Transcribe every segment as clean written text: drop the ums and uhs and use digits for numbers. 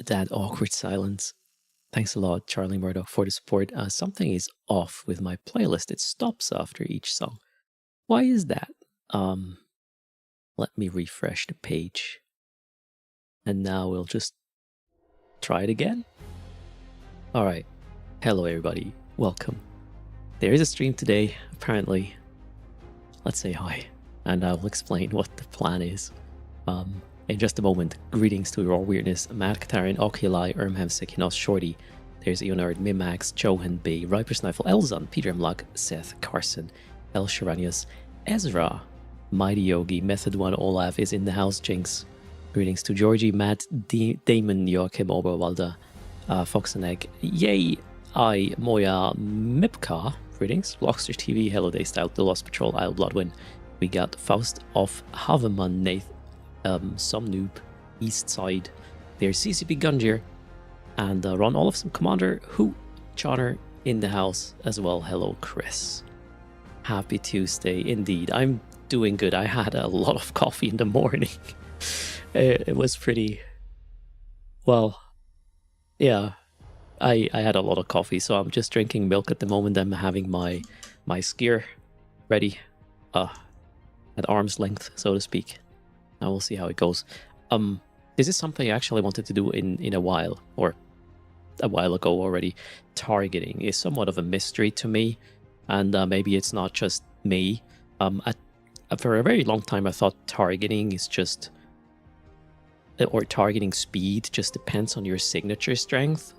That awkward silence. Thanks a lot, Charlie Murdoch, for the support. Something is off with my playlist. It stops after each song. Why is that? Let me refresh the page. And now we'll just try it again. All right. Hello, everybody. Welcome. There is a stream today, apparently. Let's say hi, and I'll explain what the plan is. In just a moment. Greetings to Raw Weirdness, Matt Katarin, Oculai, Ermham Sikinos, Shorty. There's Eonard, Mimax, Johan B, Riper Snifle, Elzon, Peter Mluck, Seth, Carson, El Sharanius, Ezra, Mighty Yogi, Method 1, Olaf is in the house, Jinx. Greetings to Georgie, Matt, Damon, Joachim, Oberwalder, Fox and Egg, Yay, I, Moya, Mipka. Greetings, Blockster TV, Hello Day Stout, The Lost Patrol, Isle Bloodwind. We got Faust of Haveman, Nath, Some Noob, East Side. There's CCP Gungear, and Ron Olofsson, Commander, Who, Johnner in the house as well. Hello, Chris. Happy Tuesday, indeed. I'm doing good. I had a lot of coffee in the morning. It was pretty, well, yeah. I had a lot of coffee, so I'm just drinking milk at the moment. I'm having my skier ready, at arm's length, so to speak. Now we'll see how it goes. This is something I actually wanted to do in a while, or a while ago already. Targeting is somewhat of a mystery to me, and maybe it's not just me. For a very long time, I thought targeting is just, or targeting speed just depends on your signature strength.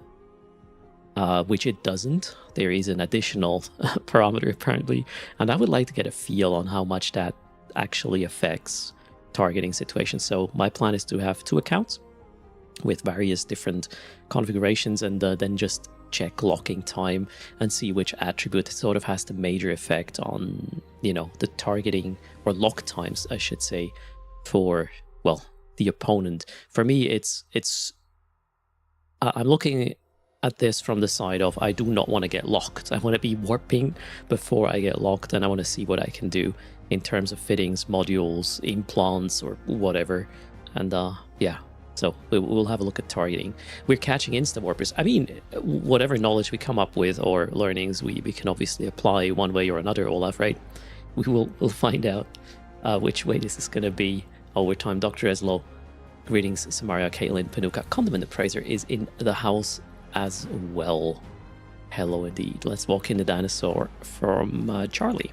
Which it doesn't. There is an additional parameter apparently, and I would like to get a feel on how much that actually affects targeting situations. So my plan is to have 2 accounts with various different configurations, and then just check locking time and see which attribute sort of has the major effect on, you know, the targeting, or lock times, I should say, for, well, the opponent. For me, I'm looking at this from the side of, I do not want to get locked. I want to be warping before I get locked, and I want to see what I can do in terms of fittings, modules, implants, or whatever. And yeah, so we'll have a look at targeting. We're catching insta warpers. I mean, whatever knowledge we come up with or learnings, we can obviously apply one way or another, Olaf, right? We'll find out which way this is going to be over time. Dr. Eslo, greetings, Samaria, Caitlin, Panuka, Condiment Appraiser is in the house as well. Hello indeed. Let's walk in the dinosaur from Charlie.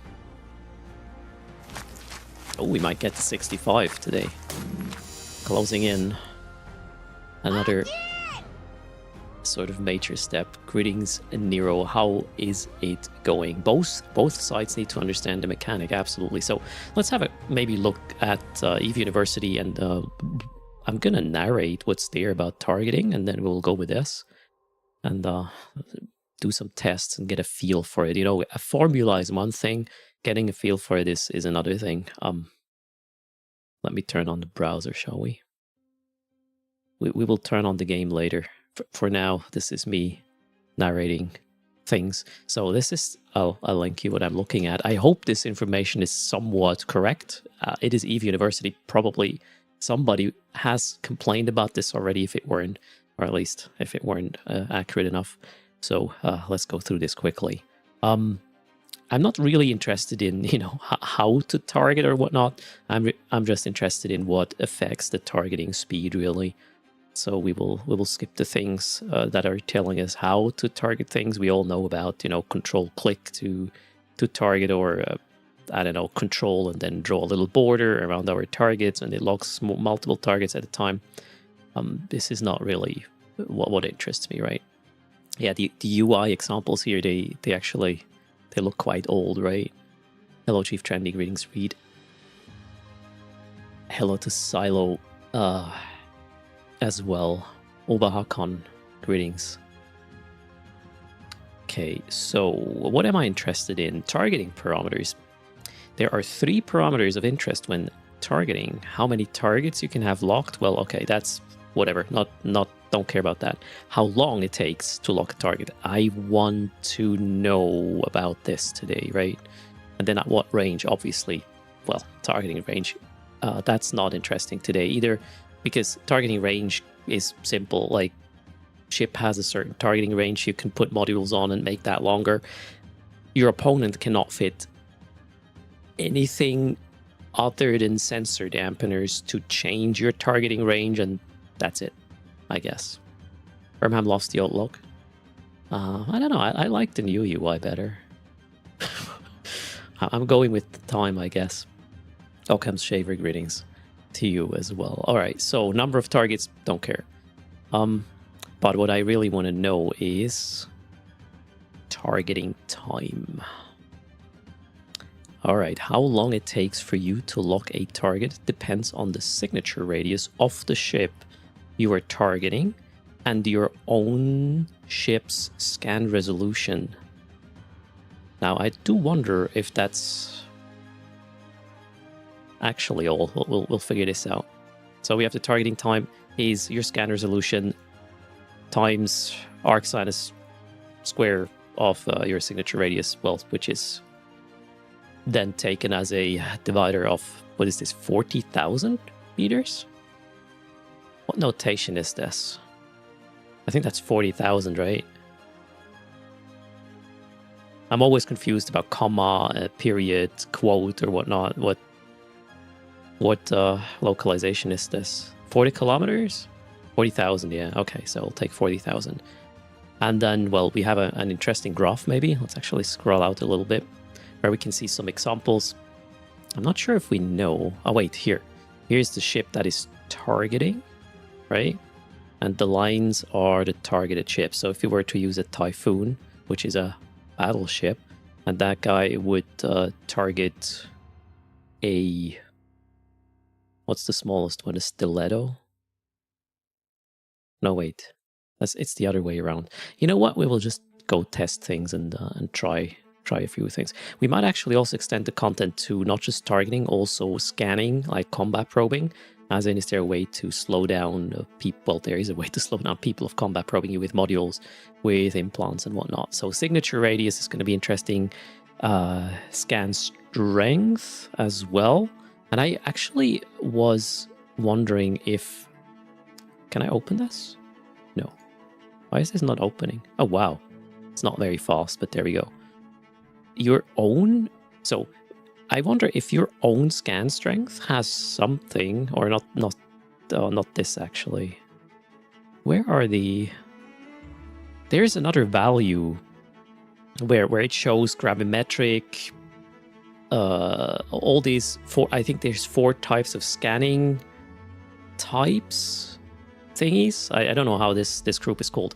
Oh, we might get to 65 today. Closing in. Another sort of major step. Greetings, Nero. How is it going? Both sides need to understand the mechanic, absolutely. So let's have a maybe look at EVE University, and I'm gonna narrate what's there about targeting, and then we'll go with this. And do some tests and get a feel for it. You know, a formula is one thing, getting a feel for it is another thing. Let me turn on the browser, shall we? We will turn on the game later. For now, this is me narrating things. So this is, I'll link you what I'm looking at. I hope this information is somewhat correct. It is EVE University. Probably somebody has complained about this already if it weren't. or at least if it weren't accurate enough. So let's go through this quickly. I'm not really interested in, you know, how to target or whatnot. I'm just interested in what affects the targeting speed, really. So we will skip the things that are telling us how to target things. We all know about, you know, control click to target, or I don't know, control and then draw a little border around our targets, and it locks multiple targets at a time. This is not really what interests me, right? Yeah, the UI examples here, they look quite old, right? Hello, Chief Trendy, greetings, Reed. Hello to Silo as well. Oba Hakan, greetings. Okay, so what am I interested in? Targeting parameters. There are 3 parameters of interest when targeting. How many targets you can have locked? Well, okay, that's whatever. Don't care about that. How long it takes to lock a target. I want to know about this today, right? And then at what range, obviously. Well, targeting range. That's not interesting today either, because targeting range is simple. Like, ship has a certain targeting range. You can put modules on and make that longer. Your opponent cannot fit anything other than sensor dampeners to change your targeting range, and that's it, I guess. Birmingham lost the outlook. I don't know. I like the new UI better. I'm going with the time, I guess. Occam's Shaver, greetings to you as well. All right, so number of targets, don't care. But what I really want to know is targeting time. All right, how long it takes for you to lock a target depends on the signature radius of the ship you are targeting and your own ship's scan resolution. Now, I do wonder if that's actually all. We'll figure this out. So we have the targeting time is your scan resolution times arc sinus square of your signature radius, well, which is then taken as a divider of, what is this, 40,000 meters? What notation is this? I think that's 40,000, right? I'm always confused about comma, period, quote, or whatnot. What localization is this? 40 kilometers? 40,000, yeah. Okay, so I'll take 40,000. And then, well, we have an interesting graph, maybe. Let's actually scroll out a little bit, where we can see some examples. I'm not sure if we know. Oh, wait, here. Here's the ship that is targeting, right? And the lines are the targeted ships. So if you were to use a Typhoon, which is a battleship, and that guy would target a... What's the smallest one? A Stiletto? No, wait. It's the other way around. You know what? We will just go test things and try a few things. We might actually also extend the content to not just targeting, also scanning, like combat probing. As in, is there a way to slow down people? Well, there is a way to slow down people of combat probing you with modules, with implants and whatnot. So signature radius is going to be interesting. Scan strength as well. And I actually was wondering if... Can I open this? No. Why is this not opening? Oh, wow. It's not very fast, but there we go. Your own... So, I wonder if your own scan strength has something, or not this actually. Where are the... There's another value where it shows gravimetric, all these four... I think there's 4 types of scanning types thingies. I don't know how this group is called.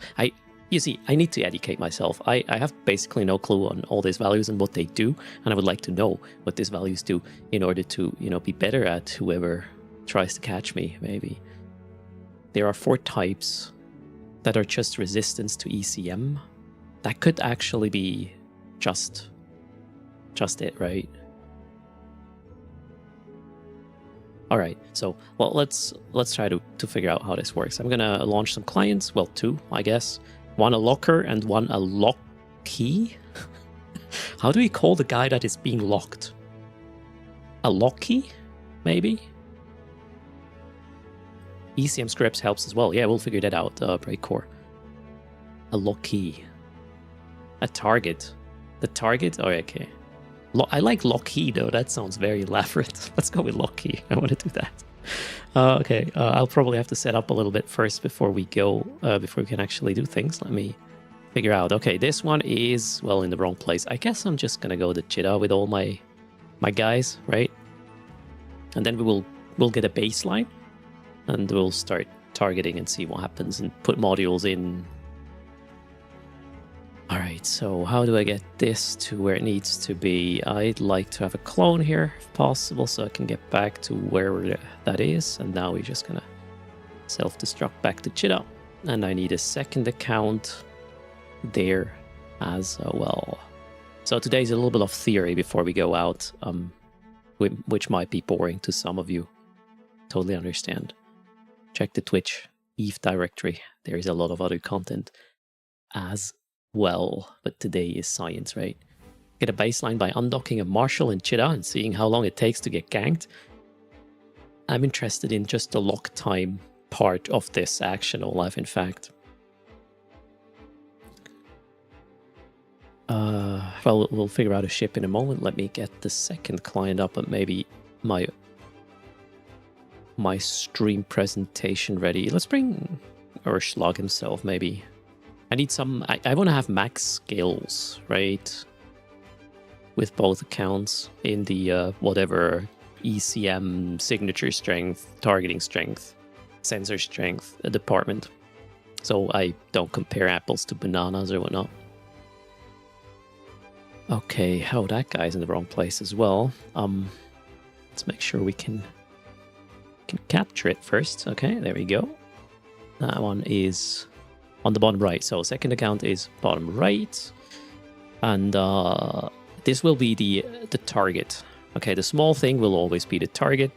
You see, I need to educate myself. I have basically no clue on all these values and what they do, and I would like to know what these values do in order to, you know, be better at whoever tries to catch me, maybe. There are 4 types that are just resistance to ECM. That could actually be just it, right? All right, so, well, let's try to figure out how this works. I'm gonna launch some clients, well, 2, I guess. One a locker and one a lock key. How do we call the guy that is being locked? A lock key, maybe? ECM scripts helps as well. Yeah, we'll figure that out. Break core. A lock key. A target. The target? Oh, okay. I like lock key though. That sounds very elaborate. Let's go with lock key. I want to do that. Okay. I'll probably have to set up a little bit first before we go, before we can actually do things. Let me figure out. Okay, this one is, well, in the wrong place. I guess I'm just gonna go the Cheetah with all my guys, right? And then we'll get a baseline, and we'll start targeting and see what happens and put modules in. All right, so how do I get this to where it needs to be? I'd like to have a clone here, if possible, so I can get back to where that is. And now we're just gonna self-destruct back to Cheetah. And I need a second account there as well. So today's a little bit of theory before we go out, which might be boring to some of you. Totally understand. Check the Twitch EVE directory. There is a lot of other content as well, but today is science, right? Get a baseline by undocking a Marshal and Cheetah and seeing how long it takes to get ganked. I'm interested in just the lock time part of this action, Olaf, in fact. Well, we'll figure out a ship in a moment. Let me get the second client up and maybe my stream presentation ready. Let's bring Urschlag himself, maybe. I need some... I want to have max skills, right? With both accounts in the whatever ECM signature strength, targeting strength, sensor strength department. So I don't compare apples to bananas or whatnot. Okay, oh, that guy's in the wrong place as well. Let's make sure we can capture it first. Okay, there we go. That one is on the bottom right. So second account is bottom right. And this will be the target. Okay, the small thing will always be the target.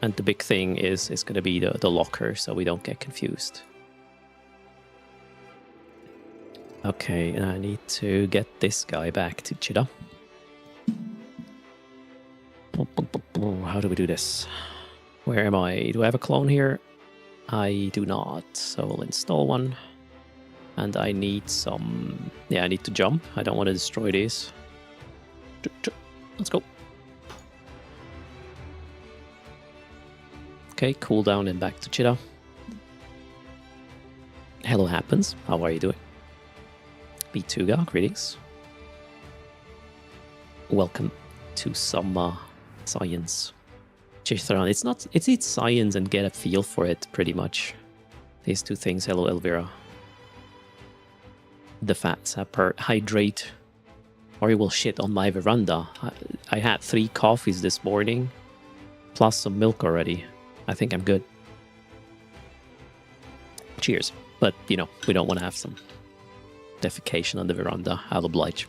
And the big thing is going to be the locker, so we don't get confused. Okay, and I need to get this guy back to Cheetah. How do we do this? Where am I? Do I have a clone here? I do not, so we'll install one. And I need some... Yeah, I need to jump. I don't want to destroy these. Let's go. Okay, cool down and back to Cheetah. Hello Happens. How are you doing? B2ga, greetings. Welcome to some science. Chithron, it's science and get a feel for it, pretty much. These two things. Hello Elvira. The fat sapper, hydrate, or you will shit on my veranda. I had 3 coffees this morning, plus some milk already. I think I'm good. Cheers. But, you know, we don't want to have some defecation on the veranda. I'll oblige.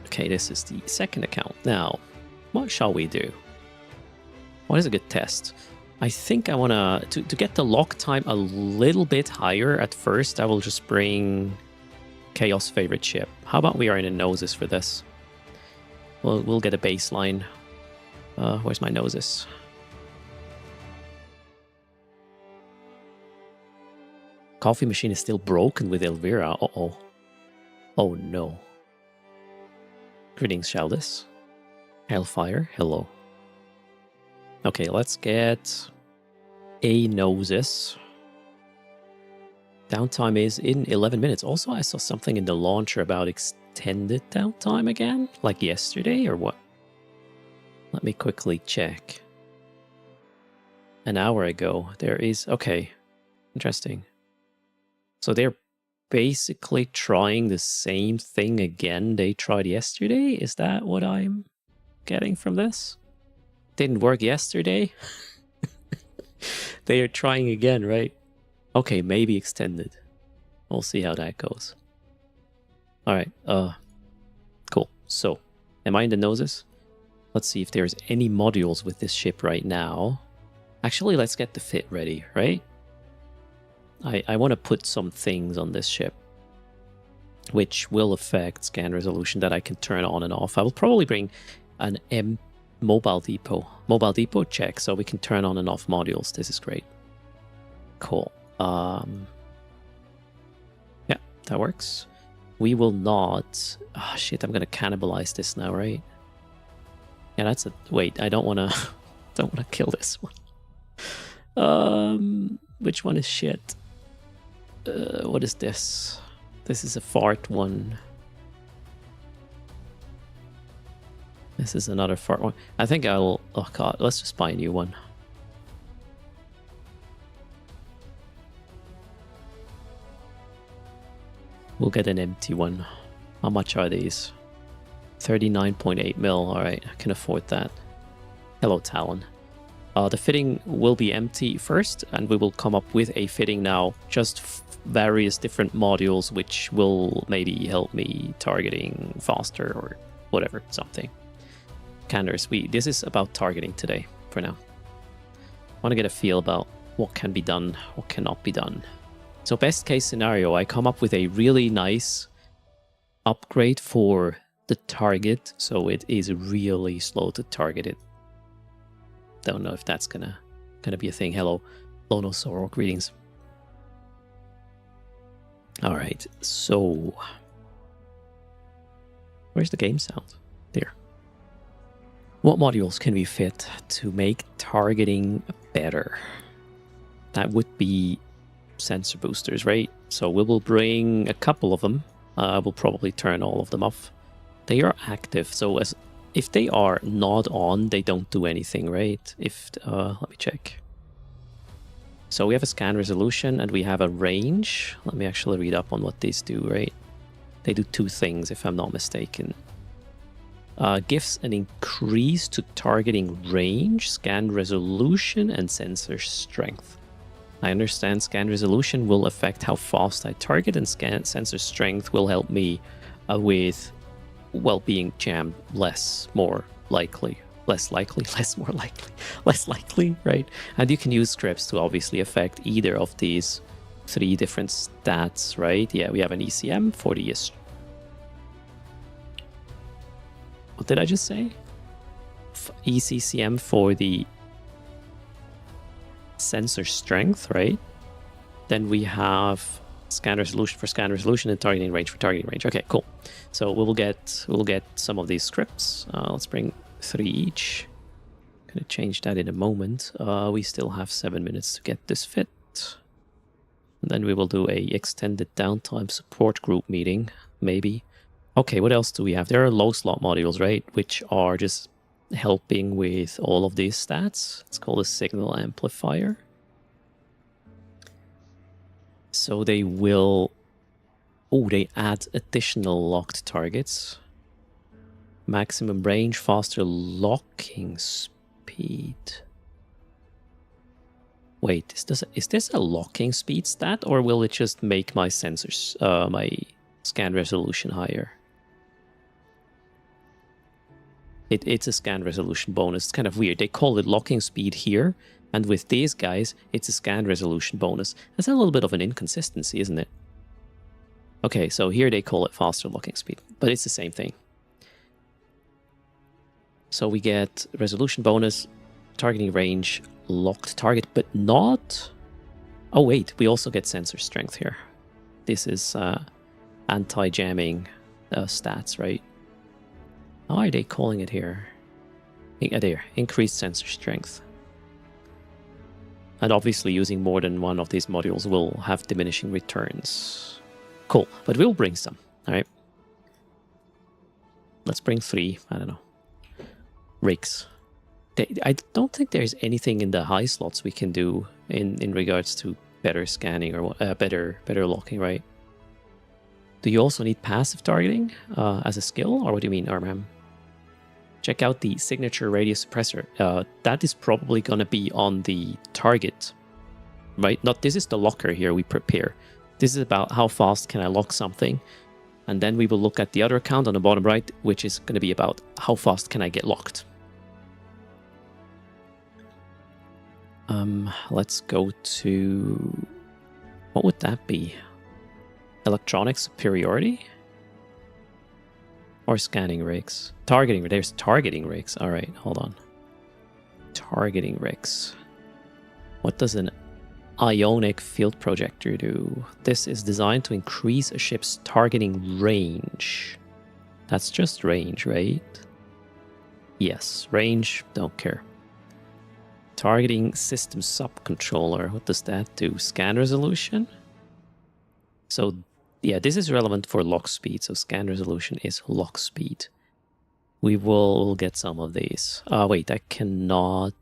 Okay, this is the second account. Now, what shall we do? What is a good test? I think I want to get the lock time a little bit higher at first. I will just bring Chaos favorite ship. How about we are in the noses for this? We'll get a baseline. Where's my noses? Coffee machine is still broken with Elvira. Uh-oh. Oh no. Greetings, Shaldis. Hellfire, hello. Okay, let's get a noses. Downtime is in 11 minutes. Also, I saw something in the launcher about extended downtime again, like yesterday or what? Let me quickly check. An hour ago, there is... Okay, interesting. So they're basically trying the same thing again they tried yesterday? Is that what I'm getting from this? Didn't work yesterday? They are trying again, right? Okay, maybe extended. We'll see how that goes. Alright, cool. So, am I in the noses? Let's see if there's any modules with this ship right now. Actually, let's get the fit ready, right? I want to put some things on this ship, which will affect scan resolution that I can turn on and off. I will probably bring an M mobile depot Mobile depot check, so we can turn on and off modules. This is great. Cool. Yeah, that works. We will not... Oh, shit, I'm gonna cannibalize this now, right? Yeah, that's a... Wait, I don't wanna... don't wanna kill this one. Which one is shit? What is this? This is a fart one. This is another fart one. I think I'll... Oh god, let's just buy a new one. We'll get an empty one. How much are these? 39.8 mil. Alright, I can afford that. Hello, Talon. The fitting will be empty first, and we will come up with a fitting now. Just various different modules which will maybe help me targeting faster or whatever, something. Candors, this is about targeting today, for now. I want to get a feel about what can be done, what cannot be done. So best case scenario, I come up with a really nice upgrade for the target, so it is really slow to target it. Don't know if that's gonna be a thing. Hello, Lonosoro, greetings. Alright, so... Where's the game sound? There. What modules can we fit to make targeting better? That would be sensor boosters, right? So we will bring a couple of them. We'll probably turn all of them off. They are active, so if they are not on, they don't do anything, right? Let me check. So we have a scan resolution and we have a range. Let me actually read up on what these do, right? They do two things, if I'm not mistaken. Gives an increase to targeting range, scan resolution, and sensor strength. I understand scan resolution will affect how fast I target, and sensor strength will help me with, well, being jammed less, more likely. Less likely, less more likely, less likely, right? And you can use scripts to obviously affect either of these three different stats, right? Yeah, we have an ECM for the... What did I just say? ECCM for the sensor strength, right? Then we have scan resolution for scan resolution and targeting range for targeting range. Okay, cool. So we'll get some of these scripts. Let's bring 3 each. Gonna change that in a moment. We still have 7 minutes to get this fit. And then we will do a extended downtime support group meeting, maybe. Okay, what else do we have? There are low slot modules, right? Which are just helping with all of these stats. It's called a signal amplifier. So they will... Oh, they add additional locked targets. Maximum range, faster locking speed. Wait, is this a locking speed stat, or will it just make my sensors, my scan resolution higher? It's a scan resolution bonus. It's kind of weird. They call it locking speed here, and with these guys, it's a scan resolution bonus. That's a little bit of an inconsistency, isn't it? Okay, so here they call it faster locking speed, but it's the same thing. So we get resolution bonus, targeting range, locked target, but not... Oh wait, we also get sensor strength here. This is anti-jamming stats, right? How are they calling it here? There, increased sensor strength. And obviously using more than one of these modules will have diminishing returns. Cool, but we'll bring some, alright? Let's bring 3, I don't know. Rigs. I don't think there's anything in the high slots we can do in regards to better scanning or better locking, right? Do you also need passive targeting as a skill, or what do you mean, Armham? Check out the signature radius suppressor. That is probably going to be on the target, right? This is the locker here we prepare. This is about how fast can I lock something. And then we will look at the other account on the bottom right, which is going to be about how fast can I get locked. Let's go to... What would that be? Electronic superiority? Or scanning rigs? Targeting, there's targeting rigs. Alright, hold on. targeting rigs. What does an ionic field projector do? This is designed to increase a ship's targeting range. That's just range, right? Yes, range, don't care. Targeting system subcontroller, what does that do? Scan resolution? So, yeah, this is relevant for lock speed, so scan resolution is lock speed. We will get some of these. Wait, I cannot...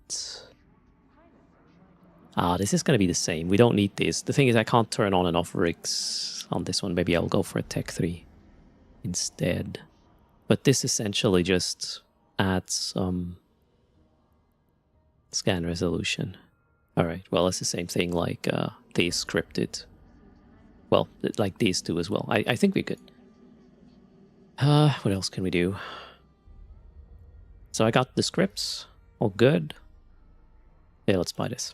this is going to be the same. We don't need this. The thing is, I can't turn on and off rigs on this one. Maybe I'll go for a Tech 3 instead. But this essentially just adds some scan resolution. Alright, well, it's the same thing like these scripted. Well, like these two as well. I think we could. What else can we do? So I got the scripts. All good. Yeah, let's buy this.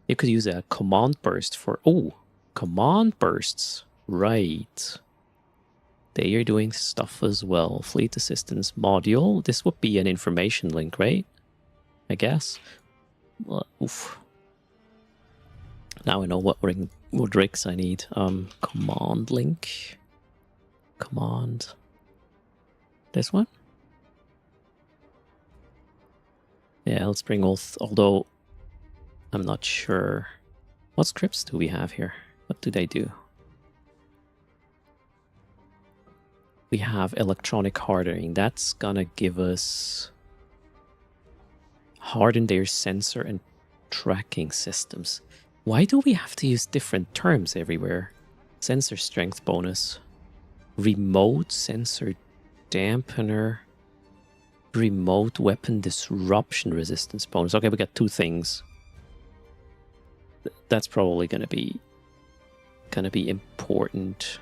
You could use a command burst for... Oh, command bursts. Right. They are doing stuff as well. Fleet assistance module. This would be an information link, right? I guess. Oof. Now I know what rigs I need. Command link. Command. This one? Yeah, let's bring all... although, I'm not sure. What scripts do we have here? What do they do? We have electronic hardening. That's gonna give us... harden their sensor and tracking systems. Why do we have to use different terms everywhere? Sensor strength bonus. Remote sensor dampener. Remote weapon disruption resistance bonus. Okay, we got two things. That's probably gonna be important.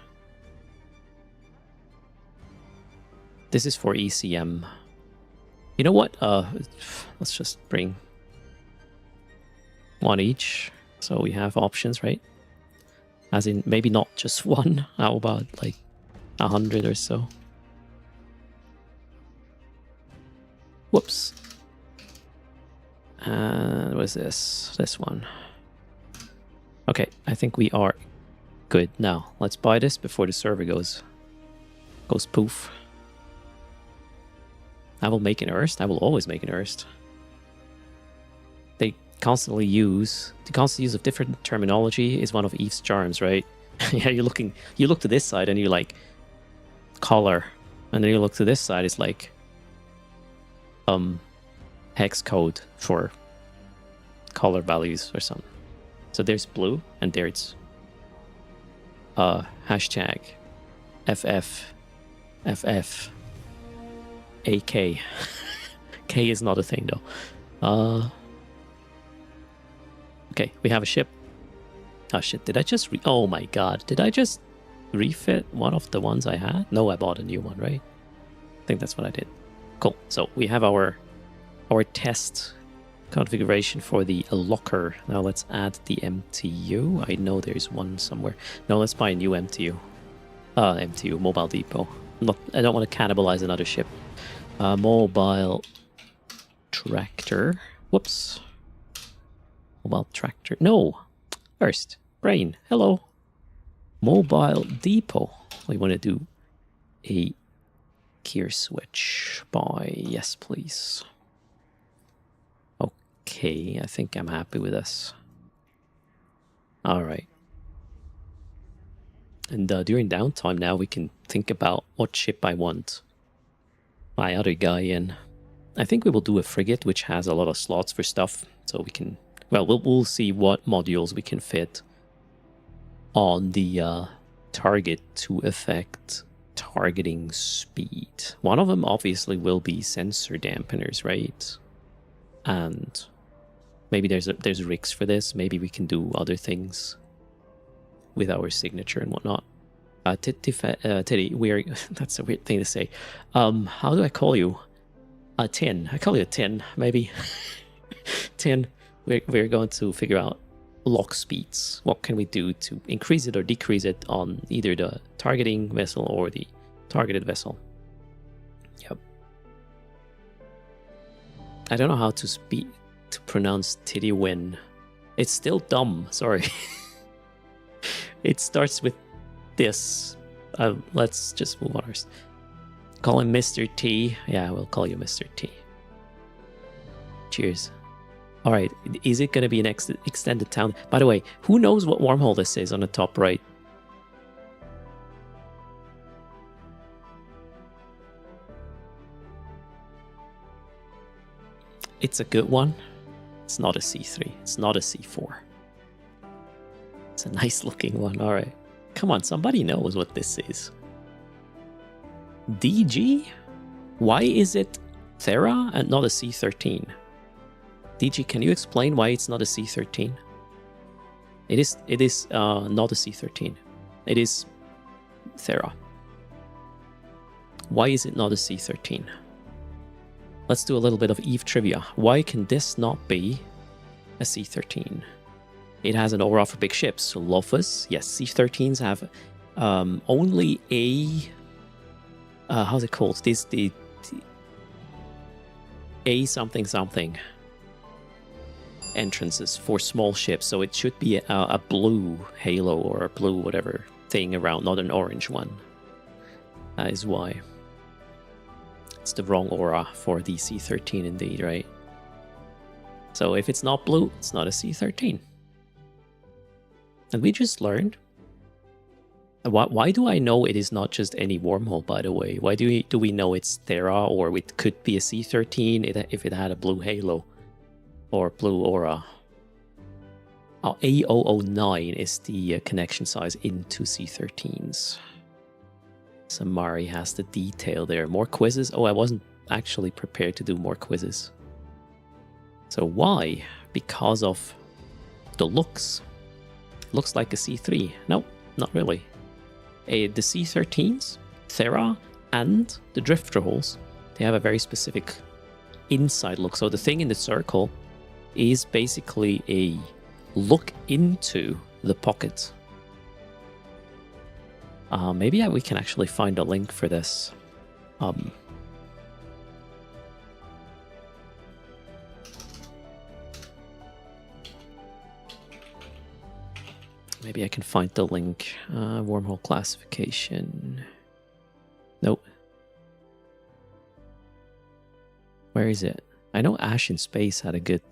This is for ECM. You know what? Let's just bring one each, so we have options, right? As in, maybe not just one. How about like 100 or so? Whoops. And what's this? This one. Okay, I think we are good now. Let's buy this before the server goes poof. I will make an Erst. I will always make an Erst. They constantly use... The constant use of different terminology is one of Eve's charms, right? Yeah, you look to this side and you're like... color. And then you look to this side, it's like... hex code for color values or something. So there's blue, and there's... hashtag... FF... AK. K is not a thing though. Okay, we have a ship. Oh shit, did I just oh my god, did I just refit one of the ones I had? No, I bought a new one, right? I think that's what I did. Cool, so we have our test configuration for the locker. Now let's add the MTU. I know there's one somewhere. No, let's buy a new MTU. MTU, Mobile Depot. I don't want to cannibalize another ship. Mobile tractor. Whoops. Mobile tractor. No. First. Brain. Hello. Mobile depot. We want to do a gear switch by... Yes, please. Okay. I think I'm happy with this. Alright. And during downtime now we can think about what ship I want my other guy in. I think we will do a frigate which has a lot of slots for stuff, so we can... Well, we'll see what modules we can fit on the target to affect targeting speed. One of them obviously will be sensor dampeners, right? And maybe there's rigs for this. Maybe we can do other things with our signature and whatnot. Teddy, that's a weird thing to say. How do I call you? Tin. I call you a Tin, maybe. Tin. We're going to figure out lock speeds. What can we do to increase it or decrease it on either the targeting vessel or the targeted vessel? Yep. I don't know how to pronounce Tidywin. It's still dumb, sorry. It starts with this. Let's just move on. Call him Mr. T. Yeah, we'll call you Mr. T. Cheers. All right, is it going to be an extended town? By the way, who knows what wormhole this is on the top right? It's a good one. It's not a C3. It's not a C4. It's a nice looking one. All right. Come on, somebody knows what this is. DG? Why is it Thera and not a C13? DG, can you explain why it's not a C13? It is not a C13. It is Thera. Why is it not a C13? Let's do a little bit of Eve trivia. Why can this not be a C13? It has an aura for big ships. Lofus, yes, C13s have only a... how's it called? The A something something entrances for small ships, so it should be a blue halo or a blue whatever thing around, not an orange one. That is why. It's the wrong aura for the C13 indeed, right? So if it's not blue, it's not a C13. And we just learned. Why do I know it is not just any wormhole, by the way? Why do we know it's Thera, or it could be a C13 if it had a blue halo or blue aura? Oh, A009 is the connection size into C13s. Samari has the detail there. More quizzes? Oh, I wasn't actually prepared to do more quizzes. So why? Because of the looks. Looks like a C3. No, not really. The C13s, Thera, and the Drifter holes, they have a very specific inside look. So the thing in the circle is basically a look into the pocket. Maybe we can actually find a link for this. Maybe I can find the link. Wormhole classification. Nope. Where is it? I know Ash in Space had a good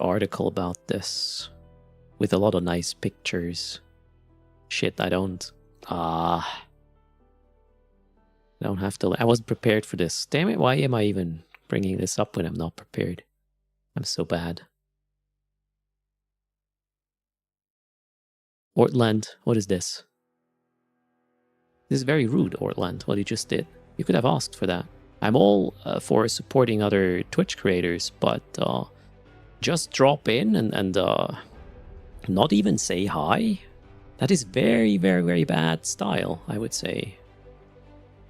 article about this with a lot of nice pictures. Shit, I don't have to. I wasn't prepared for this. Damn it, why am I even bringing this up when I'm not prepared? I'm so bad. Ortland, what is this? This is very rude, Ortland, what you just did. You could have asked for that. I'm all for supporting other Twitch creators, but just drop in and not even say hi? That is very, very, very bad style, I would say.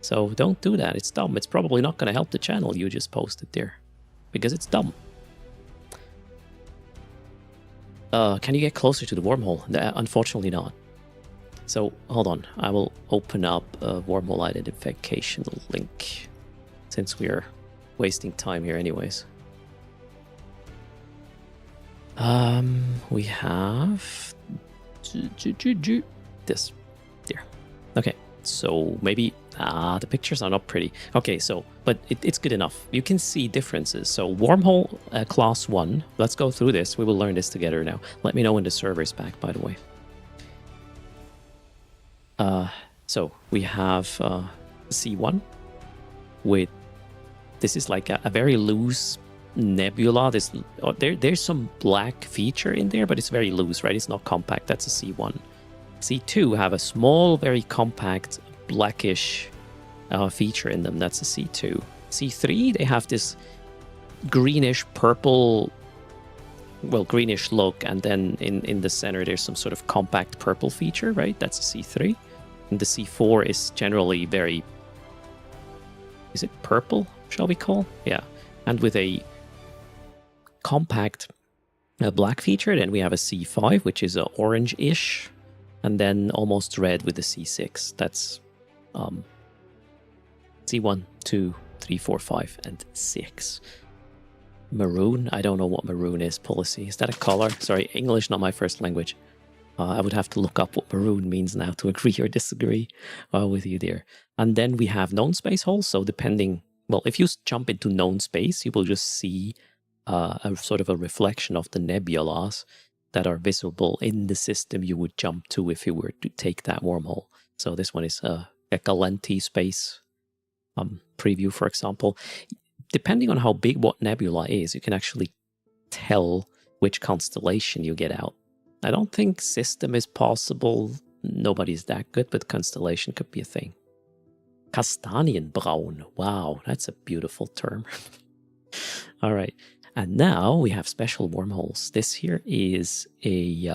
So don't do that, it's dumb. It's probably not going to help the channel you just posted there, because it's dumb. Can you get closer to the wormhole? Unfortunately not. So, hold on. I will open up a wormhole identification link, since we are wasting time here anyways. We have... this. There. Okay, so maybe... the pictures are not pretty. Okay, so, but it's good enough. You can see differences. So, wormhole class 1. Let's go through this. We will learn this together now. Let me know when the server's back, by the way. So, we have C1 with... This is like a very loose nebula. There's some black feature in there, but it's very loose, right? It's not compact. That's a C1. C2 have a small, very compact, blackish feature in them. That's a C2. C3, they have this greenish purple, well, greenish look, and then in the center there's some sort of compact purple feature, right? That's a C3. And the C4 is generally very... Is it purple, shall we call? Yeah. And with a compact black feature, then we have a C5, which is orange-ish, and then almost red with the C6. That's C1, 2, 3, 4, 5, and 6. Maroon, I don't know what maroon is, Policy. Is that a color? Sorry, English, not my first language. I would have to look up what maroon means now to agree or disagree with you there. And then we have known space holes. So depending, well, if you jump into known space, you will just see a sort of a reflection of the nebulas that are visible in the system you would jump to if you were to take that wormhole. So this one is a Galen-T space preview, for example. Depending on how big what nebula is, you can actually tell which constellation you get out. I don't think system is possible. Nobody's that good, but constellation could be a thing. Kastanienbraun. Wow, that's a beautiful term. All right. And now we have special wormholes. This here is the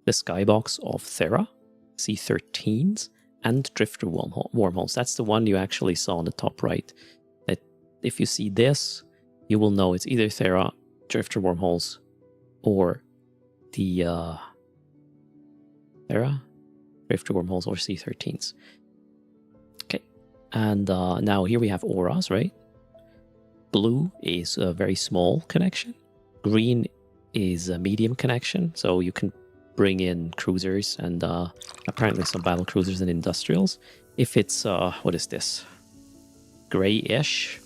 skybox of Thera, C13s, and Drifter wormholes. That's the one you actually saw on the top right. That if you see this, you will know it's either Thera, Drifter wormholes, or the Thera, Drifter wormholes, or C13s. Okay, and now here we have auras, right? Blue is a very small connection. Green is a medium connection, so you can bring in cruisers and apparently some battle cruisers and industrials. If it's, what is this? Grayish,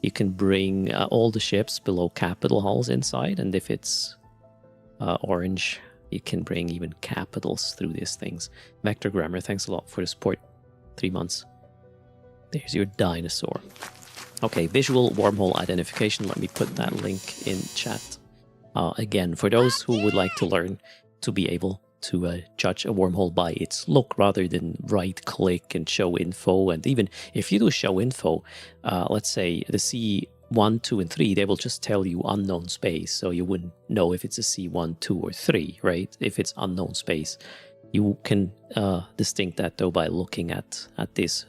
you can bring all the ships below capital hulls inside, and if it's orange, you can bring even capitals through these things. Vector Grammar, thanks a lot for the support. 3 months. There's your dinosaur. Okay, visual wormhole identification. Let me put that link in chat. Again, for those who would like to learn to be able to judge a wormhole by its look rather than right-click and show info. And even if you do show info, let's say the C1, 2, and 3, they will just tell you unknown space. So you wouldn't know if it's a C1, 2, or 3, right? If it's unknown space. You can distinct that, though, by looking at these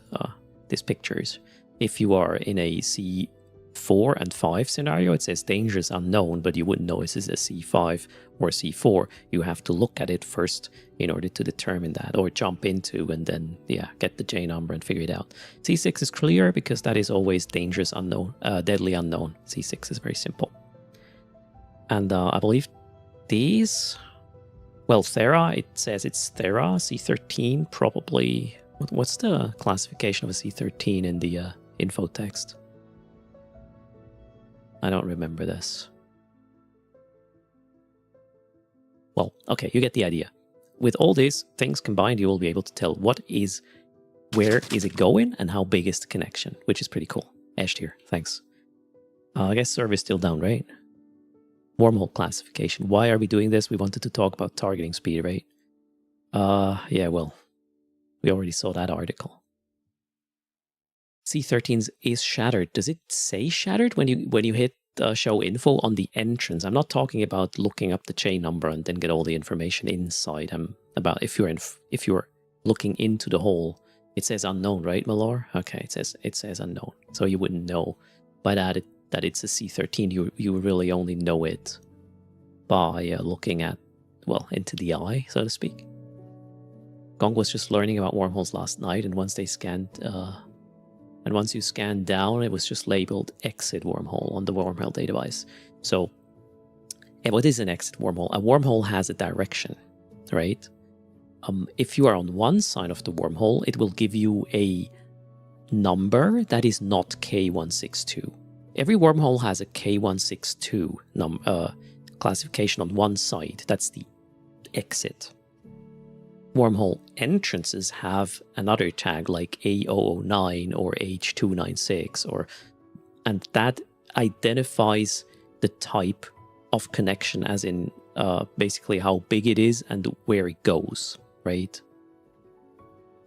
pictures. If you are in a C4 and 5 scenario, it says dangerous unknown, but you wouldn't know if this is a C5 or C4. You have to look at it first in order to determine that, or jump into and then, yeah, get the J number and figure it out. C6 is clear because that is always dangerous unknown, deadly unknown. C6 is very simple. And I believe these, well, Thera, it says it's Thera, C13, probably. What's the classification of a C13 in the info text? I don't remember this. Well, okay, you get the idea. With all these things combined, you will be able to tell where is it going and how big is the connection, which is pretty cool. Ash here, thanks. I guess server is still down, right? Wormhole classification. Why are we doing this? We wanted to talk about targeting speed, right? Yeah, well, we already saw that article. C13s is shattered. Does it say shattered when you hit show info on the entrance? I'm not talking about looking up the chain number and then get all the information inside. I'm about if you're looking into the hole. It says unknown, right, Malor? Okay, it says unknown. So you wouldn't know by that it's a C13. You really only know it by looking at, well, into the eye, so to speak. Gong was just learning about wormholes last night, and once they scanned, and once you scanned down, it was just labeled exit wormhole on the wormhole database. So, what is an exit wormhole? A wormhole has a direction, right? If you are on one side of the wormhole, it will give you a number that is not K162. Every wormhole has a K162 classification on one side. That's the exit. Wormhole entrances have another tag like A009 or H296, and that identifies the type of connection, as in basically how big it is and where it goes, right?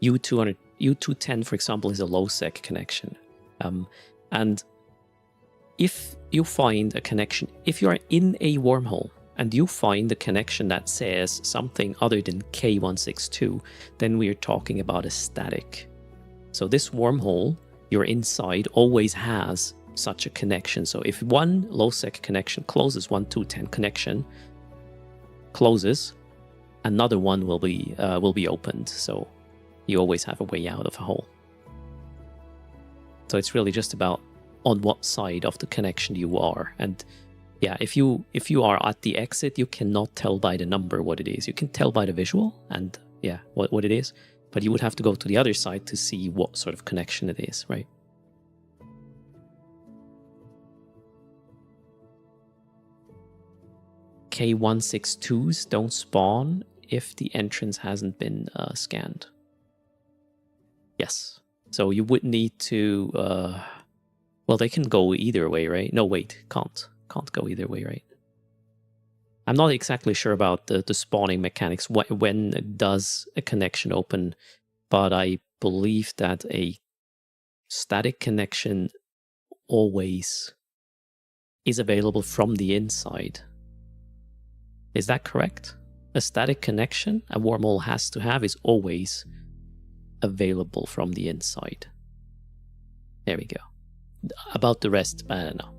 U210, for example, is a low-sec connection. And if you find a connection, if you are in a wormhole, and you find the connection that says something other than K162, then we are talking about a static. So this wormhole you're inside always has such a connection. So if one low-sec connection closes, 1-2-10 connection closes, another one will be opened. So you always have a way out of a hole. So it's really just about on what side of the connection you are. And yeah, if you are at the exit, you cannot tell by the number what it is. You can tell by the visual and yeah, what it is, but you would have to go to the other side to see what sort of connection it is, right? K162s don't spawn if the entrance hasn't been scanned. Yes. So you would need to... well, they can go either way, right? No, wait, can't go either way, right? I'm not exactly sure about the spawning mechanics. When does a connection open? But I believe that a static connection always is available from the inside. Is that correct? A static connection a wormhole has to have is always available from the inside. There we go. About the rest, I don't know.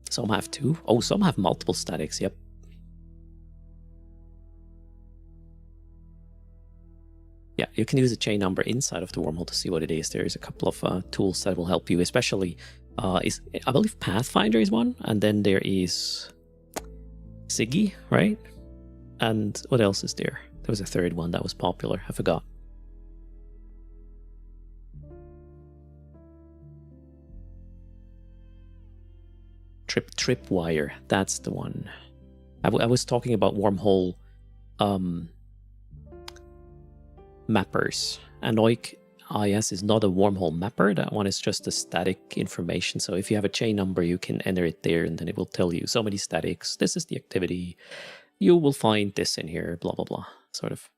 Some have two. Oh, some have multiple statics, yep. Yeah, you can use a chain number inside of the wormhole to see what it is. There's a couple of tools that will help you, especially, I believe Pathfinder is one, and then there is Siggy, right? And what else is there? There was a third one that was popular, I forgot. Tripwire, that's the one. I was talking about wormhole mappers. Anoik IS is not a wormhole mapper. That one is just a static information. So if you have a chain number, you can enter it there and then it will tell you so many statics. This is the activity. You will find this in here, blah, blah, blah. Sort of.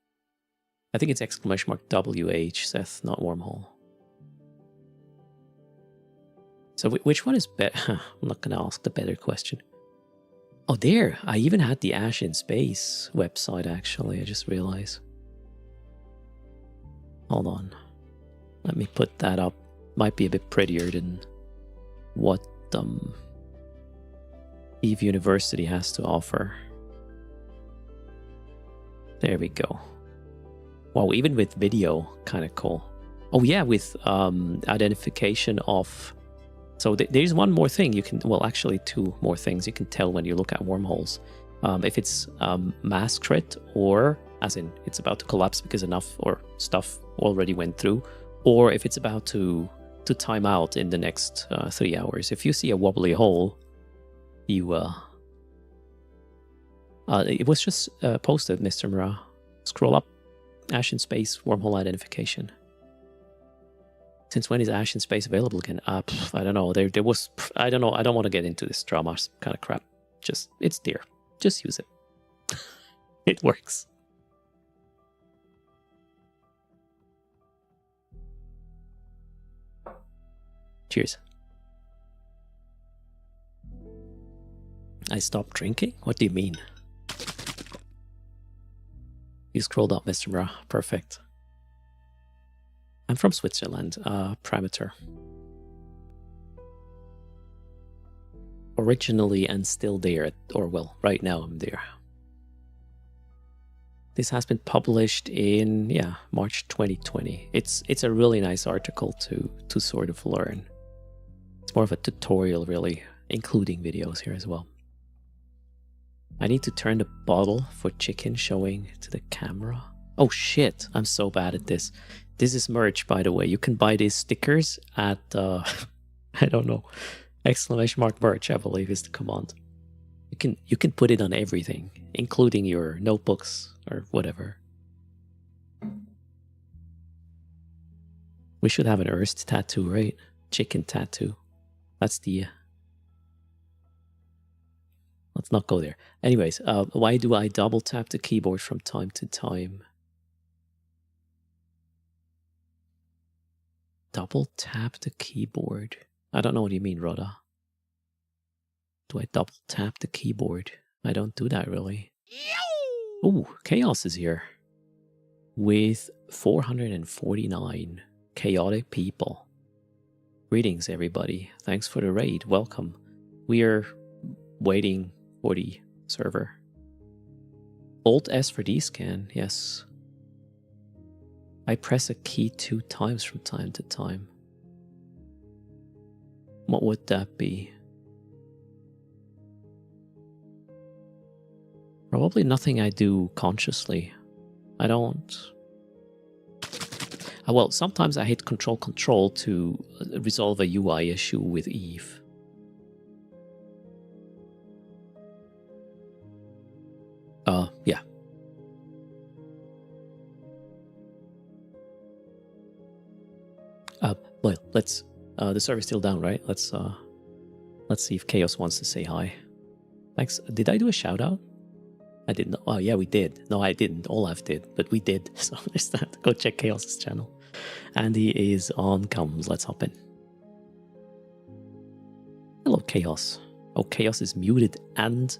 I think it's !WH, Seth, not wormhole. So which one is better? I'm not going to ask the better question. Oh, there. I even had the Ash in Space website, actually. I just realized. Hold on. Let me put that up. Might be a bit prettier than what Eve University has to offer. There we go. Wow, even with video, kind of cool. Oh yeah, with identification of... So there's one more thing you can... Well, actually two more things you can tell when you look at wormholes. If it's mass crit, or as in it's about to collapse because enough or stuff already went through, or if it's about to time out in the next 3 hours. If you see a wobbly hole, you... it was just posted, Mr. Mura. Scroll up. Ash in Space, wormhole identification. Since when is Ash in Space available again? I don't know. There was... I don't know. I don't want to get into this drama kind of crap. Just... It's there. Just use it. It works. Cheers. I stopped drinking? What do you mean? You scrolled up, Mr. Mura. Perfect. I'm from Switzerland. Primator. Originally and still there. Or, well, right now I'm there. This has been published in, yeah, March 2020. It's a really nice article to sort of learn. It's more of a tutorial, really, including videos here as well. I need to turn the bottle for chicken showing to the camera. Oh shit, I'm so bad at this. This is merch, by the way. You can buy these stickers at, I don't know, !merch, I believe is the command. You can put it on everything, including your notebooks or whatever. We should have an Erst tattoo, right? Chicken tattoo. That's the... Let's not go there. Anyways, why do I double tap the keyboard from time to time? Double tap the keyboard? I don't know what you mean, Rhoda. Do I double tap the keyboard? I don't do that, really. Ooh, Chaos is here. With 449 chaotic people. Greetings, everybody. Thanks for the raid. Welcome. We are waiting for the server. Alt S for D-scan, yes. I press a key 2 times from time to time. What would that be? Probably nothing I do consciously. I don't... Well, sometimes I hit Control to resolve a UI issue with Eve. Yeah. Well, let's... the server's still down, right? Let's see if Chaos wants to say hi. Thanks. Did I do a shout out? I didn't. Oh, yeah, we did. No, I didn't. Olaf did, but we did. So there's that. Go check Chaos's channel. Andy is on comms. Let's hop in. Hello, Chaos. Oh, Chaos is muted and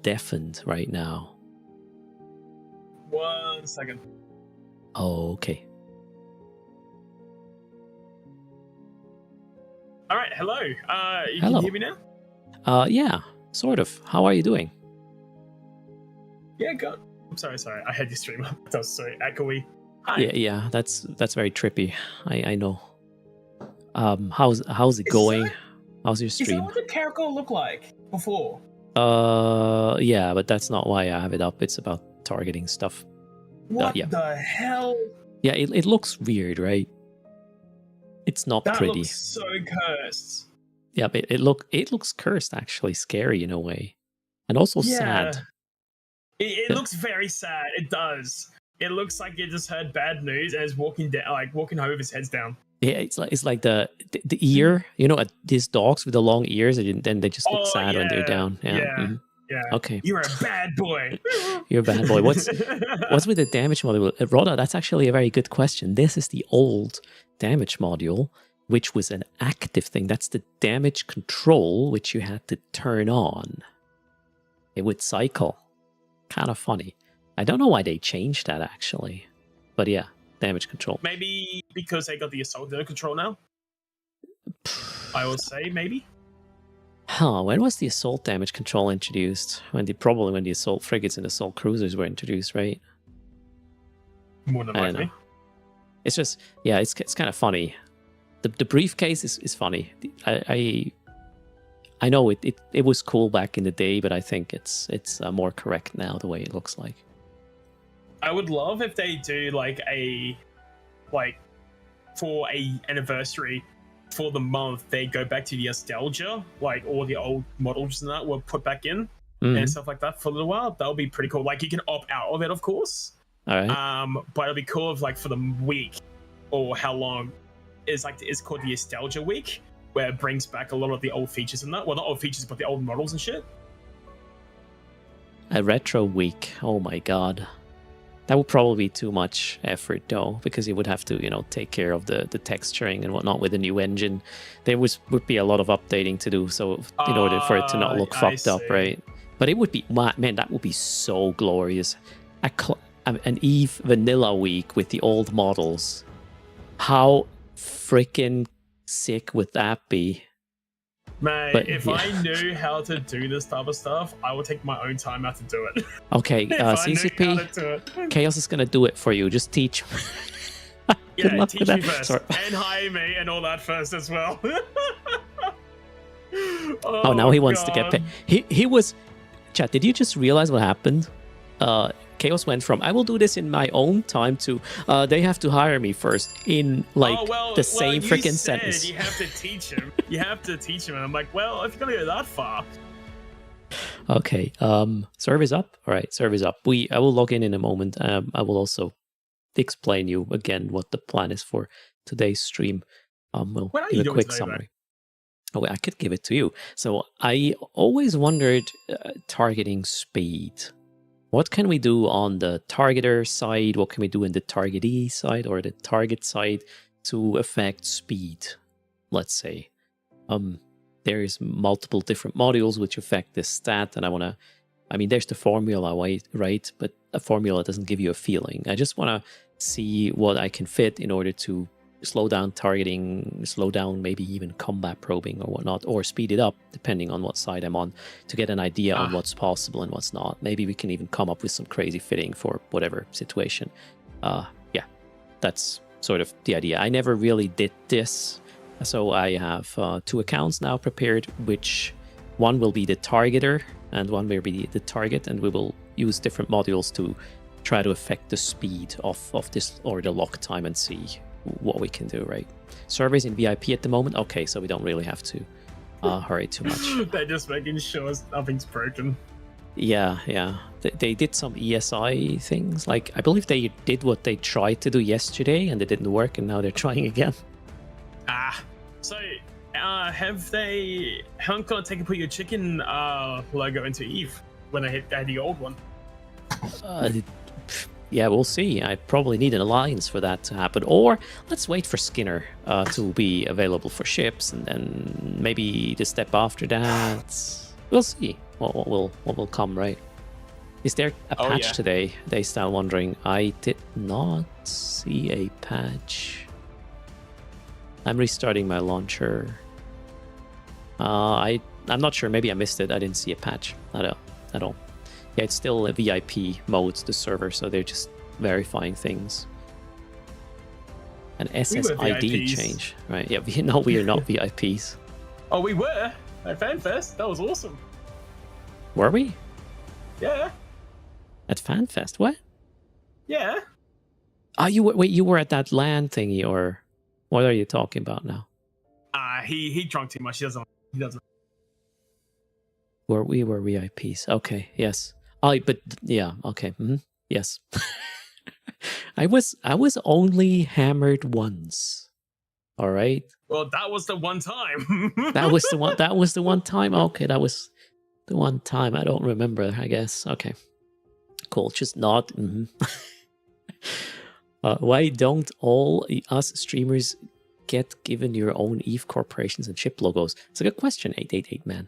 deafened right now. 1 second. Oh, okay. All right, hello. You Hello. can hear me now? Yeah, sort of. How are you doing? Yeah, good. I'm sorry. I had your stream up. That was so echoey. Hi. Yeah, that's very trippy. I know. How's it going? How's your Is stream? that what the character looked like before? Yeah, but that's not why I have it up. It's about targeting stuff. What yeah. the hell? Yeah, it looks weird, right? It's not That pretty. looks so cursed. Yeah, but it looks cursed, actually. Scary in a way. And also sad. It looks very sad. It does. It looks like you just heard bad news and is walking down, like walking home with his head down. Yeah, it's like the ear, you know, these dogs with the long ears, and then they just look sad when they're down. Yeah. Yeah. Okay. You're a bad boy. You're a bad boy. What's with the damage module? Roda, that's actually a very good question. This is the old damage module, which was an active thing. That's the damage control, which you had to turn on. It would cycle. Kind of funny. I don't know why they changed that, actually. But yeah, damage control. Maybe because they got the assault under control now? I would say, maybe. Huh, when was the assault damage control introduced? Probably when the assault frigates and assault cruisers were introduced, right? More than I don't likely. know. It's just, yeah, it's kind of funny. The briefcase is funny. I know it was cool back in the day, but I think it's more correct now the way it looks like. I would love if they do for a anniversary for the month, they go back to the nostalgia, like all the old models and that were put back in and stuff like that for a little while. That would be pretty cool. Like you can opt out of it, of course. All right. But it'll be cool if like for the week or how long it's called the nostalgia week, where it brings back a lot of the old features and that. Well, not old features, but the old models and shit. A retro week. Oh my god. That would probably be too much effort, though, because you would have to, take care of the texturing and whatnot with the new engine. There would be a lot of updating to do, so in order for it to not look fucked up, right? But it would be, man, that would be so glorious. An Eve Vanilla week with the old models. How freaking sick would that be? Man, But, if yeah. I knew how to do this type of stuff, I would take my own time out to do it. Okay, If I knew how CCP, to do it. Chaos is going to do it for you. Just teach. Good Yeah, luck teach with me that. first. Sorry. And hire me and all that first as well. Oh, now he wants to get God. paid. He was... Chat, did you just realize what happened? Chaos went from, I will do this in my own time, to, they have to hire me first in, the same you freaking said sentence. You have to teach him. You have to teach him. And I'm like, well, if you're going to go that far. Okay, server's up? All right, server's up. I will log in a moment. I will also explain you again what the plan is for today's stream. We'll What are give you a doing quick today, summary. Oh, I could give it to you. So I always wondered, targeting speed. What can we do on the targeter side? What can we do in the targetee side or the target side to affect speed? Let's say. There's multiple different modules which affect this stat, and there's the formula, right? But a formula doesn't give you a feeling. I just want to see what I can fit in order to slow down targeting, slow down maybe even combat probing or whatnot, or speed it up depending on what side I'm on, to get an idea on what's possible and what's not. Maybe we can even come up with some crazy fitting for whatever situation. Yeah, that's sort of the idea. I never really did this, so I have 2 accounts now prepared, which one will be the targeter and one will be the target, and we will use different modules to try to affect the speed of this or the lock time and see what we can do, right? Servers in VIP at the moment, okay, so we don't really have to hurry too much. They're just making sure nothing's broken. Yeah. They did some ESI things. Like, I believe they did what they tried to do yesterday and it didn't work, and now they're trying again. So have they haven't got to put your chicken logo into Eve when I had the old one? Yeah, we'll see. I probably need an alliance for that to happen. Or let's wait for Skinner to be available for ships, and then maybe the step after that. We'll see what will come, right? Is there a patch today? They start wondering. I did not see a patch. I'm restarting my launcher. I'm not sure. Maybe I missed it. I didn't see a patch at all. Yeah, it's still a VIP mode, the server, so they're just verifying things. An SSID change, right? Yeah, we are not VIPs. Oh, we were at FanFest. That was awesome. Were we? Yeah. At FanFest? What? Yeah. Oh, you were at that LAN thingy, or what are you talking about now? He drank too much. He doesn't. We were VIPs. Okay, yes. But yeah, okay. Yes. I was only hammered once. All right. Well, that was the one time. That was the one time. Okay, that was the one time. I don't remember, I guess. Okay. Cool. Just not. Why don't all us streamers get given your own Eve corporations and chip logos? It's a good question, 888 man.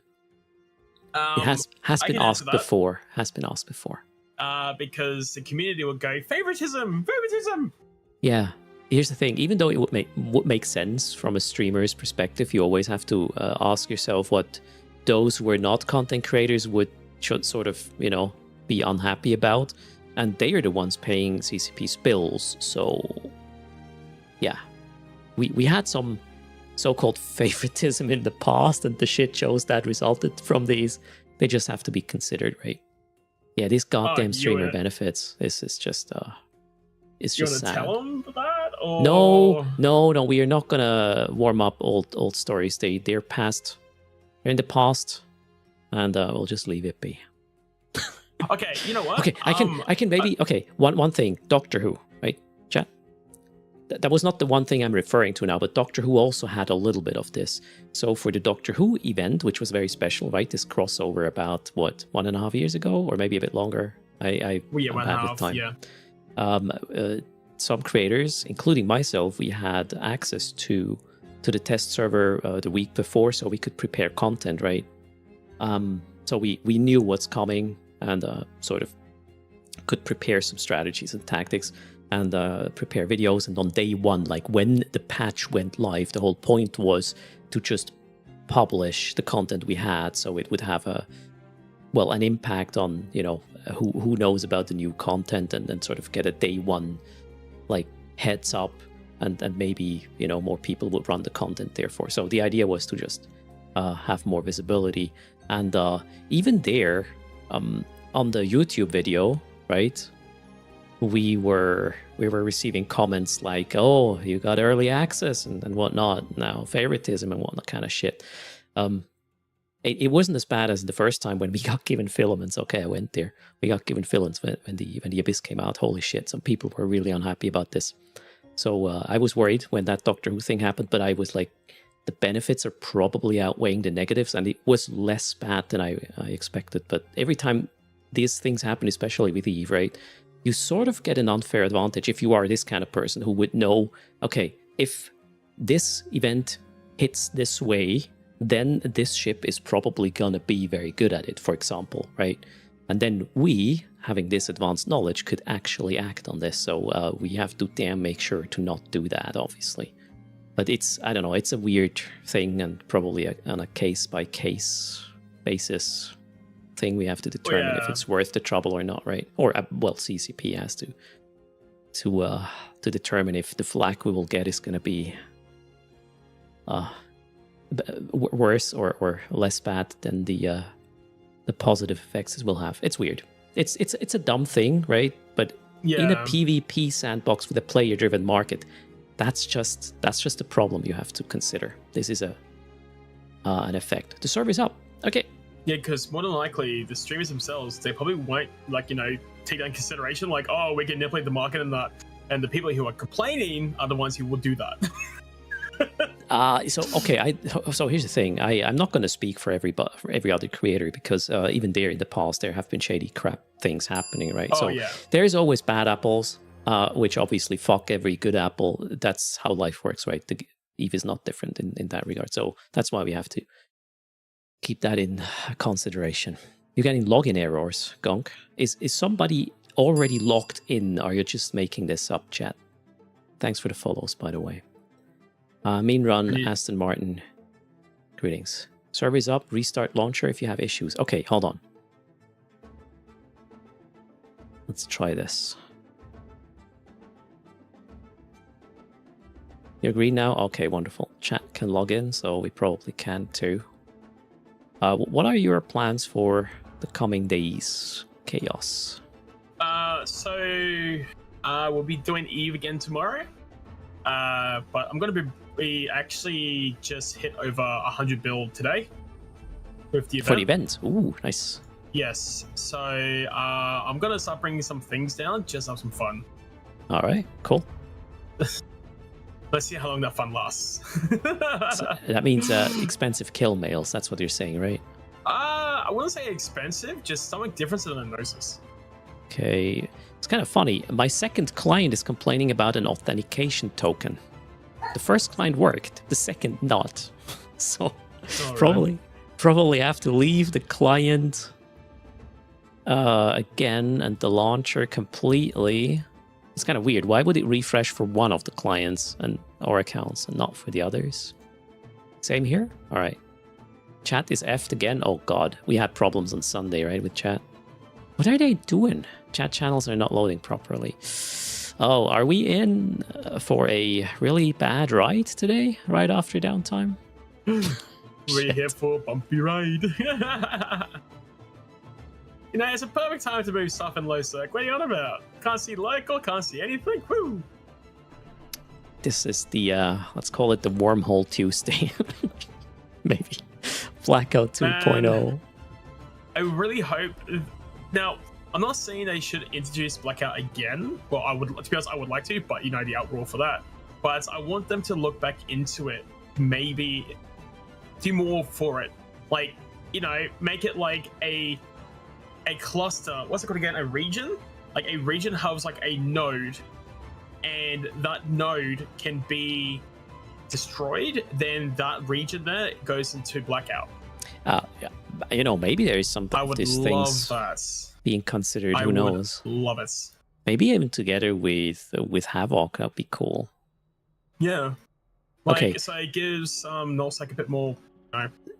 It has been asked before. Because the community would go favoritism. Yeah. Here's the thing. Even though it would make sense from a streamer's perspective, you always have to ask yourself what those who are not content creators should sort of, be unhappy about, and they are the ones paying CCP's bills. So, yeah, we had some so-called favoritism in the past, and the shit shows that resulted from these. They just have to be considered, right? Yeah, these goddamn streamer benefits. This is just it's just sad. Tell them that? Or... No. We are not gonna warm up old stories. They're past. They're in the past, and we'll just leave it be. Okay, you know what? Okay, I can maybe. Okay, one thing. Doctor Who, right? Chat. That was not the one thing I'm referring to now, but Doctor Who also had a little bit of this. So for the Doctor Who event, which was very special, right? This crossover about, 1.5 years ago? Or maybe a bit longer? I'm bad with time. Yeah. Some creators, including myself, we had access to the test server the week before, so we could prepare content, right? So we knew what's coming, and sort of could prepare some strategies and tactics, and prepare videos. And on day one, like when the patch went live, the whole point was to just publish the content we had, so it would have an impact on who knows about the new content, and sort of get a day one like heads up, and maybe more people would run the content therefore. So the idea was to just have more visibility, and even there on the YouTube video, right? We were receiving comments like, "Oh, you got early access and whatnot now, favoritism and whatnot kind of shit." It wasn't as bad as the first time when we got given filaments. Okay, I went there. We got given filaments when the Abyss came out. Holy shit! Some people were really unhappy about this. So I was worried when that Doctor Who thing happened, but I was like, the benefits are probably outweighing the negatives, and it was less bad than I expected. But every time these things happen, especially with Eve, right? You sort of get an unfair advantage if you are this kind of person who would know, okay, if this event hits this way, then this ship is probably gonna be very good at it, for example, right? And then we, having this advanced knowledge, could actually act on this. So we have to make sure to not do that, obviously. But I don't know, it's a weird thing, and probably on a case-by-case basis thing. We have to determine if it's worth the trouble or not, right? Or CCP has to to determine if the flag we will get is going to be worse or less bad than the positive effects it will have. It's weird. It's a dumb thing, right? But in a PvP sandbox with a player-driven market, that's just a problem you have to consider. This is an effect. The server's up. Okay. Yeah, because more than likely the streamers themselves, they probably won't take that in consideration. Like, oh, we can manipulate the market and that, and the people who are complaining are the ones who will do that. So here's the thing. I'm not going to speak for every other creator, because even there in the past there have been shady crap things happening, right? Oh, yeah. There's always bad apples, which obviously fuck every good apple. That's how life works, right? The EVE is not different in that regard. So that's why we have to keep that in consideration. You're getting login errors, Gonk. Is somebody already logged in? Or are you just making this up, chat? Thanks for the follows, by the way. Mean Run, Aston Martin, greetings. Server's up, restart launcher if you have issues. Okay, hold on. Let's try this. You agree now? Okay, wonderful. Chat can log in, so we probably can too. What are your plans for the coming days, Chaos? We'll be doing EVE again tomorrow. But I'm going to we actually just hit over 100 build today with the event. For the event? Ooh, nice. Yes. So I'm going to start bringing some things down, just have some fun. All right, cool. Let's see how long that fun lasts. So that means expensive kill mails. That's what you're saying, right? I wouldn't say expensive, just something different than a Gnosis. Okay. It's kind of funny. My second client is complaining about an authentication token. The first client worked, the second not. So probably have to leave the client again and the launcher completely. It's kind of weird. Why would it refresh for one of the clients or accounts and not for the others? Same here? All right. Chat is effed again. Oh god, we had problems on Sunday, right, with chat. What are they doing? Chat channels are not loading properly. Oh, are we in for a really bad ride today, right after downtime? We're here for a bumpy ride. It's a perfect time to move stuff in low circ. What are you on about? Can't see local, can't see anything. Woo! This is the, let's call it the Wormhole Tuesday. Maybe. Blackout 2.0. I really hope... Now, I'm not saying they should introduce Blackout again. Well, to be honest, I would like to, but the outroar for that. But I want them to look back into it. Maybe do more for it. Like, make it like a cluster. What's it called again? A region? Like a region has like a node, and that node can be destroyed. Then that region there goes into Blackout. Maybe there is something. I would love that being considered. Who knows? Love it. Maybe even together with Havoc, that'd be cool. Yeah. Okay. So it gives Nullsec a bit more.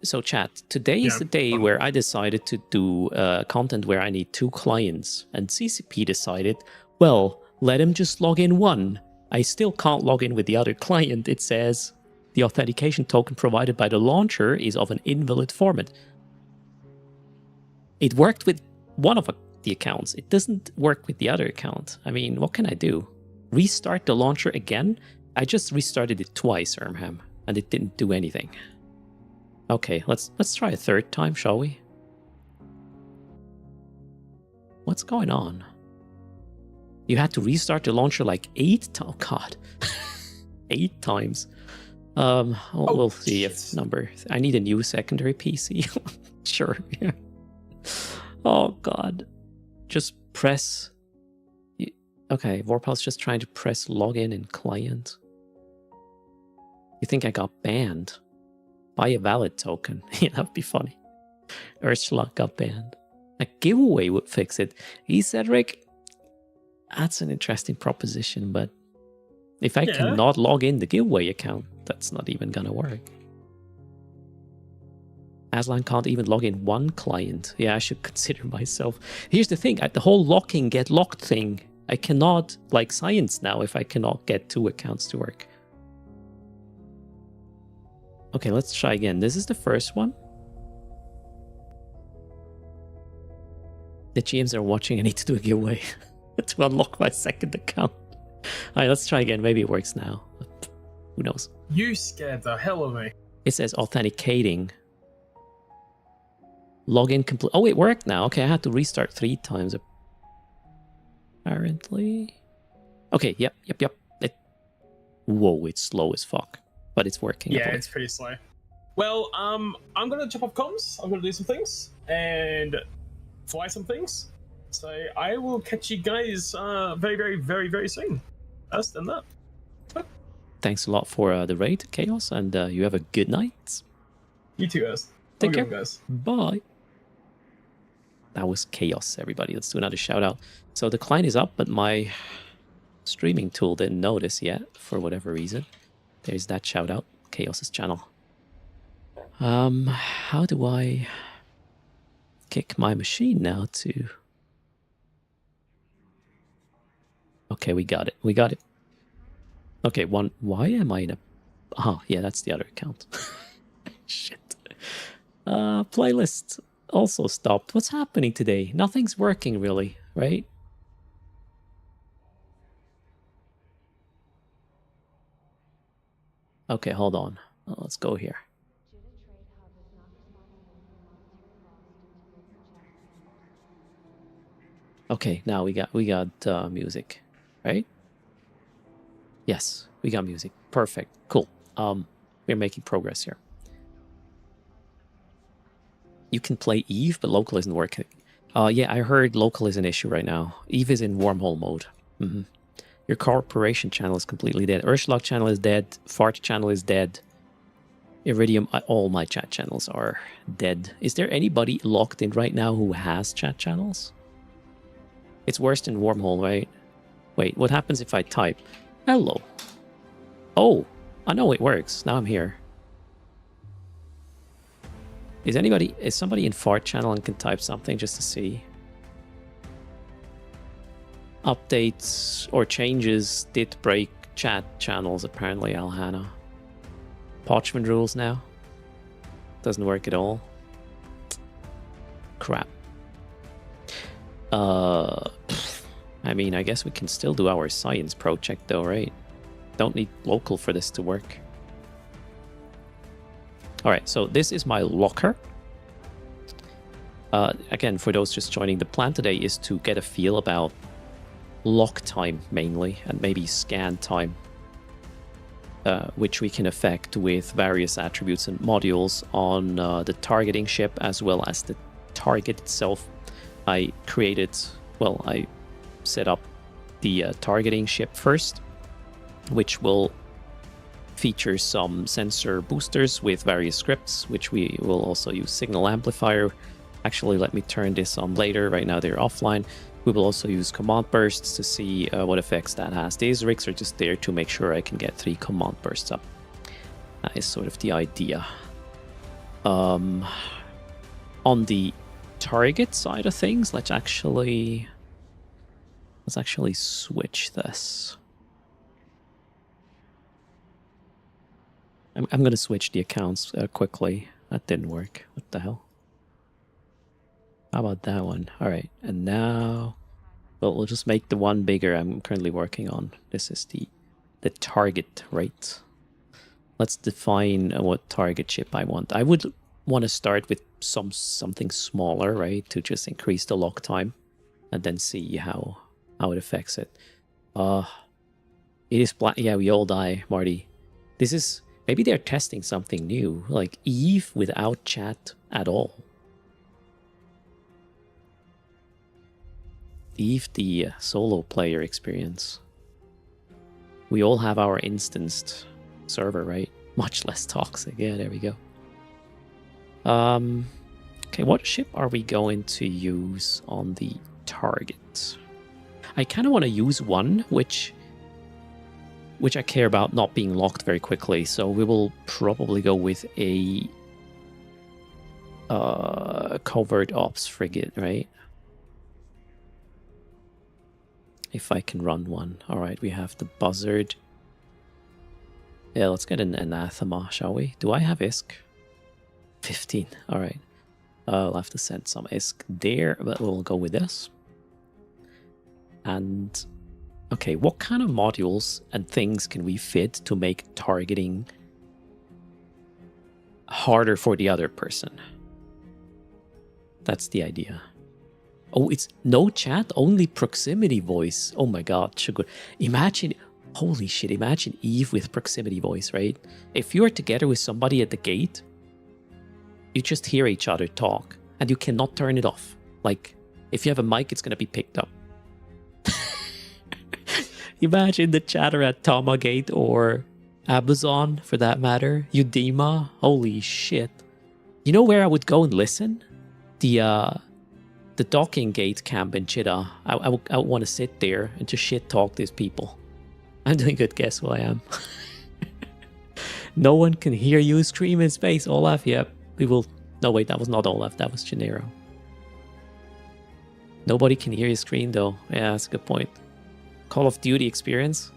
So chat, today is the day where I decided to do content where I need 2 clients, and CCP decided, well, let him just log in one. I still can't log in with the other client. It says the authentication token provided by the launcher is of an invalid format. It worked with one of the accounts. It doesn't work with the other account. I mean, what can I do? Restart the launcher again? I just restarted it twice, Ermham, and it didn't do anything. Okay, let's try a third time, shall we? What's going on? You had to restart the launcher like 8 times. Oh god. 8 times. We'll see if number... I need a new secondary PC. Sure. Yeah. Oh god. Just press... Okay, Vorpal's just trying to press login in client. You think I got banned? Buy a valid token. Yeah, that'd be funny. Ursula got banned. A giveaway would fix it. Cedric, that's an interesting proposition, but if I cannot log in the giveaway account, that's not even gonna work. Aslan can't even log in one client. Yeah, I should consider myself. Here's the thing, the whole get locked thing I cannot, like science now, if I cannot get 2 accounts to work. Okay, let's try again. This is the first one. The GMs are watching. I need to do a giveaway to unlock my second account. Alright, let's try again. Maybe it works now. Who knows? You scared the hell of me. It says authenticating. Login complete. Oh, it worked now. Okay, I had to restart 3 times. Apparently. Okay, yep. Whoa, it's slow as fuck. But it's working. Yeah, it's pretty slow. Well, I'm gonna jump off comms. I'm gonna do some things and fly some things. So I will catch you guys very, very, very, very soon. Other than that. Thanks a lot for the raid, Chaos, and you have a good night. You too, guys. Take care. Guys. Bye. That was Chaos, everybody. Let's do another shout out. So the client is up, but my streaming tool didn't notice yet for whatever reason. There's that shout out, Chaos's channel. How do I kick my machine now to... Okay, we got it. Okay, why am I in a... Oh, yeah, that's the other account. Shit. Playlist also stopped. What's happening today? Nothing's working really, right? Okay, hold on. Let's go here. Okay, now we got music, right? Yes, we got music. Perfect. Cool. We're making progress here. You can play Eve, but local isn't working. Yeah, I heard local is an issue right now. Eve is in wormhole mode. Your corporation channel is completely dead. Urshlock channel is dead. Fart channel is dead. Iridium, all my chat channels are dead. Is there anybody locked in right now who has chat channels? It's worse than wormhole, right? Wait, what happens if I type hello? Oh, I know it works. Now I'm here. Is somebody in fart channel and can type something just to see? Updates or changes did break chat channels, apparently, Alhana. Parchment rules now. Doesn't work at all. Crap. I mean, I guess we can still do our science project though, right? Don't need local for this to work. Alright, so this is my locker. Again, for those just joining, the plan today is to get a feel about lock time mainly, and maybe scan time, which we can affect with various attributes and modules on the targeting ship as well as the target itself. I set up the targeting ship first, which will feature some sensor boosters with various scripts, which we will also use signal amplifier. Actually, let me turn this on later. Right now they're offline. We will also use command bursts to see what effects that has. These rigs are just there to make sure I can get 3 command bursts up. That is sort of the idea. On the target side of things, let's actually switch this. I'm going to switch the accounts quickly. That didn't work. What the hell? How about that one? All right, and now, well, we'll just make the one bigger I'm currently working on. This is the target, right? Let's define what target chip I want. I would want to start with something smaller, right, to just increase the lock time, and then see how it affects it. It is black. Yeah, we all die, Marty. This is maybe they're testing something new, like Eve without chat at all. Eve, the solo player experience. We all have our instanced server, right? Much less toxic. Yeah, there we go. Okay, what ship are we going to use on the target? I kind of want to use one which I care about not being locked very quickly, so we will probably go with a covert ops frigate, right? If I can run one. Alright, we have the Buzzard. Yeah, let's get an Anathema, shall we? Do I have ISK? 15. Alright. I'll have to send some ISK there, but we'll go with this. And... okay, what kind of modules and things can we fit to make targeting harder for the other person? That's the idea. Oh, it's no chat, only proximity voice. Oh my god, Shogun. Imagine, holy shit, imagine Eve with proximity voice, right? If you're together with somebody at the gate, you just hear each other talk, and you cannot turn it off. Like, if you have a mic, it's gonna be picked up. Imagine the chatter at Tamagate or Amazon, for that matter. Udema, holy shit. You know where I would go and listen? The docking gate camp in Cheetah. I would want to sit there and just shit talk these people. I'm doing good, guess who I am. No one can hear you scream in space, Olaf. Yep, we will... no, wait, that was not Olaf, that was Gennaro. Nobody can hear you scream, though. Yeah, that's a good point. Call of Duty experience.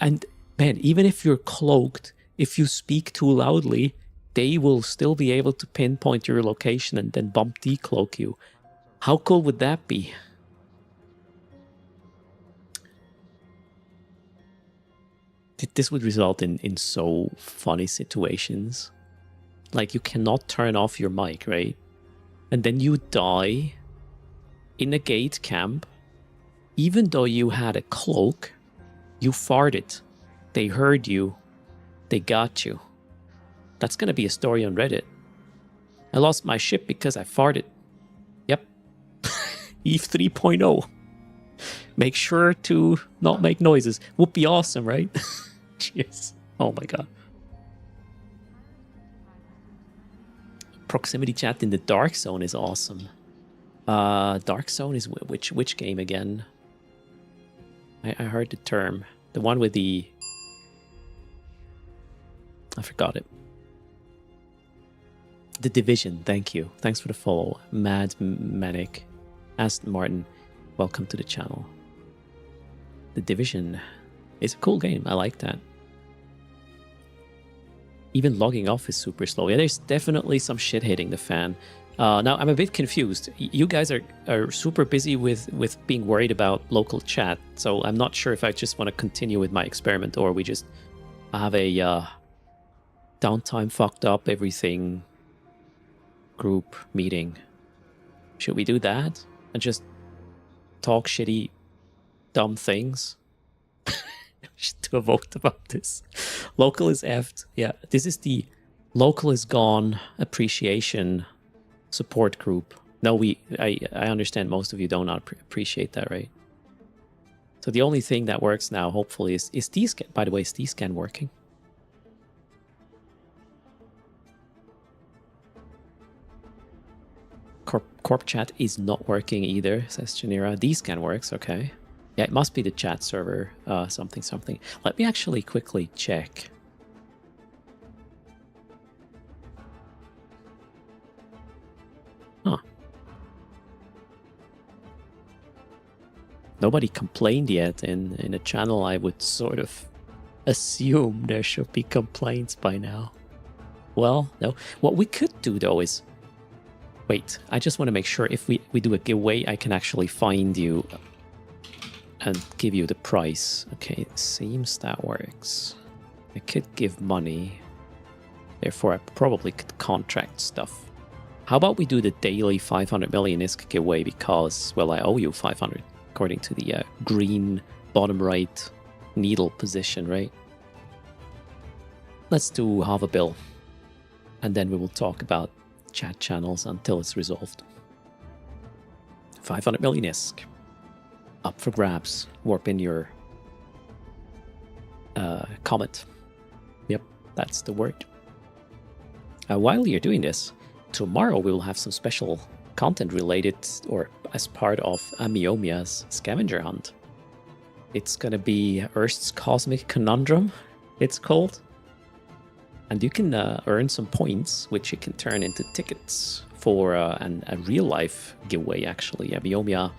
And, man, even if you're cloaked, if you speak too loudly, they will still be able to pinpoint your location and then bump decloak you. How cool would that be? This would result in so funny situations. Like, you cannot turn off your mic, right? And then you die in a gate camp. Even though you had a cloak, you farted. They heard you. They got you. That's gonna be a story on Reddit. I lost my ship because I farted. Yep. Eve 3.0. Make sure to not make noises. Would be awesome, right? Jeez. Oh my god. Proximity chat in the Dark Zone is awesome. Dark Zone is which game again? I heard the term. The one with the... I forgot it. The Division, thank you. Thanks for the follow. Mad Manic. Aston Martin, welcome to the channel. The Division is a cool game. I like that. Even logging off is super slow. Yeah, there's definitely some shit hitting the fan. Now, I'm a bit confused. You guys are super busy with being worried about local chat, so I'm not sure if I just want to continue with my experiment or we just have a downtime, fucked up everything group meeting. Should we do that and just talk shitty, dumb things? Should do a vote about this. Local is effed. Yeah, this is the local is gone appreciation support group. No, I understand most of you don't appreciate that, right? So the only thing that works now, hopefully, is DScan. By the way, is DScan working? Corp chat is not working either, says Janira. DScan works, okay. Yeah, it must be the chat server, something. Let me actually quickly check. Huh. Nobody complained yet in a channel. I would sort of assume there should be complaints by now. Well, no. What we could do, though, is... wait, I just want to make sure if we do a giveaway, I can actually find you and give you the price. Okay, it seems that works. I could give money. Therefore, I probably could contract stuff. How about we do the daily 500 million ISK giveaway because, well, I owe you 500, according to the green bottom right needle position, right? Let's do half a bill. And then we will talk about chat channels until it's resolved. 500 million ISK. Up for grabs. Warp in your comment. Yep, that's the word. While you're doing this, tomorrow we will have some special content related or as part of Amiomia's scavenger hunt. It's gonna be Earth's Cosmic Conundrum, it's called. And you can earn some points, which you can turn into tickets for a real-life giveaway, actually. Abiomia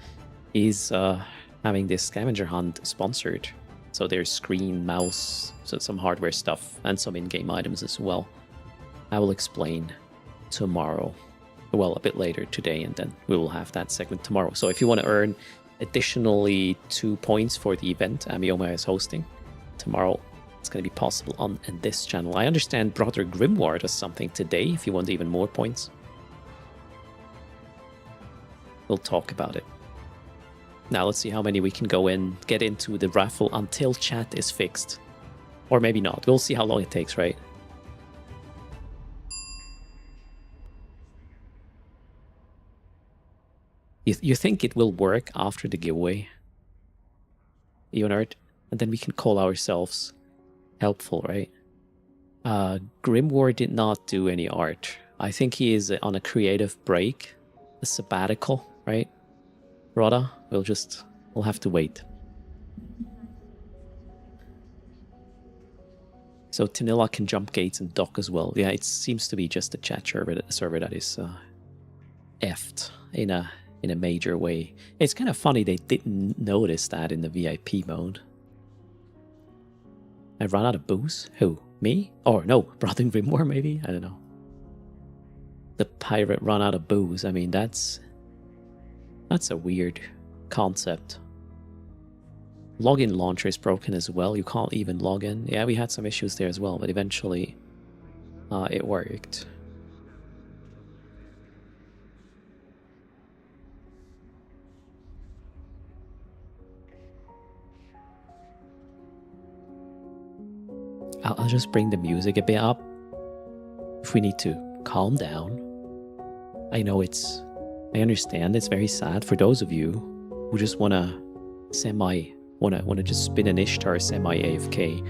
is having this scavenger hunt sponsored. So there's screen, mouse, so some hardware stuff, and some in-game items as well. I will explain tomorrow. Well, a bit later today, and then we will have that segment tomorrow. So if you want to earn additionally 2 points for the event Abioma is hosting tomorrow, it's going to be possible on this channel. I understand Brother Grimoire does something today if you want even more points. We'll talk about it. Now let's see how many we can get into the raffle until chat is fixed. Or maybe not. We'll see how long it takes, right? You think it will work after the giveaway, Eonard? And then we can call ourselves helpful, right? Grimoire did not do any art. I think he is on a creative break, a sabbatical, right? Rhoda, we'll have to wait. So Tanilla can jump gates and dock as well. Yeah, it seems to be just a chat server that is effed in a major way. It's kind of funny they didn't notice that in the VIP mode. I ran out of booze? Who? Me? Or no, Brother Grimoire maybe? I don't know. The pirate run out of booze. I mean, that's a weird concept. Login launcher is broken as well. You can't even log in. Yeah, we had some issues there as well, but eventually it worked. I'll just bring the music a bit up. If we need to calm down. I know I understand it's very sad for those of you who just wanna just spin an Ishtar semi-AFK.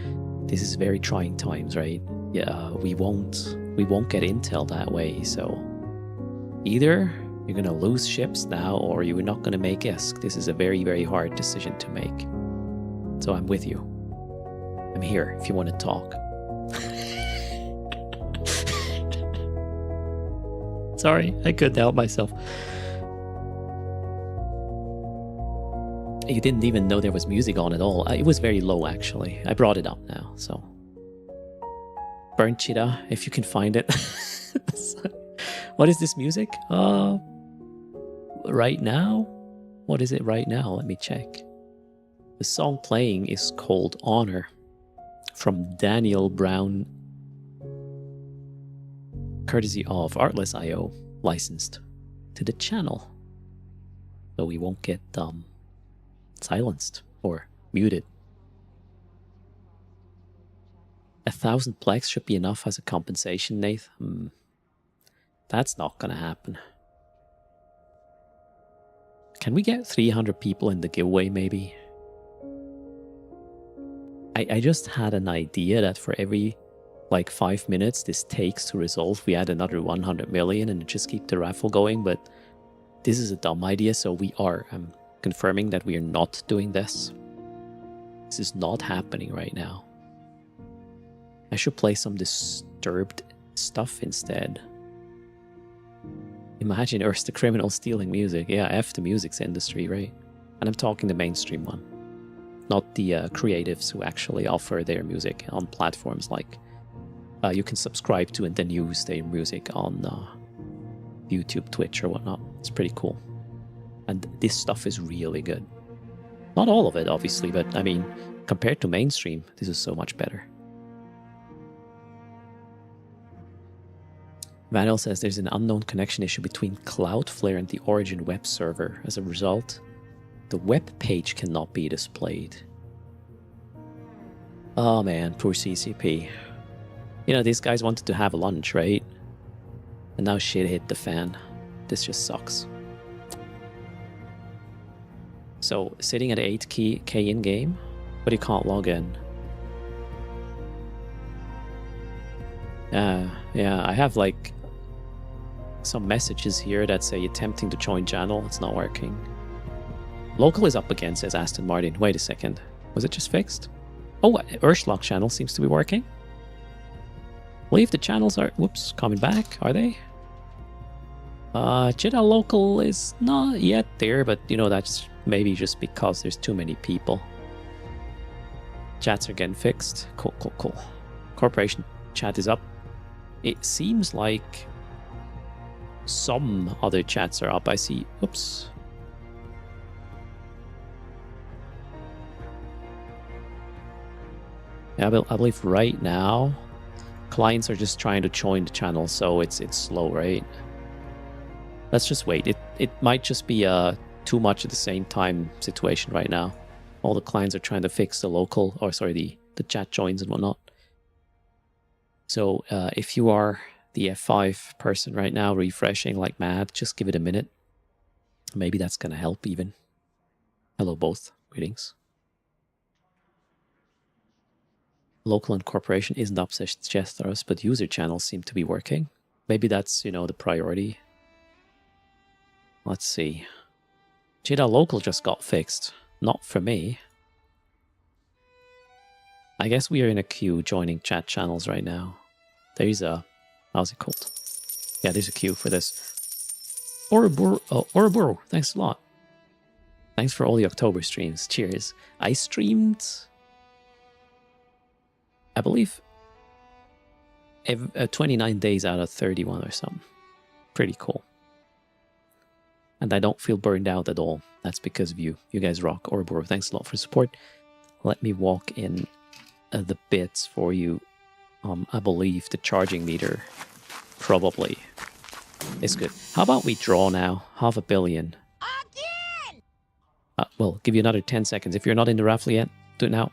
This is very trying times, right? Yeah, we won't get intel that way, so either you're gonna lose ships now or you're not gonna make ESC. This is a very, very hard decision to make. So I'm with you. I'm here if you want to talk. Sorry, I couldn't help myself. You didn't even know there was music on at all. It was very low, actually. I brought it up now, so. Burnt Cheetah, if you can find it. What is this music? Right now? What is it right now? Let me check. The song playing is called Honor, from Daniel Brown, courtesy of Artless.io, licensed to the channel. So we won't get silenced or muted. 1,000 plex should be enough as a compensation, Nath. That's not gonna happen. Can we get 300 people in the giveaway, maybe? I just had an idea that for every like 5 minutes this takes to resolve, we add another 100 million and just keep the raffle going, but this is a dumb idea, so we are confirming that we are not doing this. This is not happening right now. I should play some Disturbed stuff instead. Imagine Earth the criminal stealing music. Yeah, F the music's industry, right? And I'm talking the mainstream one. Not the creatives who actually offer their music on platforms like you can subscribe to and then use their music on YouTube, Twitch, or whatnot. It's pretty cool. And this stuff is really good. Not all of it, obviously, but I mean, compared to mainstream, this is so much better. Vanel says there's an unknown connection issue between Cloudflare and the Origin web server. As a result, the web page cannot be displayed. Oh man, poor CCP. You know, these guys wanted to have a lunch, right? And now shit hit the fan. This just sucks. So, sitting at 8K in-game, but you can't log in. Yeah, I have like some messages here that say attempting to join channel, it's not working. Local is up again, says Aston Martin. Wait a second. Was it just fixed? Oh, Urshlock channel seems to be working. believe the channels are, whoops, coming back, are they? Jeddah Local is not yet there, but you know, that's maybe just because there's too many people. Chats are getting fixed. Cool, cool, cool. Corporation chat is up. It seems like some other chats are up. I see, oops. Yeah, I believe right now, clients are just trying to join the channel, so it's slow, right? Let's just wait. It might just be a too much at the same time situation right now. All the clients are trying to fix the local, or sorry, the chat joins and whatnot. So if you are the F5 person right now refreshing like mad, just give it a minute. Maybe that's gonna help even. Hello both, greetings. Local and corporation isn't up just for us, but user channels seem to be working. Maybe that's, you know, the priority. Let's see. Jeddah Local just got fixed. Not for me. I guess we are in a queue joining chat channels right now. There's a... how's it called? Yeah, there's a queue for this. Ouroboros, thanks a lot. Thanks for all the October streams. Cheers. I streamed... I believe 29 days out of 31 or something. Pretty cool. And I don't feel burned out at all. That's because of you. You guys rock. Ouroboros, thanks a lot for support. Let me walk in the bits for you. I believe the charging meter probably is good. How about we draw now? 500 million. Again! Well, give you another 10 seconds. If you're not in the raffle yet, do it now.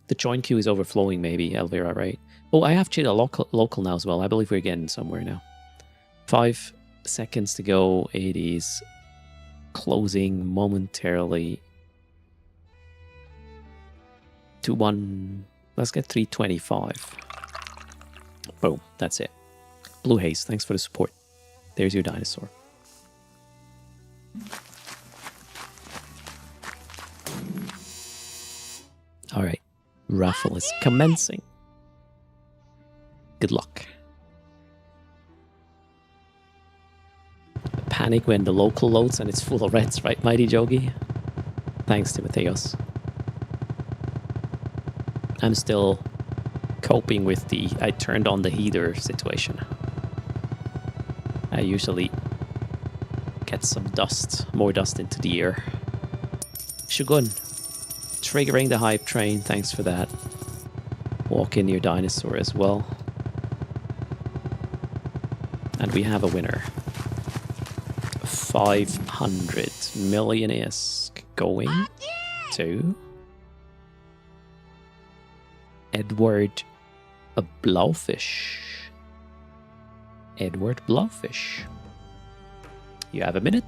The join queue is overflowing, maybe, Elvira, right? Oh, I have Jeddah local now as well. I believe we're getting somewhere now. 5 seconds to go. It is closing momentarily. 2-1. Let's get 325. Boom, that's it. Blue Haze, thanks for the support. There's your dinosaur. All right. Raffle is commencing. Good luck. Panic when the local loads and it's full of reds, right, Mighty Jogi? Thanks, Timotheos. I'm still coping with the I turned on the heater situation. I usually get some dust, more dust into the ear. Shogun. Triggering the hype train, thanks for that. Walk in your dinosaur as well. And we have a winner. 500 million is going to Edward Blaufish. Edward Blaufish. You have a minute,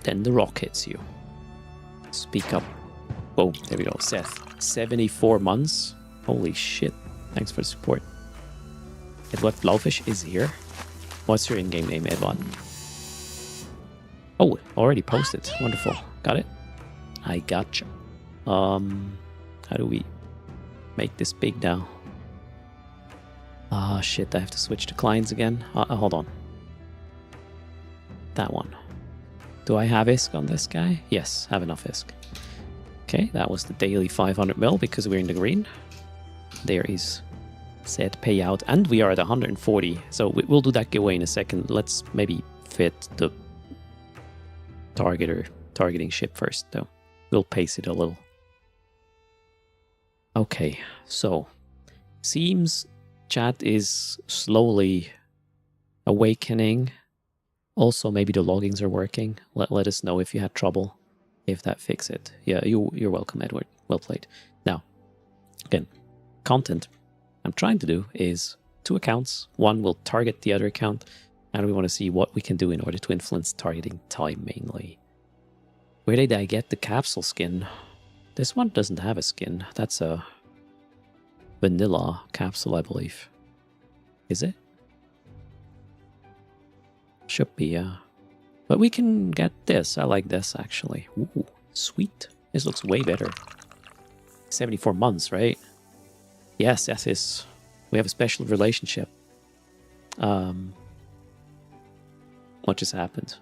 then the rock hits you. Speak up. Boom, there we go. Seth, 74 months. Holy shit. Thanks for the support. Edward Blaufish is here. What's your in-game name, Edward? Oh, already posted. Wonderful. Got it? I gotcha. How do we make this big now? Ah, shit. I have to switch to clients again. Hold on. That one. Do I have ISK on this guy? Yes, have enough ISK. Okay, that was the daily 500 mil because we're in the green. There is said payout, and we are at 140. So we'll do that giveaway in a second. Let's maybe fit the targeting ship first, though. We'll pace it a little. Okay, so seems chat is slowly awakening. Also, maybe the loggings are working. Let us know if you had trouble. If that fix it. Yeah, you're welcome, Edward. Well played. Now, again, content I'm trying to do is 2 accounts. One will target the other account, and we want to see what we can do in order to influence targeting time mainly. Where did I get the capsule skin? This one doesn't have a skin. That's a vanilla capsule, I believe. Is it? Should be, yeah. But we can get this. I like this, actually. Ooh, sweet. This looks way better. 74 months, right? Yes, yes, yes. We have a special relationship. What just happened?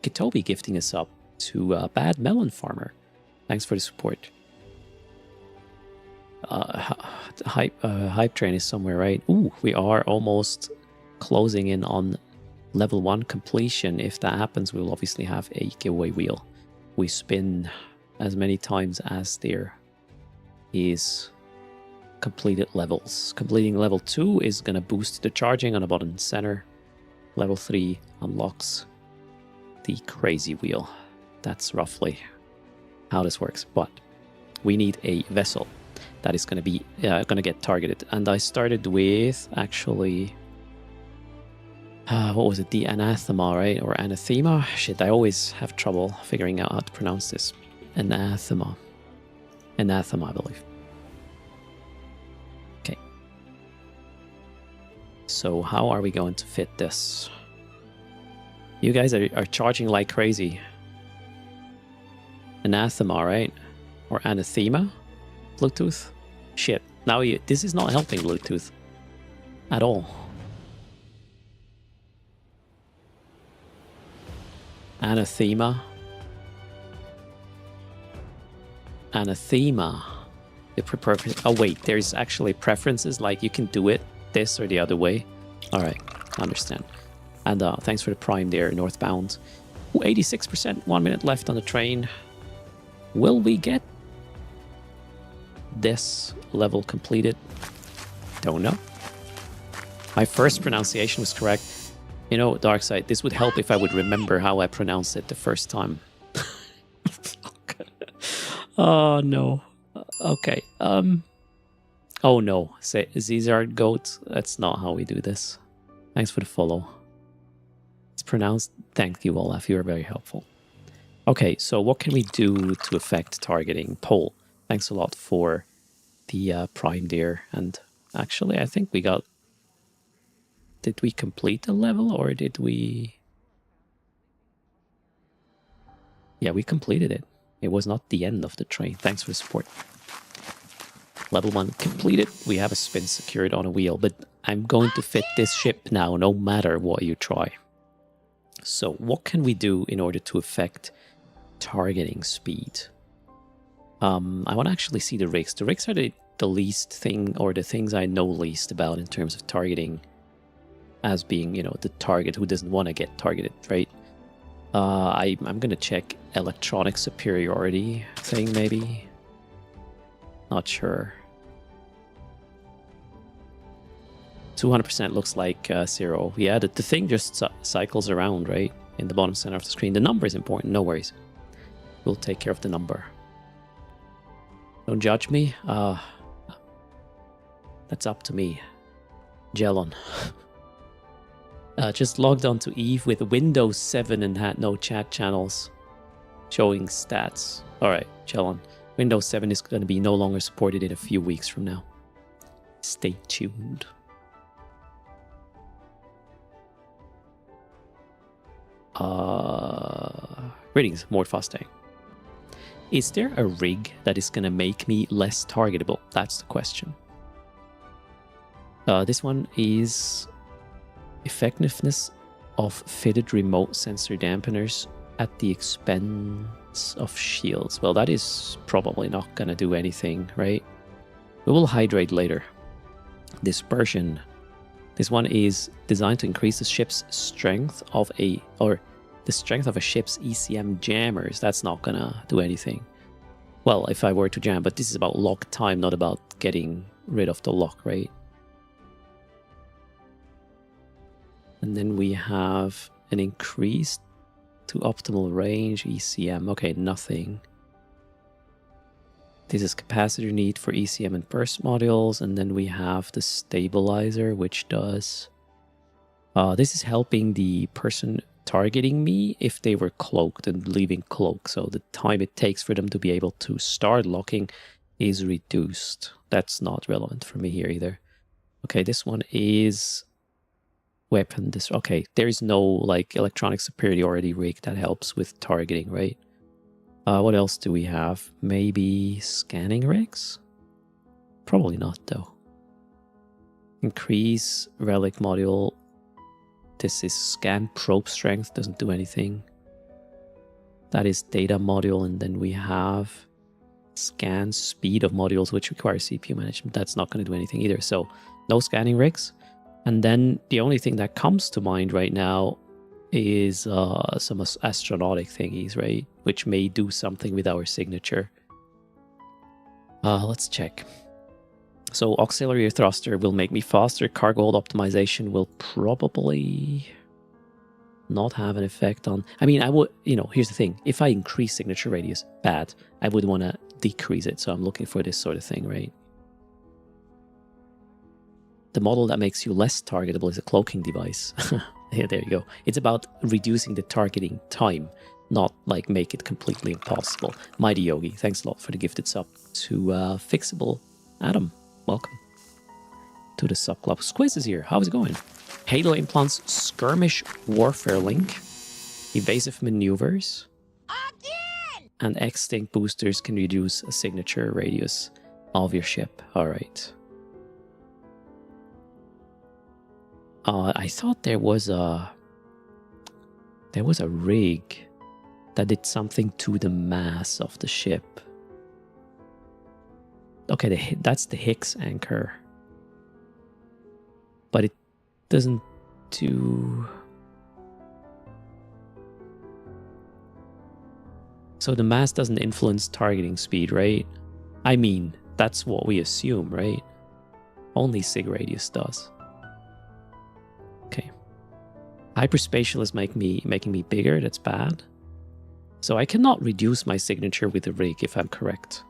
Kitobi gifting us up to Bad Melon Farmer. Thanks for the support. Hype train is somewhere, right? Ooh, we are almost closing in on level 1 completion. If that happens, we'll obviously have a giveaway wheel. We spin as many times as there is completed levels. Completing level 2 is going to boost the charging on the bottom center. Level 3 unlocks the crazy wheel. That's roughly how this works. But we need a vessel that is going to be going to get targeted. And I started with actually what was it? The Anathema, right? Or Anathema? Shit, I always have trouble figuring out how to pronounce this. Anathema. Anathema, I believe. Okay. So how are we going to fit this? You guys are charging like crazy. Anathema, right? Or Anathema? Bluetooth? Shit. Now this is not helping Bluetooth. At all. Anathema. Anathema. Oh wait, there's actually preferences, like you can do it this or the other way. Alright, I understand. And thanks for the prime there, northbound. Ooh, 86%, 1 minute left on the train. Will we get this level completed? Don't know. My first pronunciation was correct. You know, Darkside, this would help if I would remember how I pronounced it the first time. Oh, no. Okay. Oh, no. Say Zizard Goat. That's not how we do this. Thanks for the follow. It's pronounced... Thank you, Olaf. You are very helpful. Okay, so what can we do to affect targeting? Poll. Thanks a lot for the prime there. And actually, I think we got... Did we complete the level or did we... Yeah, we completed it. It was not the end of the train. Thanks for the support. Level 1 completed. We have a spin secured on a wheel, but I'm going to fit this ship now, no matter what you try. So what can we do in order to affect targeting speed? I want to actually see the rigs. The rigs are the least thing, or the things I know least about in terms of targeting, as being, you know, the target who doesn't want to get targeted, right? I'm going to check electronic superiority thing, maybe. Not sure. 200% looks like 0. Yeah, the thing just cycles around, right? In the bottom center of the screen. The number is important, no worries. We'll take care of the number. Don't judge me. That's up to me. Gelon. Just logged on to Eve with Windows 7 and had no chat channels showing stats. Alright, Gelon. Windows 7 is going to be no longer supported in a few weeks from now. Stay tuned. Greetings, Mort Fostang. Is there a rig that is going to make me less targetable? That's the question. This one is effectiveness of fitted remote sensor dampeners at the expense of shields. Well, that is probably not going to do anything, right? We will hydrate later. Dispersion. This one is designed to increase the ship's strength of the strength of a ship's ECM jammers. That's not gonna do anything. Well, if I were to jam, but this is about lock time, not about getting rid of the lock, right? And then we have an increase to optimal range ECM. Okay, nothing. This is capacitor need for ECM and burst modules. And then we have the stabilizer, which does... this is helping the person targeting me if they were cloaked and leaving cloak. So the time it takes for them to be able to start locking is reduced. That's not relevant for me here either. Okay, this one is... weapon. Okay, there is no like electronic superiority rig that helps with targeting, right? What else do we have? Maybe scanning rigs? Probably not, though. Increase relic module. This is scan probe strength, doesn't do anything. That is data module, and then we have scan speed of modules, which requires CPU management. That's not going to do anything either. So no scanning rigs. And then the only thing that comes to mind right now is some astronautic thingies, right? Which may do something with our signature. Let's check. So auxiliary thruster will make me faster. Cargo hold optimization will probably not have an effect on... I mean, I would... here's the thing. If I increase signature radius, bad. I would want to decrease it. So I'm looking for this sort of thing, right? The model that makes you less targetable is a cloaking device. Yeah, there you go. It's about reducing the targeting time, not like make it completely impossible. Mighty Yogi, thanks a lot for the gifted sub to Fixable Adam. Welcome to the sub club. Squiz is here. How's it going? Halo implants skirmish warfare link, evasive maneuvers, again! And extinct boosters can reduce a signature radius of your ship. All right. I thought there was a rig that did something to the mass of the ship. Okay, that's the Higgs anchor. But it doesn't do... So the mass doesn't influence targeting speed, right? I mean, that's what we assume, right? Only sig radius does. Okay. Hyperspatial is making me bigger, that's bad. So I cannot reduce my signature with the rig if I'm correct.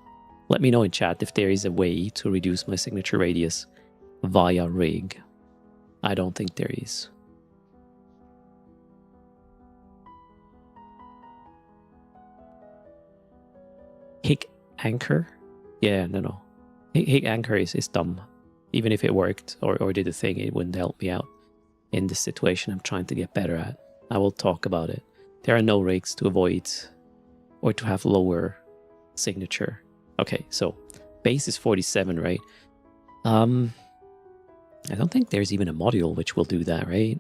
Let me know in chat if there is a way to reduce my signature radius via rig. I don't think there is. Higgs anchor? Yeah, no. Higgs anchor is dumb. Even if it worked or did a thing, it wouldn't help me out in the situation I'm trying to get better at. I will talk about it. There are no rigs to avoid or to have lower signature. Okay, so base is 47, right? I don't think there's even a module which will do that, right?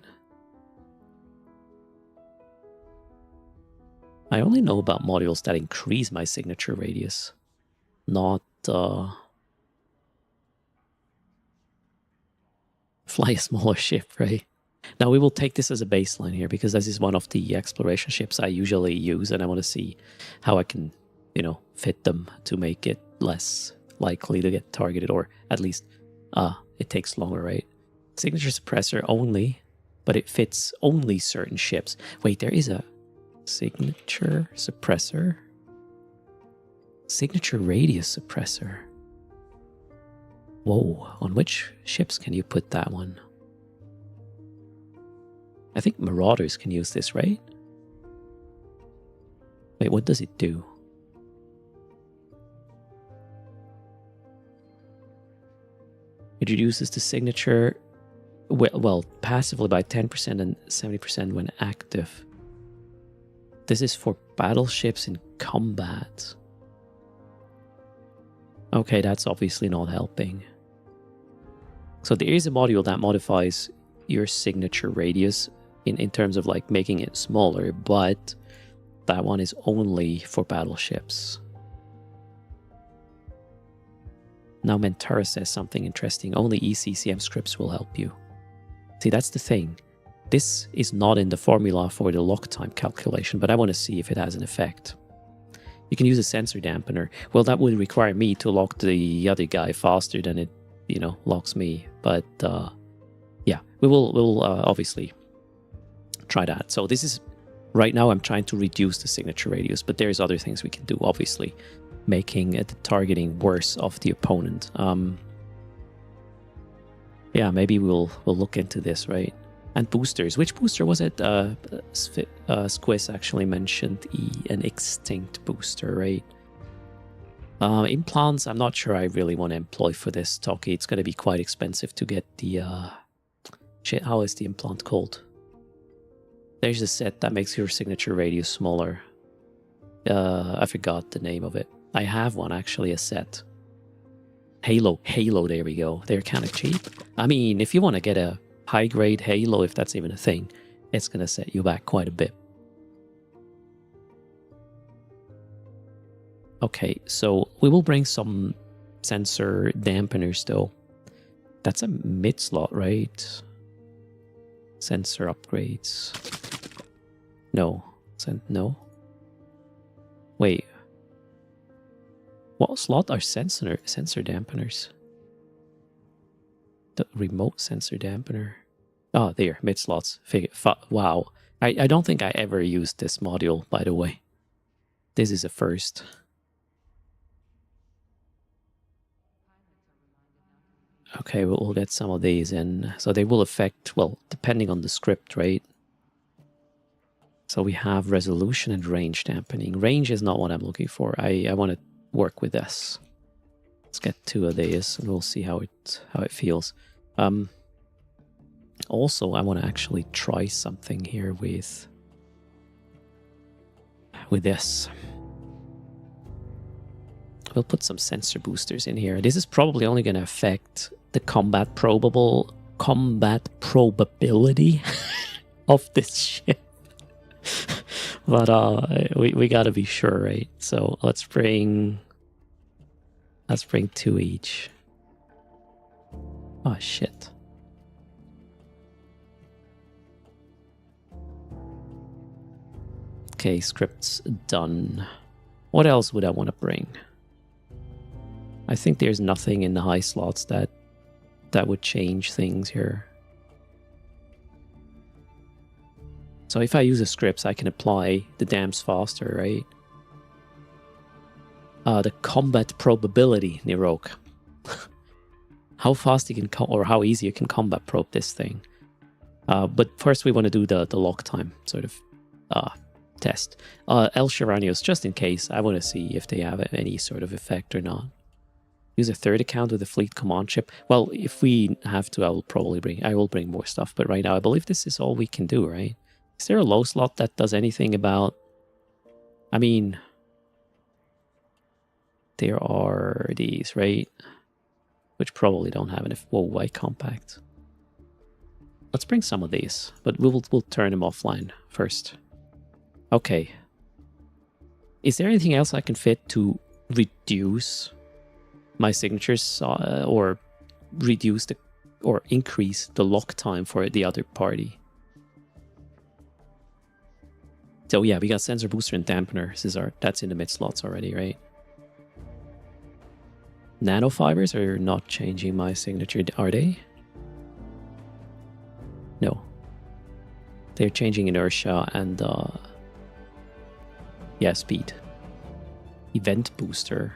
I only know about modules that increase my signature radius, not fly a smaller ship, right? Now we will take this as a baseline here because this is one of the exploration ships I usually use, and I want to see how I can, fit them to make it less likely to get targeted, or at least it takes longer, right? Signature suppressor only, but it fits only certain ships. Wait, there is a signature suppressor? Signature radius suppressor. Whoa, on which ships can you put that one? I think Marauders can use this, right? Wait, what does it do? It reduces the signature, well, passively by 10% and 70% when active. This is for battleships in combat. Okay, that's obviously not helping. So there is a module that modifies your signature radius in terms of like making it smaller, but that one is only for battleships. Now Mentara says something interesting. Only ECCM scripts will help you. See, that's the thing. This is not in the formula for the lock time calculation, but I want to see if it has an effect. You can use a sensor dampener. Well, that would require me to lock the other guy faster than it, locks me. But yeah, we'll obviously try that. So this is, right now I'm trying to reduce the signature radius, but there's other things we can do, obviously, making the targeting worse of the opponent. Yeah, maybe we'll look into this, right? And boosters. Which booster was it? Squiz actually mentioned an extinct booster, right? Implants, I'm not sure I really want to employ for this, Toki. It's going to be quite expensive to get the... Shit, how is the implant called? There's a set that makes your signature radius smaller. I forgot the name of it. I have one, actually, a set. Halo, there we go. They're kind of cheap. I mean, if you want to get a high-grade Halo, if that's even a thing, it's going to set you back quite a bit. Okay, so we will bring some sensor dampeners though. That's a mid slot, right? Sensor upgrades. No. No. Wait. What slot are sensor dampeners? The remote sensor dampener. Oh, there, mid slots. Wow. I don't think I ever used this module, by the way. This is a first. Okay, we'll get some of these in. So they will affect, well, depending on the script, right? So we have resolution and range dampening. Range is not what I'm looking for. I want to work with this. Let's get 2 of these and we'll see how it feels. Also, I want to actually try something here with this. We'll put some sensor boosters in here. This is probably only going to affect the combat probability of this ship. But we gotta be sure, right? So let's bring 2 each. Oh shit. Okay, script's done. What else would I want to bring? I think there's nothing in the high slots that would change things here. So if I use the scripts, I can apply the dams faster, right? The combat probability, Nirok. How fast you can or how easy you can combat probe this thing. But first we want to do the lock time sort of test. El Sharanios, just in case, I want to see if they have any sort of effect or not. Use a 3rd account with the fleet command chip. Well, if we have to, I will bring more stuff. But right now, I believe this is all we can do, right? Is there a low slot that does anything about... I mean... There are these, right? Which probably don't have enough... Whoa, white compact. Let's bring some of these, but we'll turn them offline first. Okay. Is there anything else I can fit to reduce my signatures or reduce or increase the lock time for the other party? So yeah, we got sensor booster and dampener. That's in the mid slots already, right? Nanofibers are not changing my signature, are they? No. They're changing inertia and yeah, speed. Event booster.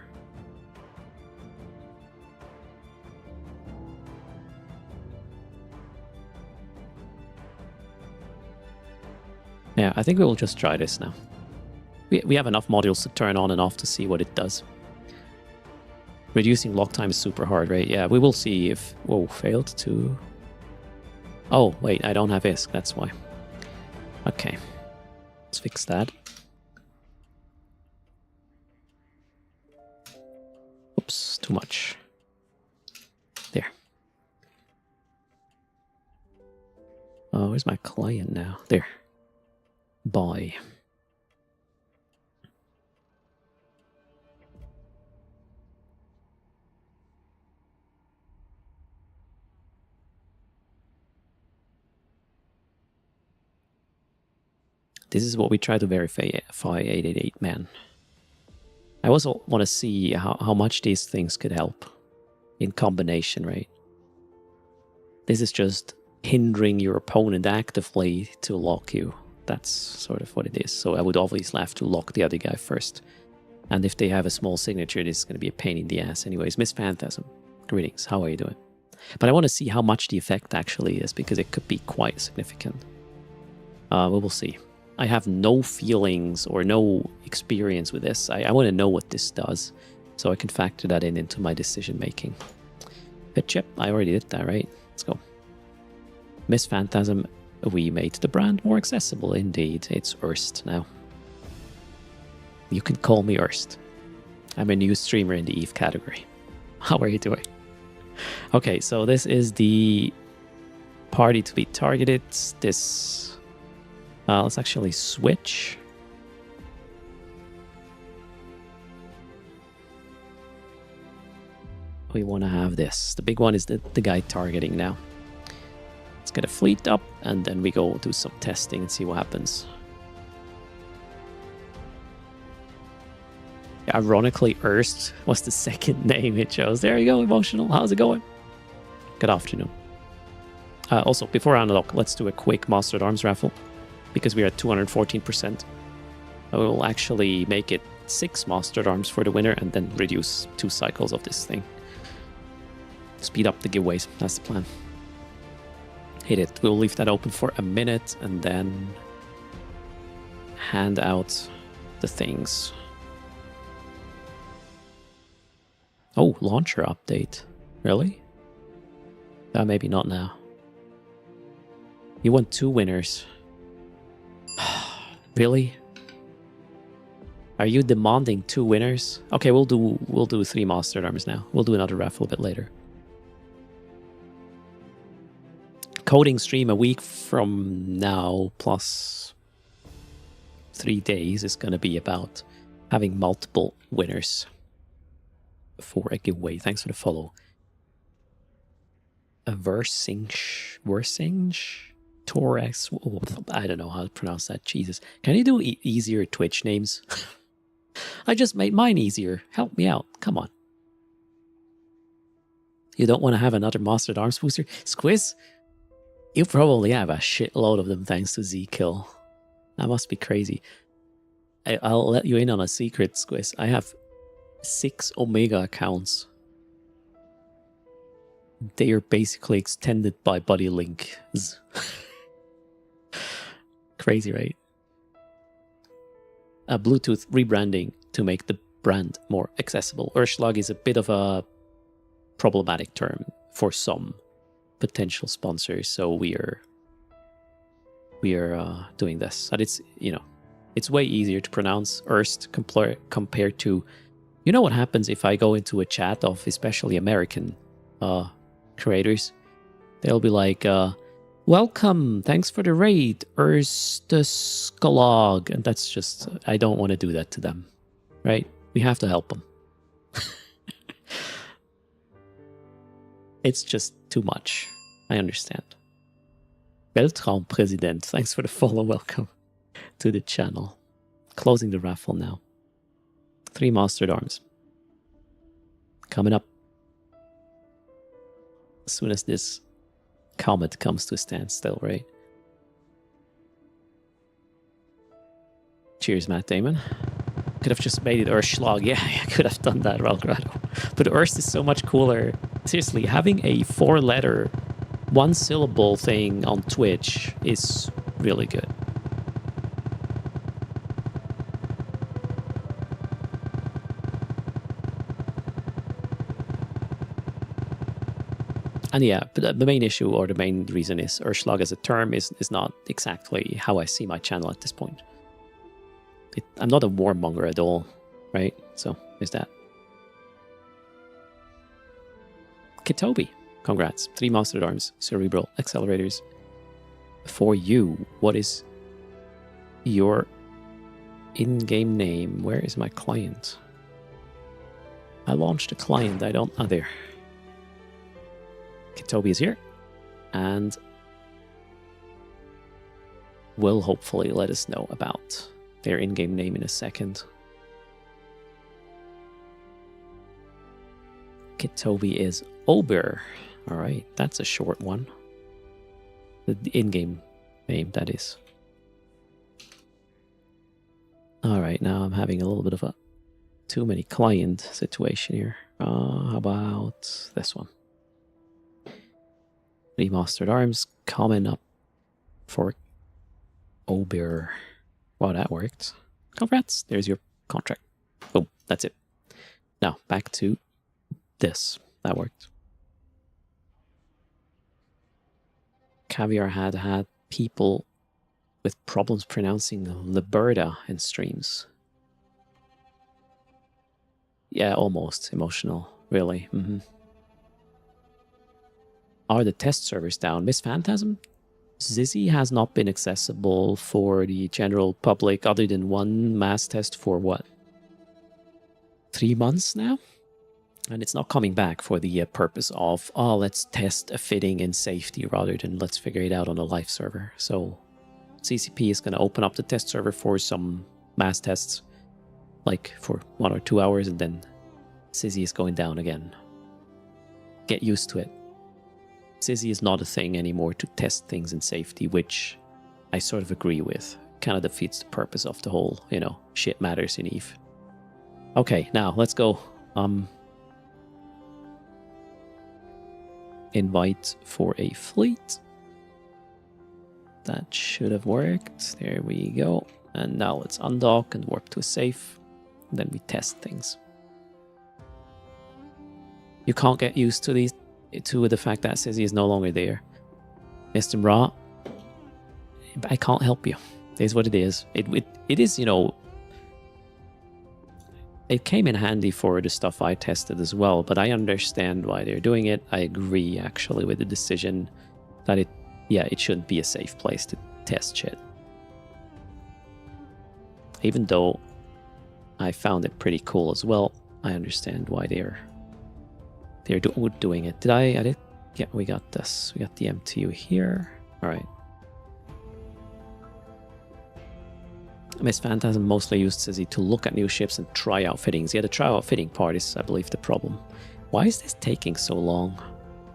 Yeah, I think we will just try this now. We have enough modules to turn on and off to see what it does. Reducing lock time is super hard, right? Yeah, we will see if... Whoa, failed to... Oh, wait, I don't have ISK, that's why. Okay, let's fix that. Oops, too much. There. Oh, where's my client now? There. Buy. This is what we try to verify 888 man. I also want to see how much these things could help in combination, right? This is just hindering your opponent actively to lock you. That's sort of what it is. So I would obviously have to lock the other guy first. And if they have a small signature, this is going to be a pain in the ass anyways. Miss Phantasm, greetings, how are you doing? But I want to see how much the effect actually is, because it could be quite significant. We will see. I have no feelings or no experience with this. I want to know what this does, so I can factor that into my decision making. Pit chip, I already did that, right? Let's go. Miss Phantasm, we made the brand more accessible. Indeed, it's Erst now. You can call me Erst. I'm a new streamer in the EVE category. How are you doing? Okay, so this is the party to be targeted. This, let's actually switch. We want to have this. The big one is the guy targeting now. Let's get a fleet up, and then we go do some testing and see what happens. Yeah, ironically, Erst was the second name it chose. There you go, Emotional. How's it going? Good afternoon. Also, before I unlock, let's do a quick Master at Arms raffle, because we are at 214%. I will actually make it 6 Master at Arms for the winner, and then reduce 2 cycles of this thing. Speed up the giveaways. That's the plan. Hit it. We'll leave that open for a minute and then hand out the things. Oh, launcher update. Really? Maybe not now. You want 2 winners. Really? Are you demanding 2 winners? Okay, we'll do 3 Master at Arms now. We'll do another raffle a bit later. Coding stream a week from now plus 3 days is going to be about having multiple winners for a giveaway. Thanks for the follow. A Versinge Torres. Oh, I don't know how to pronounce that. Jesus. Can you do easier Twitch names? I just made mine easier. Help me out. Come on. You don't want to have another Master at Arms booster? Squiz? You probably have a shitload of them thanks to Z-Kill. That must be crazy. I'll let you in on a secret, Squiz. I have 6 Omega accounts. They are basically extended by Buddy Links. Crazy, right? Bluetooth rebranding to make the brand more accessible. Urschlag is a bit of a problematic term for some potential sponsors, so we are doing this. But it's, it's way easier to pronounce Erst compared to, what happens if I go into a chat of especially American creators? They'll be like, welcome, thanks for the raid, Erstaskalog. And that's just, I don't want to do that to them, right? We have to help them. It's just too much. I understand. Weltraum President, thanks for the follow. Welcome to the channel. Closing the raffle now. 3 Master at Arms. Coming up. As soon as this comet comes to a standstill, right? Cheers, Matt Damon. Could have just made it Urschlag. Yeah, I could have done that, Ralgrado. But Erst is so much cooler. Seriously, having a 4-letter, 1-syllable thing on Twitch is really good. And yeah, but the main issue or the main reason is Urschlag as a term is not exactly how I see my channel at this point. I'm not a warmonger at all, right? So, there's that. Kitobi, congrats. 3 Master at Arms, Cerebral Accelerators. For you, what is your in-game name? Where is my client? I launched a client, I don't... Oh, there. Kitobi is here. And will hopefully let us know about their in-game name in a second. Kitobi is Ober. Alright, that's a short one. The in-game name, that is. Alright, now I'm having a little bit of a too many client situation here. How about this one? Remastered Arms coming up for Ober. Wow, that worked. Congrats. There's your contract. Boom. That's it. Now, back to this. That worked. Caviar had people with problems pronouncing Liberta in streams. Yeah, almost emotional. really. Are the test servers down? Miss Phantasm? Zizzy has not been accessible for the general public other than one mass test for what? 3 months now? And it's not coming back for the purpose of, oh, let's test a fitting in safety rather than let's figure it out on a live server. So CCP is going to open up the test server for some mass tests, like for 1 or 2 hours, and then Zizzy is going down again. Get used to it. Zizzy is not a thing anymore to test things in safety, which I sort of agree with. Kind of defeats the purpose of the whole, you know, shit matters in EVE. Okay, now let's go. Invite for a fleet. That should have worked. There we go. And now let's undock and warp to a safe. And then we test things. You can't get used to these, to the fact that Zizzy is no longer there. Mr. Ra, I can't help you. It is what it is. It is, you know, it came in handy for the stuff I tested as well, but I understand why they're doing it. I agree, actually, with the decision that it shouldn't be a safe place to test shit. Even though I found it pretty cool as well, I understand why they're doing it. Yeah, we got this. We got the MTU here. All right. Miss Phantasm mostly used Zizzy to look at new ships and try out fittings. Yeah, the try out fitting part is, I believe, the problem. Why is this taking so long?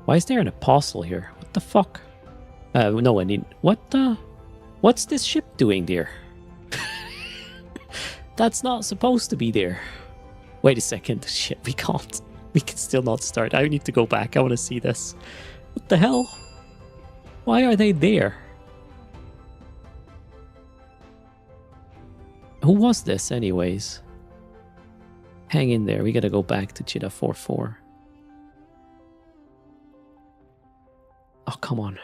Why is there an apostle here? What the fuck? No, I need... What's this ship doing there? That's not supposed to be there. Wait a second. Shit, we can't. We can still not start. I need to go back. I want to see this. What the hell? Why are they there? Who was this anyways? Hang in there. We gotta go back to Cheetah 4-4. Oh, come on.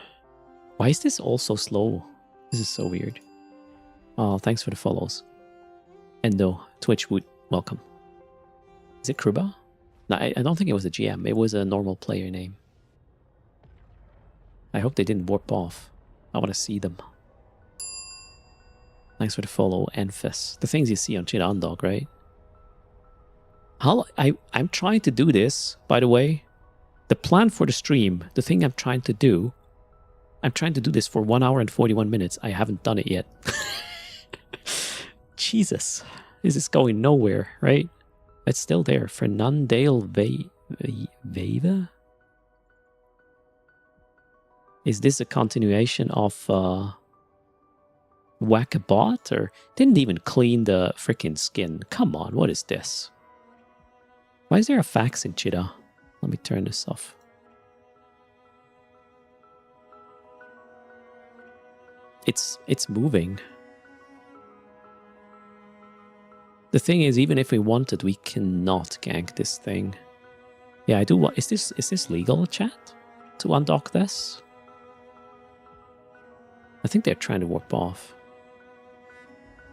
Why is this all so slow? This is so weird. Oh, thanks for the follows. Endo, Twitchwood, welcome. Is it Kruba? No, I don't think it was a GM. It was a normal player name. I hope they didn't warp off. I want to see them. Thanks for the follow, Enfys. The things you see on Cheetah Undog, right? I'm trying to do this, by the way. The plan for the stream, the thing I'm trying to do this for 1 hour and 41 minutes. I haven't done it yet. Jesus. This is going nowhere, right? It's still there. Fernandale Veva? Is this a continuation of Whack-a-Bot? Or didn't even clean the freaking skin? Come on, what is this? Why is there a fax in Cheetah? Let me turn this off. It's moving. The thing is, even if we wanted, we cannot gank this thing. Yeah, I do want... Is this legal, chat? To undock this? I think they're trying to warp off.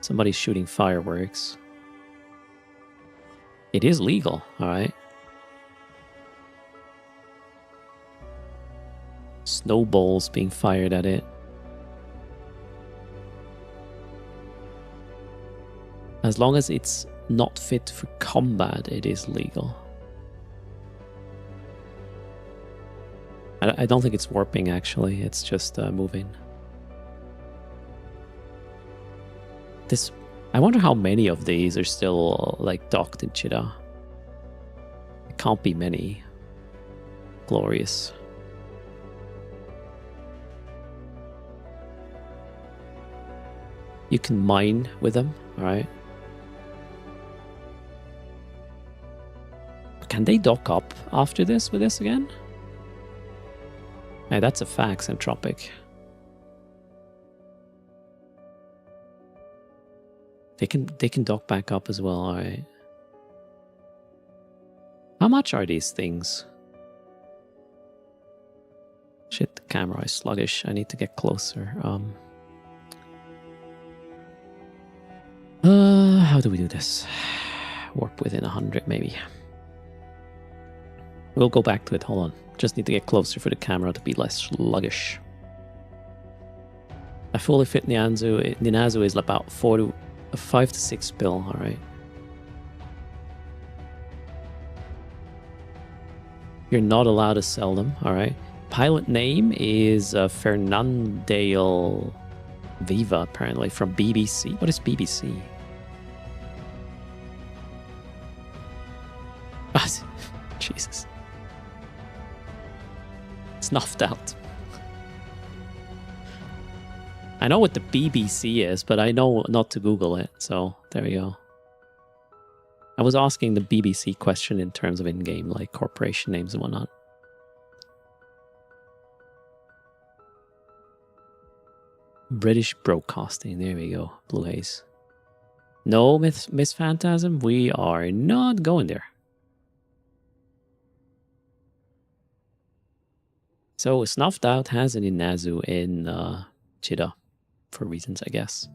Somebody's shooting fireworks. It is legal, alright. Snowballs being fired at it. As long as it's not fit for combat, it is legal. I don't think it's warping, actually. It's just moving. I wonder how many of these are still like docked in Cheetah. It can't be many. Glorious. You can mine with them, alright? Can they dock up after this with this again? Hey, that's a fax, Entropic. They can dock back up as well, alright. How much are these things? Shit, the camera is sluggish. I need to get closer. How do we do this? Warp within 100, maybe. We'll go back to it. Hold on. Just need to get closer for the camera to be less sluggish. A fully fit Ninazu is about 5 to 6 bill, alright. You're not allowed to sell them, alright. Pilot name is Fernandale Viva, apparently, from BBC. What is BBC? Jesus. Snuffed out. I know what the BBC is, but I know not to Google it, so there we go. I was asking the BBC question in terms of in-game, like corporation names and whatnot. British Broadcasting, there we go, Blue Haze. No, Miss Phantasm, we are not going there. So Snuffed Out has an Inazu in Cheetah, for reasons, I guess.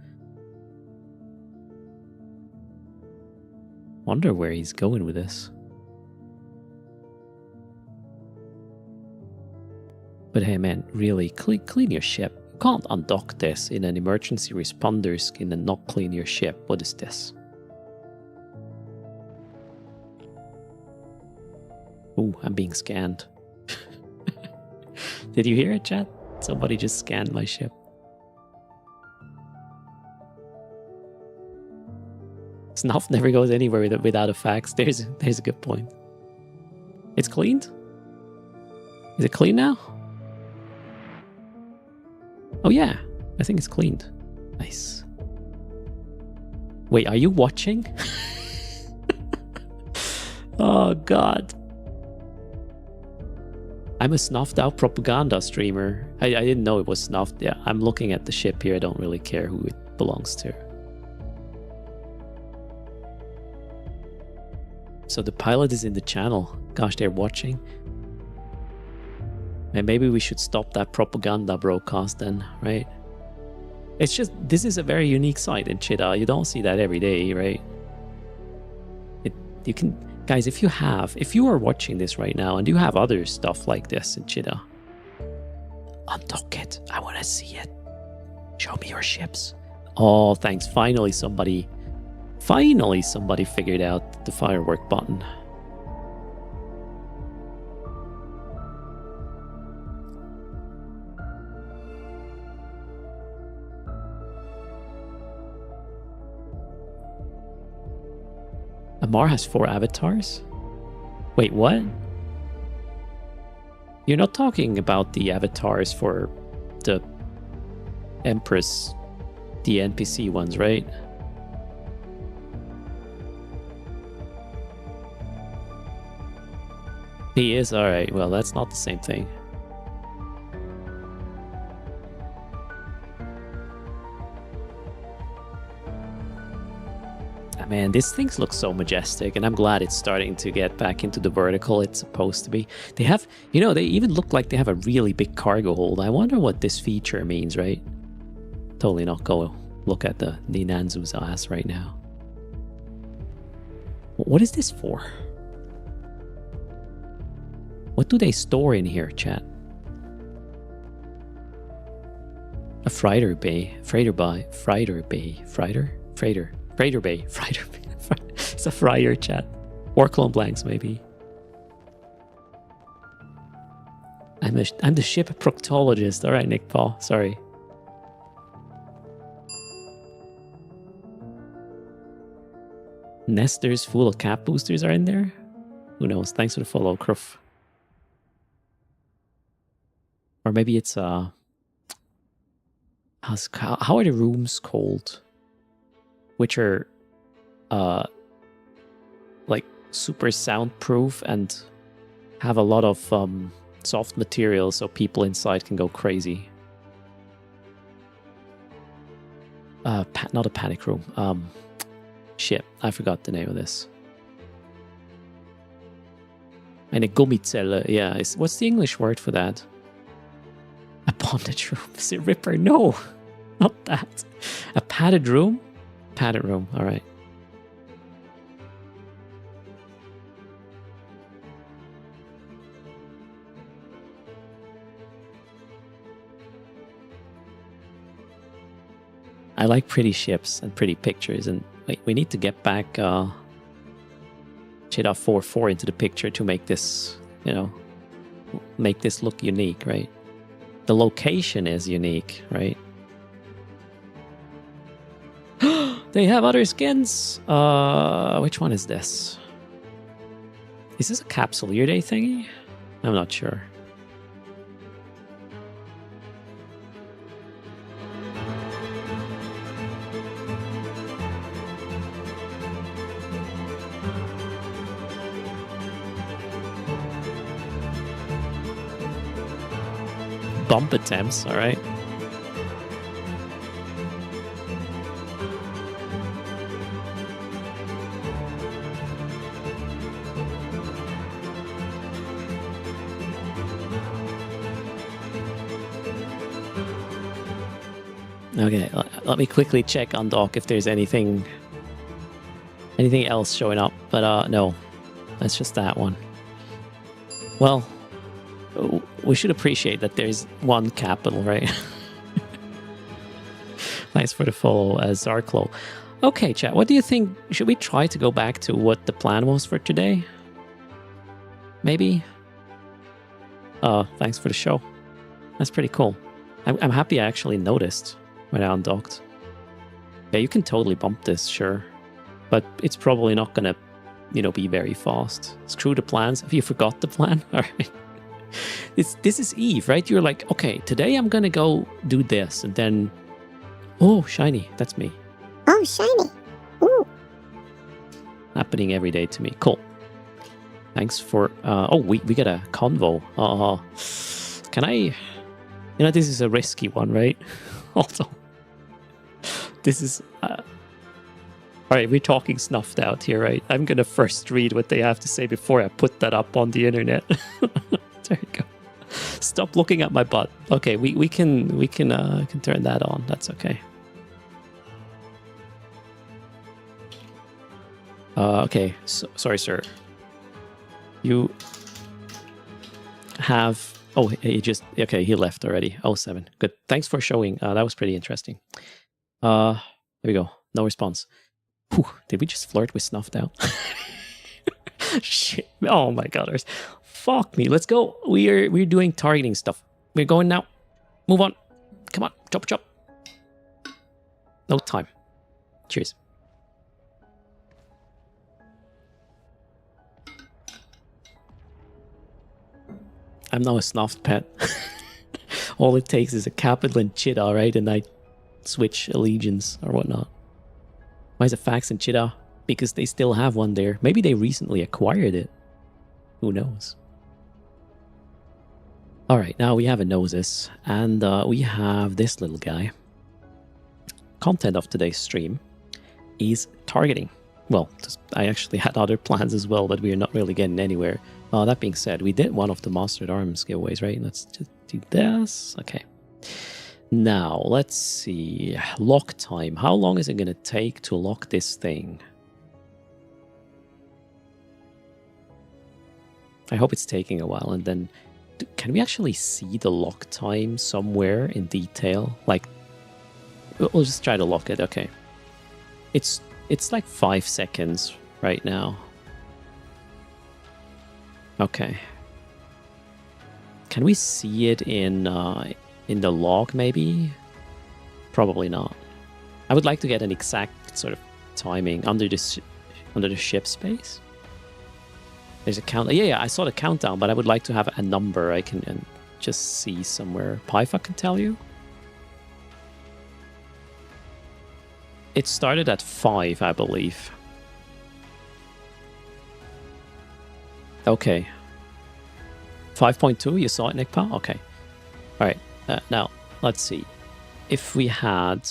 Wonder where he's going with this. But hey man, really, clean your ship. You can't undock this in an emergency responder skin and not clean your ship. What is this? Ooh, I'm being scanned. Did you hear it, chat? Somebody just scanned my ship. Snuff never goes anywhere without a fax. There's a good point. It's cleaned? Is it clean now? Oh yeah, I think it's cleaned. Nice. Wait, are you watching? Oh god. I'm a snuffed out propaganda streamer. I didn't know it was snuffed. Yeah, I'm looking at the ship here. I don't really care who it belongs to. So the pilot is in the channel. Gosh, they're watching. And maybe we should stop that propaganda broadcast then, right? It's just, this is a very unique sight in Cheetah. You don't see that every day, right? You can, guys, if you are watching this right now and you have other stuff like this in Cheetah, undock it. I want to see it. Show me your ships. Oh, thanks. Finally somebody figured out the firework button. Amar has 4 avatars? Wait, what? You're not talking about the avatars for the Empress, the NPC ones, right? He is? Alright, well, that's not the same thing. Man, these things look so majestic, and I'm glad it's starting to get back into the vertical it's supposed to be. They have, you know, they even look like they have a really big cargo hold. I wonder what this feature means, right? Totally not go look at the Ninanzu's ass right now. What is this for? What do they store in here, chat? A freighter bay. It's a fryer, chat. Or clone blanks, maybe. I'm the ship proctologist. Alright, Nick Paul. Sorry. Nesters full of cap boosters are in there? Who knows? Thanks for the follow, Kruff. Or maybe it's how are the rooms called? Which are like super soundproof and have a lot of soft material so people inside can go crazy. Not a panic room. Shit, I forgot the name of this. And a gummizelle, yeah. What's the English word for that? A bondage room. Is it Ripper? No, not that. A padded room? Padded room, alright. I like pretty ships and pretty pictures, and wait, we need to get back Cheetah 4-4 into the picture to make this, you know, make this look unique, right? The location is unique, right? They have other skins. Which one is this? Is this a Capsuleer Day thingy? I'm not sure. Bump attempts, all right. Okay, let me quickly check on dock if there's anything else showing up, but no, that's just that one. Well, we should appreciate that there's one capital, right? Thanks for the follow, Zarklo. Okay, chat, what do you think? Should we try to go back to what the plan was for today? Maybe? Thanks for the show. That's pretty cool. I'm happy I actually noticed when I undocked. Yeah, you can totally bump this, sure. But it's probably not gonna, you know, be very fast. Screw the plans. Have you forgot the plan? Alright. This is Eve, right? You're like, okay, today I'm gonna go do this, and then, oh, shiny, that's me. Oh, shiny. Ooh. Happening every day to me. Cool. Thanks for, oh, we got a convo. Can I, you know, this is a risky one, right? Also, this is, all right, we're talking snuffed out here, right? I'm gonna first read what they have to say before I put that up on the internet. There you go. Stop looking at my butt. Okay, we can turn that on. That's okay. Okay. So, sorry, sir. You have. Oh, he just. Okay, he left already. 07. Good. Thanks for showing. That was pretty interesting. There we go. No response. Whew, did we just flirt with snuffed out? Shit. Oh my god. Fuck me. Let's go. We're doing targeting stuff. We're going now. Move on. Come on. Chop chop. No time. Cheers. I'm now a snuffed pet. All it takes is a capital and Cheetah, right? And I switch allegiance or whatnot. Why is it Fax and Cheetah? Because they still have one there. Maybe they recently acquired it. Who knows? Alright, now we have a Gnosis. And we have this little guy. Content of today's stream is targeting. Well, I actually had other plans as well, but we are not really getting anywhere. That being said, we did one of the Mastered Arms giveaways, right? Let's just do this. Okay. Now, let's see. Lock time. How long is it going to take to lock this thing? I hope it's taking a while. And then, can we actually see the lock time somewhere in detail? Like, we'll just try to lock it. Okay. It's like 5 seconds right now. Okay. Can we see it in the log, maybe? Probably not. I would like to get an exact sort of timing under the ship space. There's a count. Yeah, I saw the countdown, but I would like to have a number I can just see somewhere. Pyfa can tell you. It started at 5, I believe. Okay. 5.2, you saw it, Nickpa? Okay. Alright, now, let's see. If we had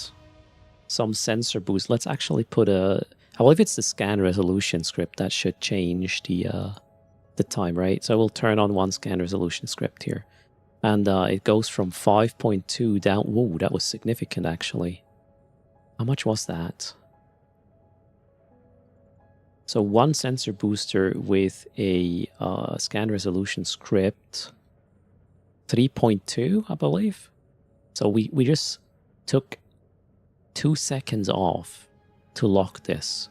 some sensor boost, let's actually put a... I believe it's the scan resolution script that should change the time, right? So we'll turn on one scan resolution script here. And it goes from 5.2 down... Whoa, that was significant, actually. How much was that? So one sensor booster with a scan resolution script, 3.2, I believe. So we just took 2 seconds off to lock this.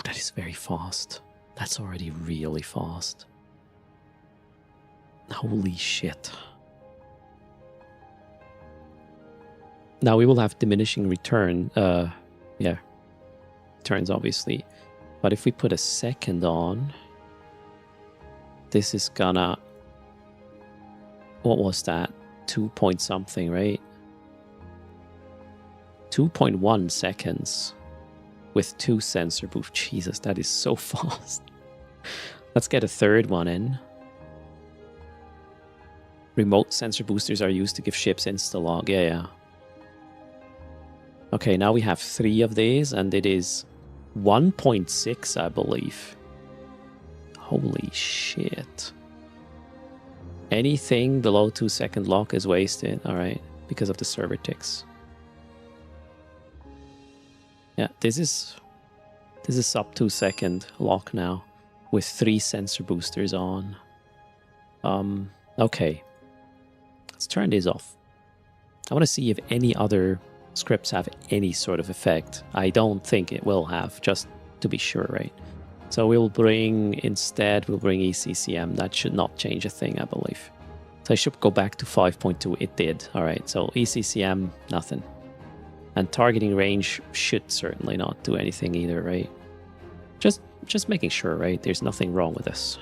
That is very fast. That's already really fast. Holy shit. Now we will have diminishing return. Yeah. Returns, obviously. But if we put a second on, this is gonna... What was that? 2 point something, right? 2.1 seconds with 2 sensor boosts. Jesus, that is so fast. Let's get a third one in. Remote sensor boosters are used to give ships insta-log. Yeah. Okay, now we have 3 of these, and it is 1.6, I believe. Holy shit. Anything below 2 second lock is wasted, alright, because of the server ticks. Yeah, this is sub 2 second lock now, with 3 sensor boosters on. Okay. Let's turn this off. I want to see if any other scripts have any sort of effect. I don't think it will have, just to be sure, right? So we'll bring ECCM. That should not change a thing, I believe. So I should go back to 5.2. It did. All right, so ECCM, nothing. And targeting range should certainly not do anything either, right? Just making sure, right? There's nothing wrong with this.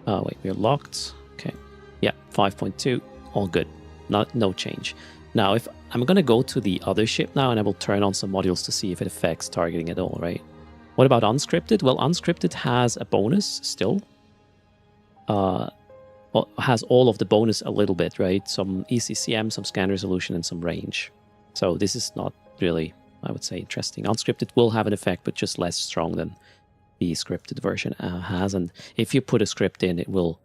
Oh, wait, we're locked. Okay. Yeah, 5.2, all good. No change. Now, if I'm going to go to the other ship now, and I will turn on some modules to see if it affects targeting at all, right? What about unscripted? Well, unscripted has a bonus still. Has all of the bonus a little bit, right? Some ECCM, some scan resolution, and some range. So this is not really, I would say, interesting. Unscripted will have an effect, but just less strong than the scripted version has. And if you put a script in, it will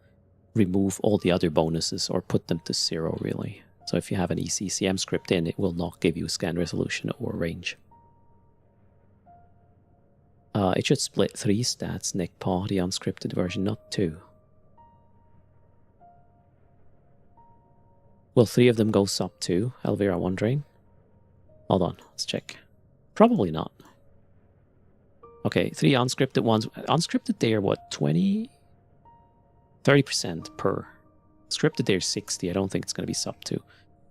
remove all the other bonuses or put them to 0, really. So if you have an ECCM script in, it will not give you scan resolution or range. It should split 3 stats, Nick Paw, the unscripted version, not 2. Will 3 of them go sub 2? Elvira wondering. Hold on, let's check. Probably not. Okay, 3 unscripted ones. Unscripted, they are what, 20? 30% per. Scripted, they're 60. I don't think it's going to be sub 2.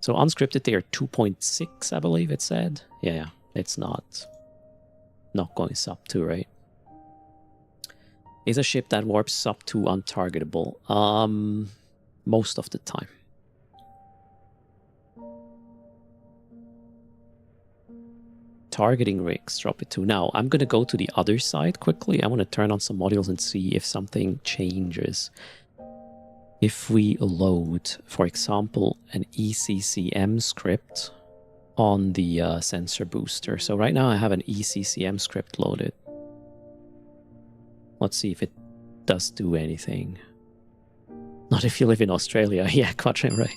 So unscripted, they are 2.6, I believe it said. Yeah, it's not going sub 2, right? Is a ship that warps sub 2 untargetable? Most of the time. Targeting rigs, drop it to. Now, I'm going to go to the other side quickly. I want to turn on some modules and see if something changes. If we load, for example, an ECCM script on the sensor booster. So right now I have an ECCM script loaded. Let's see if it does do anything. Not if you live in Australia. Yeah, Quadrant, right.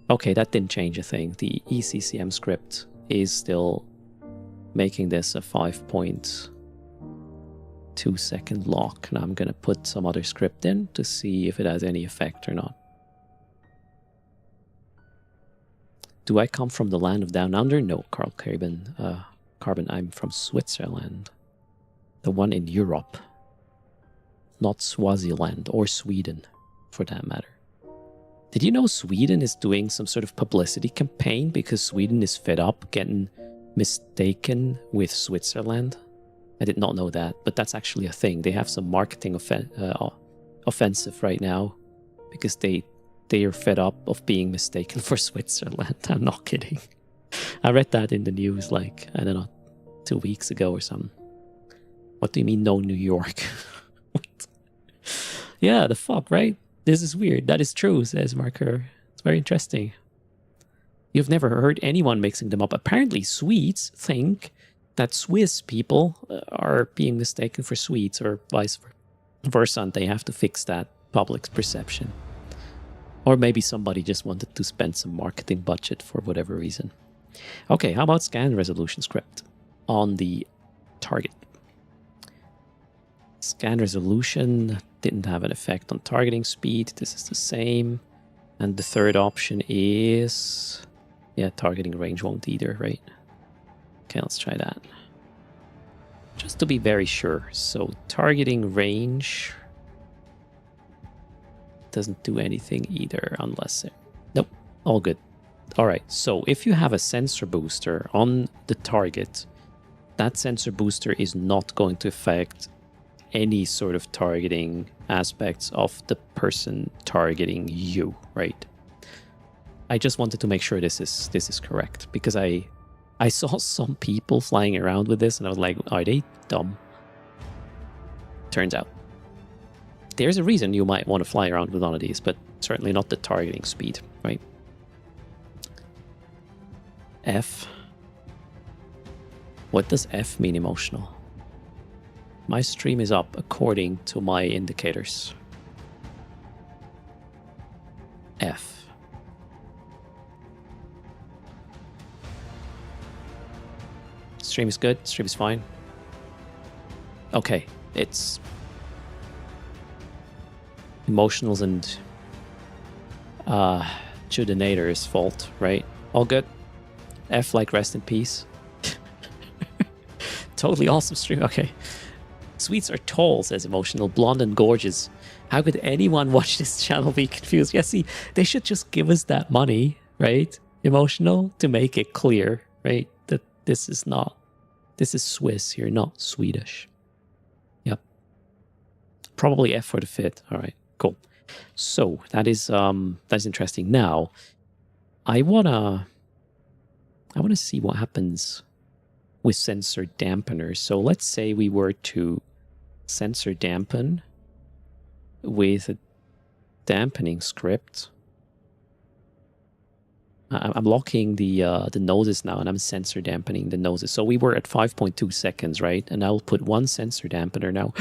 Okay, that didn't change a thing. The ECCM script is still making this a 5.2 second lock. Now I'm going to put some other script in to see if it has any effect or not. Do I come from the land of Down Under? No, Carl Carbon. I'm from Switzerland. The one in Europe. Not Swaziland or Sweden, for that matter. Did you know Sweden is doing some sort of publicity campaign because Sweden is fed up getting mistaken with Switzerland? I did not know that, but that's actually a thing. They have some marketing offensive right now because they are fed up of being mistaken for Switzerland. I'm not kidding. I read that in the news like, I don't know, 2 weeks ago or something. What do you mean no New York? Yeah, the fuck, right? This is weird. That is true, says Marker. It's very interesting. You've never heard anyone mixing them up. Apparently Swedes think that Swiss people are being mistaken for Swedes or vice versa, and they have to fix that public perception. Or maybe somebody just wanted to spend some marketing budget for whatever reason. Okay, how about scan resolution script on the target? Scan resolution didn't have an effect on targeting speed. This is the same. And the third option is Yeah, targeting range won't either, right? Okay, let's try that. Just to be very sure. So targeting range doesn't do anything either unless it... Nope, all good. All right, so if you have a sensor booster on the target, that sensor booster is not going to affect any sort of targeting aspects of the person targeting you, right? I just wanted to make sure this is correct, because I saw some people flying around with this and I was like, are they dumb? Turns out there's a reason you might want to fly around with one of these, but certainly not the targeting speed, right? F. What does F mean, emotional? My stream is up according to my indicators. F. Stream is good. Stream is fine. Okay, it's emotionals and Judinator's fault, right? All good. F like rest in peace. Totally awesome stream. Okay. Sweets are tall, says Emotional, blonde and gorgeous. How could anyone watch this channel be confused? Yeah, see, they should just give us that money, right? Emotional, to make it clear, right? That this is Swiss here, not Swedish. Yep. Probably F for the fit. All right, cool. So that's interesting. Now, I wanna see what happens with sensor dampeners. So let's say we were to sensor dampen with a dampening script. I'm locking the noses now, and I'm sensor dampening the noses. So we were at 5.2 seconds, right? And I'll put one sensor dampener now.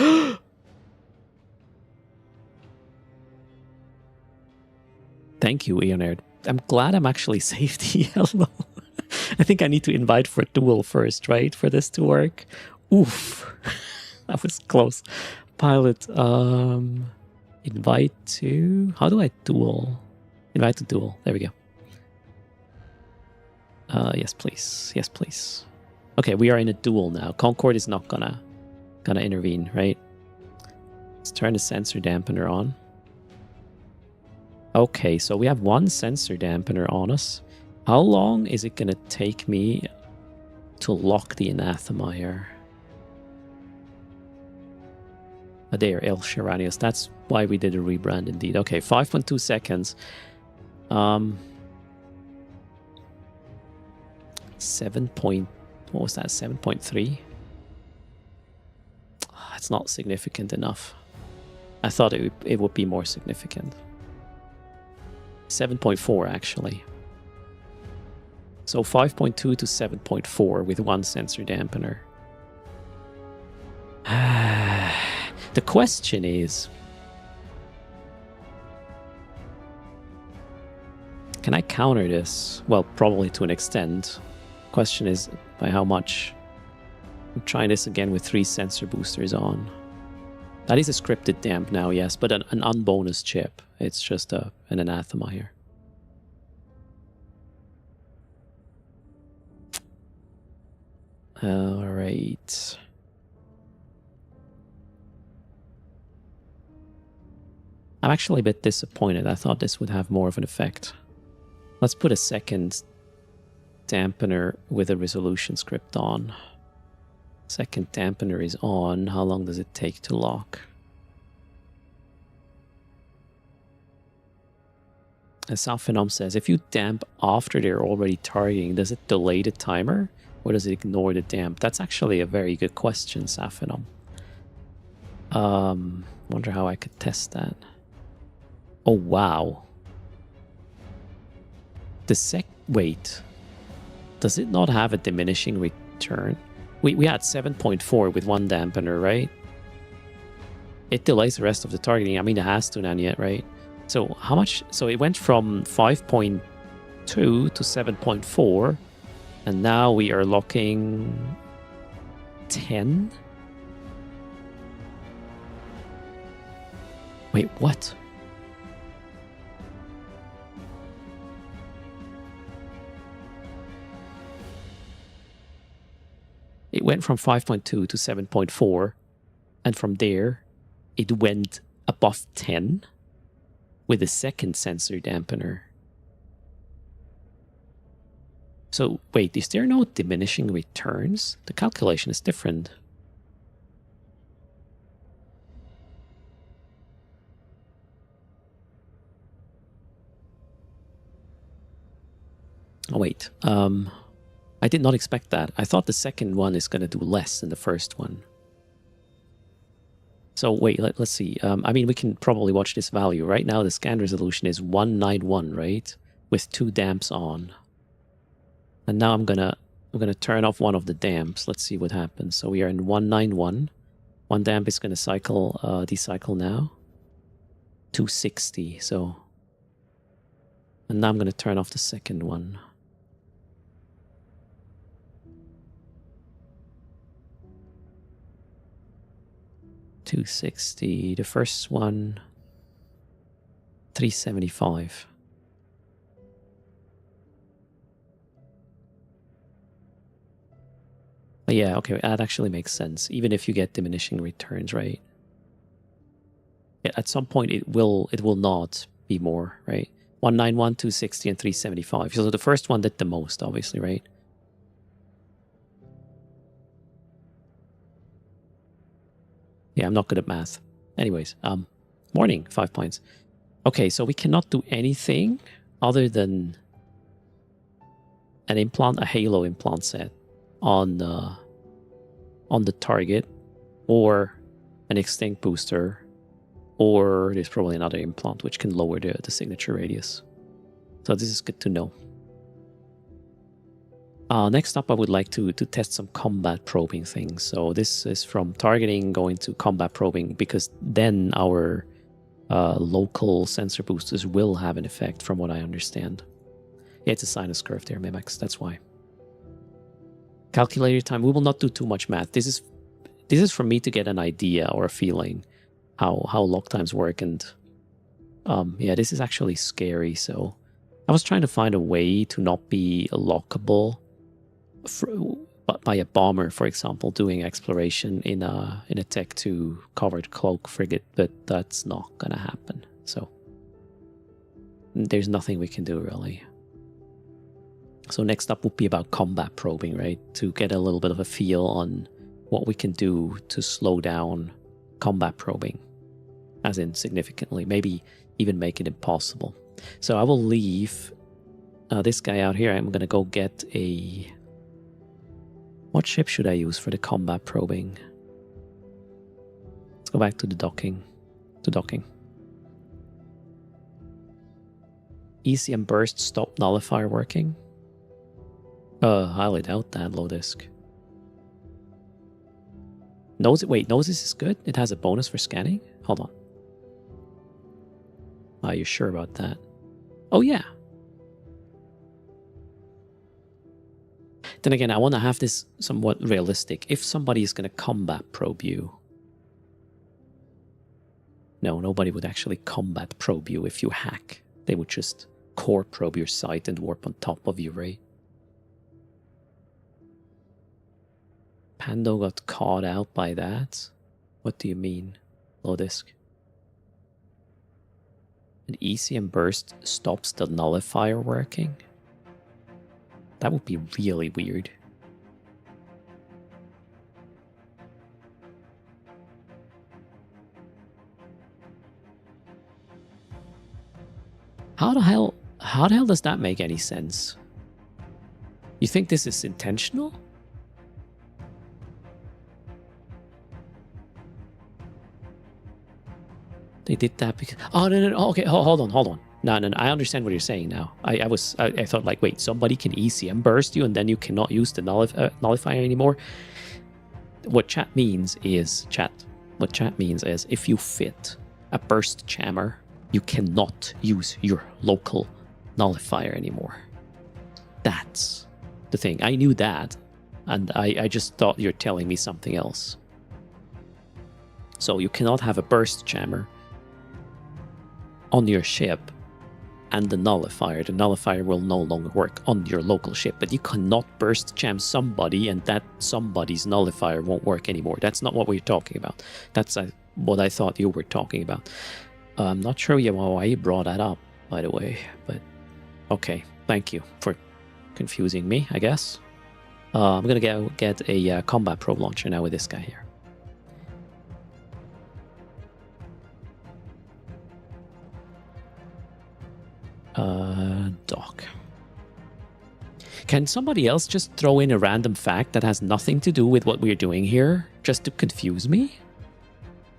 Thank you, Eonerd. I'm glad I'm actually safe the yellow. I think I need to invite for a duel first, right? For this to work. Oof. That was close. Pilot, invite to... How do I duel? Invite to duel. There we go. Yes, please. Yes, please. Okay, we are in a duel now. Concord is not gonna intervene, right? Let's turn the sensor dampener on. Okay, so we have one sensor dampener on us. How long is it gonna take me to lock the anathema here? There, El Sharanius. That's why we did a rebrand indeed. Okay, 5.2 seconds. 7.3? It's not significant enough. I thought it would be more significant. 7.4 actually. So 5.2 to 7.4 with one sensor dampener. The question is, can I counter this? Well, probably to an extent. Question is, by how much? I'm trying this again with 3 sensor boosters on. That is a scripted damp now, yes, but an unbonus chip. It's just an anathema here. All right. I'm actually a bit disappointed. I thought this would have more of an effect. Let's put a second dampener with a resolution script on. Second dampener is on. How long does it take to lock? As Salphenom says, if you damp after they're already targeting, does it delay the timer? Or does it ignore the damp? That's actually a very good question, Salphenom. Wonder how I could test that. Oh, wow. Wait. Does it not have a diminishing return? We had 7.4 with one dampener, right? It delays the rest of the targeting. I mean, it has to now yet, right? So how much? So it went from 5.2 to 7.4. And now we are locking 10? Wait, what? it went from 5.2 to 7.4, and from there, it went above 10 with a second sensor dampener. So wait, is there no diminishing returns? The calculation is different. Oh wait, I did not expect that. I thought the second one is going to do less than the first one. So wait, let's see. I mean, we can probably watch this value. Right now, the scan resolution is 191, right? With 2 damps on. And now I'm gonna turn off one of the damps. Let's see what happens. So we are in 191. One damp is gonna cycle, decycle now. 260. So, and now I'm gonna turn off the second one. $260. The first one, $375. But yeah, okay, that actually makes sense. Even if you get diminishing returns, right? Yeah, at some point it will not be more, right? 191, 260, and 375. So the first one did the most, obviously, right? Yeah, I'm not good at math. Anyways, morning, 5 points. Okay, so we cannot do anything other than an implant, a halo implant set on the target, or an extinct booster, or there's probably another implant which can lower the signature radius. So this is good to know. Next up, I would like to test some combat probing things. So this is from targeting going to combat probing, because then our local sensor boosters will have an effect, from what I understand. Yeah, it's a sinus curve there, Memex, that's why. Calculator time, we will not do too much math. This is for me to get an idea or a feeling how lock times work, and yeah, this is actually scary. So I was trying to find a way to not be lockable by a bomber, for example, doing exploration in a Tech 2 covered cloak frigate, but that's not gonna happen. So there's nothing we can do, really. So next up would be about combat probing, right? To get a little bit of a feel on what we can do to slow down combat probing, as in significantly, maybe even make it impossible. So I will leave this guy out here. I'm gonna go get a... What ship should I use for the combat probing? Let's go back to the docking. ECM burst stop nullifier working? Highly doubt that, low disk. Gnosis is good? It has a bonus for scanning? Hold on. Are you sure about that? Oh yeah. Then again, I want to have this somewhat realistic. If somebody is going to combat probe you... No, nobody would actually combat probe you if you hack. They would just core probe your site and warp on top of you, right? Pando got caught out by that? What do you mean, low disk? An ECM burst stops the nullifier working? That would be really weird. How the hell does that make any sense? You think this is intentional? They did that because... Oh, no. Okay, hold on. No, I understand what you're saying now. I thought, like, wait, somebody can ECM burst you and then you cannot use the nullifier anymore? What chat means is, if you fit a burst jammer, you cannot use your local nullifier anymore. That's the thing. I knew that, and I just thought you're telling me something else. So you cannot have a burst jammer on your ship and the nullifier. The nullifier will no longer work on your local ship, but you cannot burst jam somebody and that somebody's nullifier won't work anymore. That's not what we're talking about. That's what I thought you were talking about. I'm not sure why you brought that up, by the way, but okay. Thank you for confusing me, I guess. I'm gonna get a combat probe launcher now with this guy here. Dock. Can somebody else just throw in a random fact that has nothing to do with what we're doing here, just to confuse me?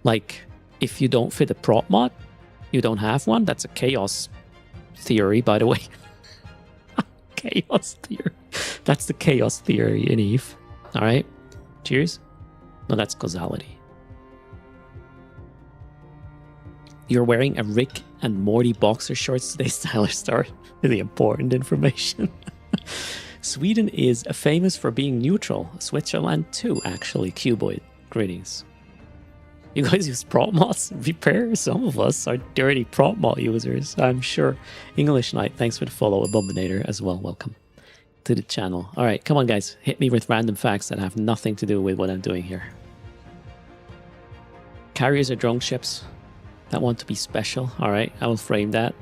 Like, if you don't fit a prop mod, you don't have one? That's a chaos theory, by the way. Chaos theory. That's the chaos theory in Eve. Alright. Cheers. No, that's causality. You're wearing a Rick and Morty boxer shorts today, Styler Star. Really important information. Sweden is famous for being neutral. Switzerland too, actually. Cuboid. Greetings. You guys use prop mods? Repair? Some of us are dirty prop mod users, I'm sure. English Knight, thanks for the follow. Abominator as well. Welcome to the channel. Alright, come on guys. Hit me with random facts that have nothing to do with what I'm doing here. Carriers are drone ships that want to be special. Alright, I will frame that.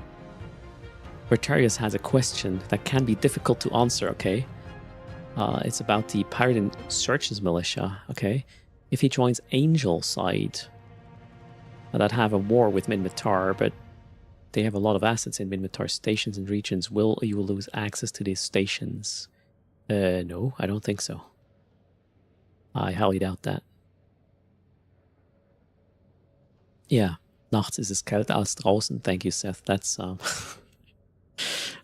Bertarius has a question that can be difficult to answer, okay? It's about the Pirate Insurgents militia, okay? If he joins Angel side, that have a war with Minmatar, but they have a lot of assets in Minmatar stations and regions, will you lose access to these stations? No, I don't think so. I highly doubt that. Yeah, nachts ist es kälter als draußen. Thank you, Seth. That's, I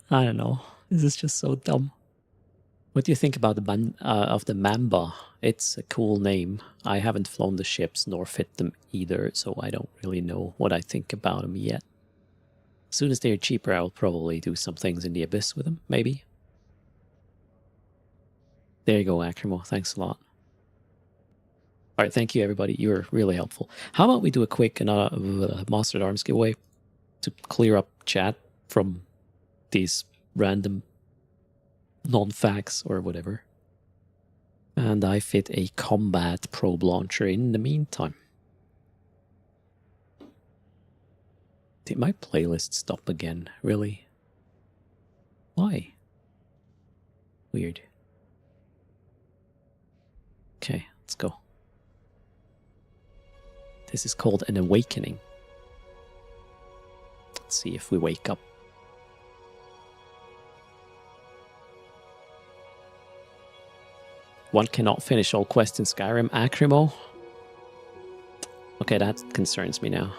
don't know. This is just so dumb. What do you think about the Mamba? It's a cool name. I haven't flown the ships nor fit them either, so I don't really know what I think about them yet. As soon as they're cheaper, I'll probably do some things in the Abyss with them, maybe. There you go, Acrimo. Thanks a lot. All right, thank you, everybody. You were really helpful. How about we do a quick Master at Arms giveaway to clear up chat from these random non-facts or whatever. And I fit a combat probe launcher in the meantime. Did my playlist stop again? Really? Why? Weird. Okay, let's go. This is called an awakening. Let's see if we wake up. One cannot finish all quests in Skyrim. Acrimo? Okay, that concerns me now.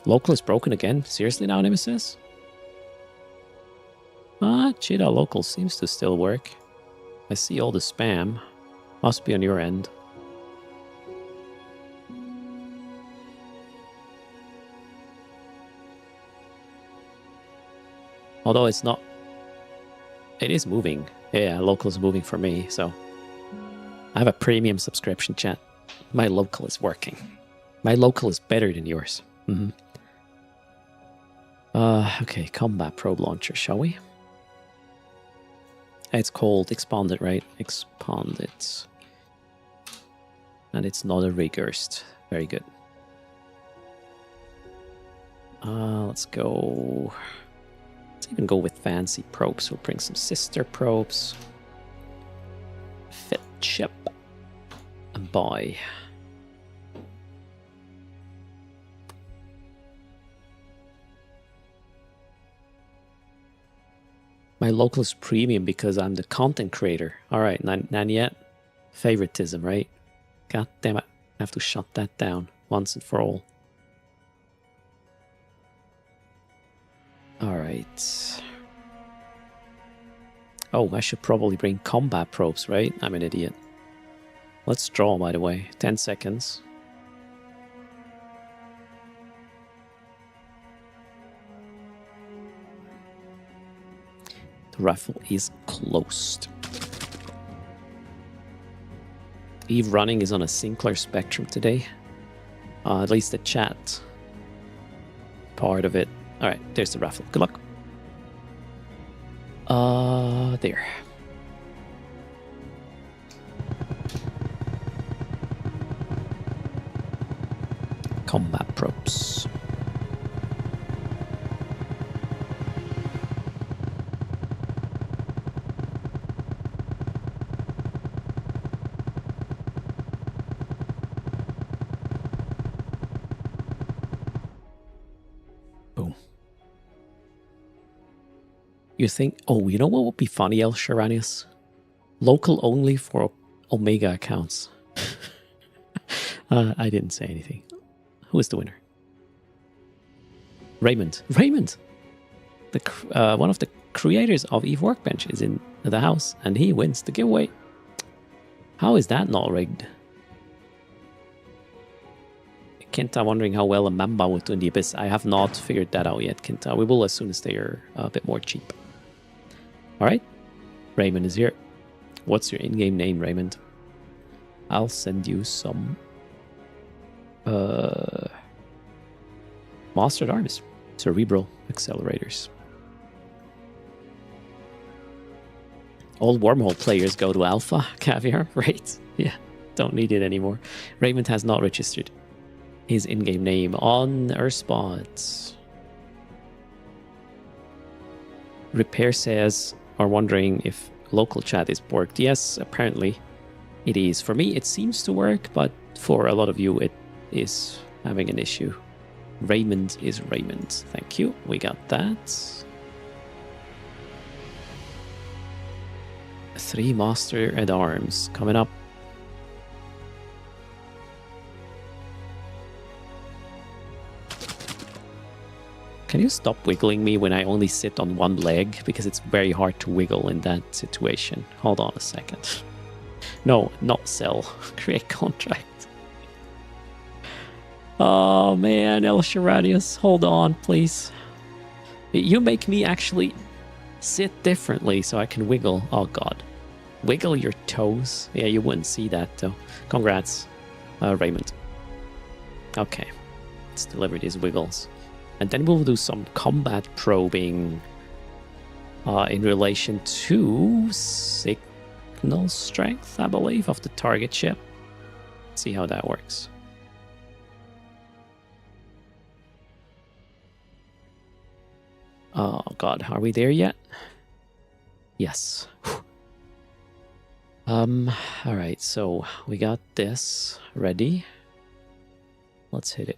Local is broken again? Seriously now, Nemesis? Ah, Cheetah Local seems to still work. I see all the spam. Must be on your end. Although it's not... It is moving. Yeah, local is moving for me, so... I have a premium subscription, chat. My local is working. My local is better than yours. Mm-hmm. Okay, combat probe launcher, shall we? It's called Expanded, right? Expanded. And it's not a Rigurst. Very good. Let's go... Let's even go with fancy probes. We'll bring some sister probes. Fit ship. And buy. My local is premium because I'm the content creator. Alright, not yet. Favoritism, right? God damn it. I have to shut that down once and for all. Alright. Oh, I should probably bring combat probes, right? I'm an idiot. Let's draw, by the way. 10 seconds. The raffle is closed. Eve Running is on a Sinclair Spectrum today. At least the chat part of it. Alright, there's the raffle. Good luck. There. Combat probes. Boom. You think, oh, you know what would be funny, El Sharanius? Local only for Omega accounts. I didn't say anything. Who is the winner? Raymond. Raymond! One of the creators of Eve Workbench is in the house, and he wins the giveaway. How is that not rigged? Kenta wondering how well a Mamba would do in the Abyss. I have not figured that out yet, Kenta. We will as soon as they are a bit more cheap. Alright. Raymond is here. What's your in-game name, Raymond? I'll send you some... Mastered Arms. Cerebral accelerators. All wormhole players go to Alpha. Caviar, right? Yeah, don't need it anymore. Raymond has not registered his in-game name on Earthspot. Repair says, are wondering if local chat is borked. Yes, apparently it is. For me, it seems to work, but for a lot of you, it is having an issue. Raymond is Raymond. Thank you. We got that. 3 Master at Arms coming up. Can you stop wiggling me when I only sit on one leg? Because it's very hard to wiggle in that situation. Hold on a second. No, not sell. Create contract. Oh man, El Sharadius, hold on, please. You make me actually sit differently so I can wiggle. Oh god. Wiggle your toes? Yeah, you wouldn't see that though. Congrats, Raymond. Okay, let's deliver these wiggles. And then we'll do some combat probing in relation to signal strength, I believe, of the target ship. See how that works. Oh god, are we there yet? Yes. Alright, so we got this ready. Let's hit it.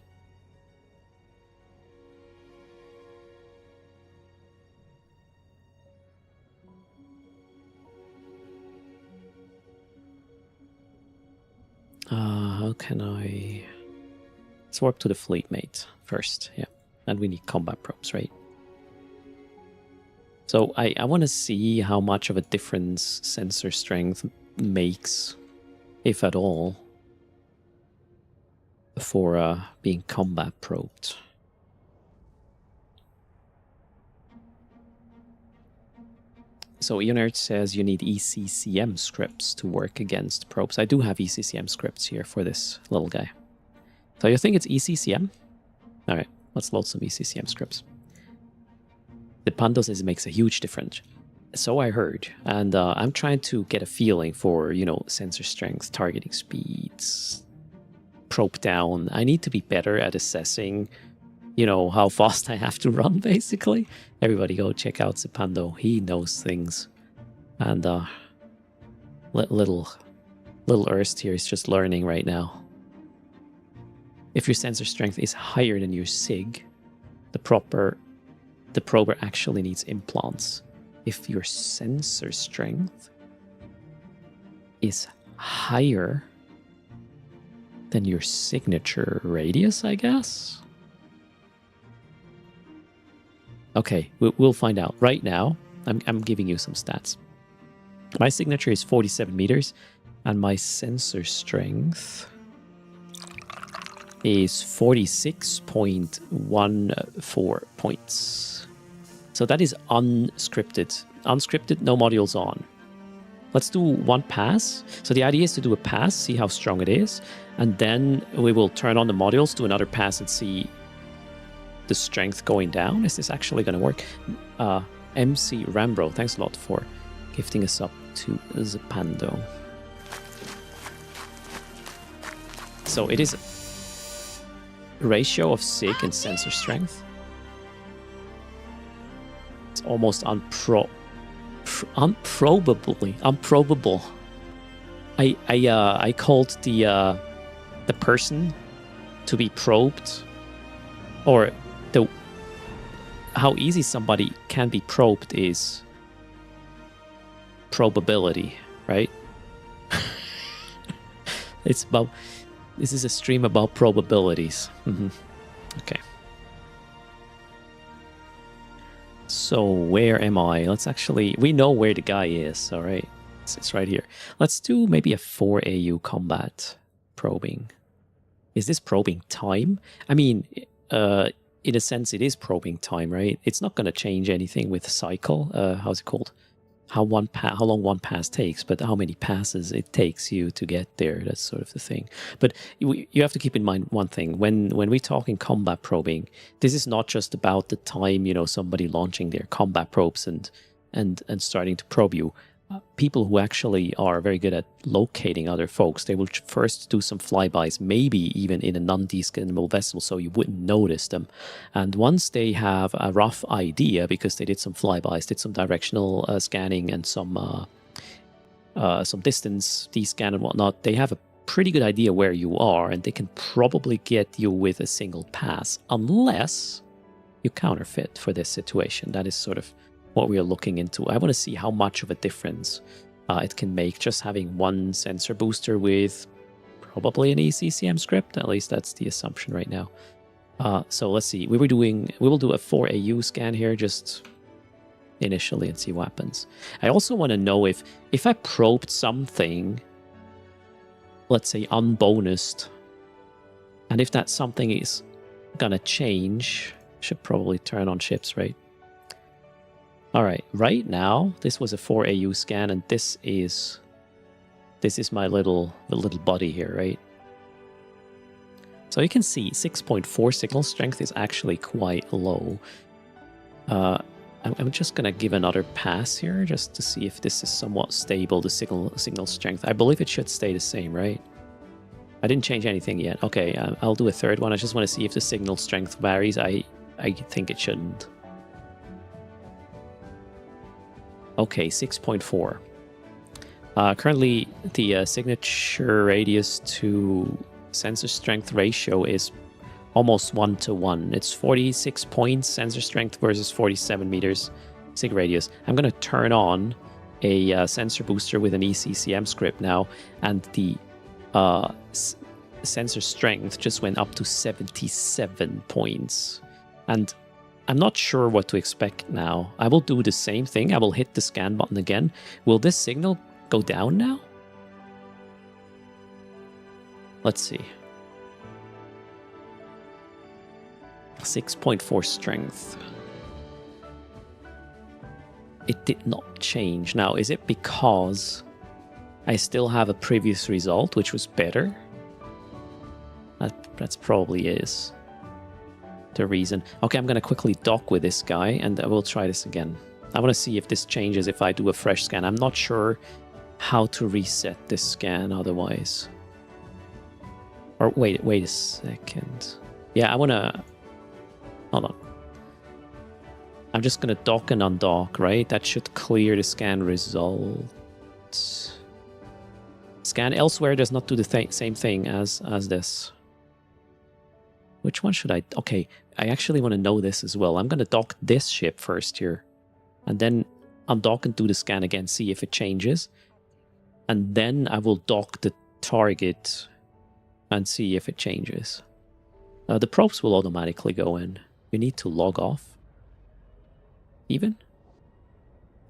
How can I... Let's warp to the fleet mate first, yeah. And we need combat probes, right? So I want to see how much of a difference sensor strength makes, if at all, before being combat probed. So Eonerd says you need ECCM scripts to work against probes. I do have ECCM scripts here for this little guy. So you think it's ECCM? Alright, let's load some ECCM scripts. The Pando says it makes a huge difference. So I heard. And I'm trying to get a feeling for, you know, sensor strength, targeting speeds, probe down. I need to be better at assessing, you know, how fast I have to run, basically. Everybody go check out Zepando. He knows things. And little Erst here is just learning right now. If your sensor strength is higher than your SIG, the prober actually needs implants. If your sensor strength is higher than your signature radius, I guess? Okay, we'll find out. Right now, I'm giving you some stats. My signature is 47 meters, and my sensor strength is 46.14 points. So that is unscripted. Unscripted, no modules on. Let's do one pass. So the idea is to do a pass, see how strong it is, and then we will turn on the modules, do another pass, and see the strength going down. Is this actually going to work? MC Rambro, thanks a lot for gifting us up to Zapando. So it is a ratio of SIG and sensor strength. It's almost unprobable. I called the person to be probed, or how easy somebody can be probed is probability, right? This is a stream about probabilities. Okay. So where am I? Let's actually, we know where the guy is, all right? It's right here. Let's do maybe a 4 AU combat probing. Is this probing time? I mean, in a sense, it is probing time, right? It's not going to change anything with cycle. How's it called? How long one pass takes, but how many passes it takes you to get there. That's sort of the thing. But you have to keep in mind one thing. When we talk in combat probing, this is not just about the time, you know, somebody launching their combat probes and starting to probe you. People who actually are very good at locating other folks, they will first do some flybys, maybe even in a non-descannable vessel, so you wouldn't notice them. And once they have a rough idea, because they did some flybys, did some directional scanning and some distance descan and whatnot, they have a pretty good idea where you are, and they can probably get you with a single pass, unless you counterfeit for this situation. That is sort of what we are looking into. I want to see how much of a difference it can make just having one sensor booster with probably an ECCM script. At least that's the assumption right now. So let's see. We will do a 4 AU scan here just initially and see what happens. I also want to know if I probed something, let's say unbonused, and if that something is gonna change, should probably turn on ships, right? All right, right now, this was a 4 AU scan, and this is my little buddy here, right? So you can see 6.4 signal strength is actually quite low. I'm just gonna give another pass here just to see if this is somewhat stable, the signal strength. I believe it should stay the same, right? I didn't change anything yet. Okay, I'll do a third one. I just want to see if the signal strength varies. I think it shouldn't. Okay, 6.4. Currently, the signature radius to sensor strength ratio is almost 1-to-1. It's 46 points sensor strength versus 47 meters sig radius. I'm going to turn on a sensor booster with an ECCM script now, and the sensor strength just went up to 77 points. And I'm not sure what to expect now. I will do the same thing. I will hit the scan button again. Will this signal go down now? Let's see. 6.4 strength. It did not change. Now, is it because I still have a previous result, which was better? That's probably is the reason. Okay, I'm going to quickly dock with this guy, and I will try this again. I want to see if this changes if I do a fresh scan. I'm not sure how to reset this scan otherwise. Or wait a second. Yeah, I want to... Hold on. I'm just going to dock and undock, right? That should clear the scan results. Scan elsewhere does not do the same thing as this. Which one should I... Okay, I actually want to know this as well. I'm going to dock this ship first here. And then undock and do the scan again, see if it changes. And then I will dock the target and see if it changes. The probes will automatically go in. You need to log off. Even?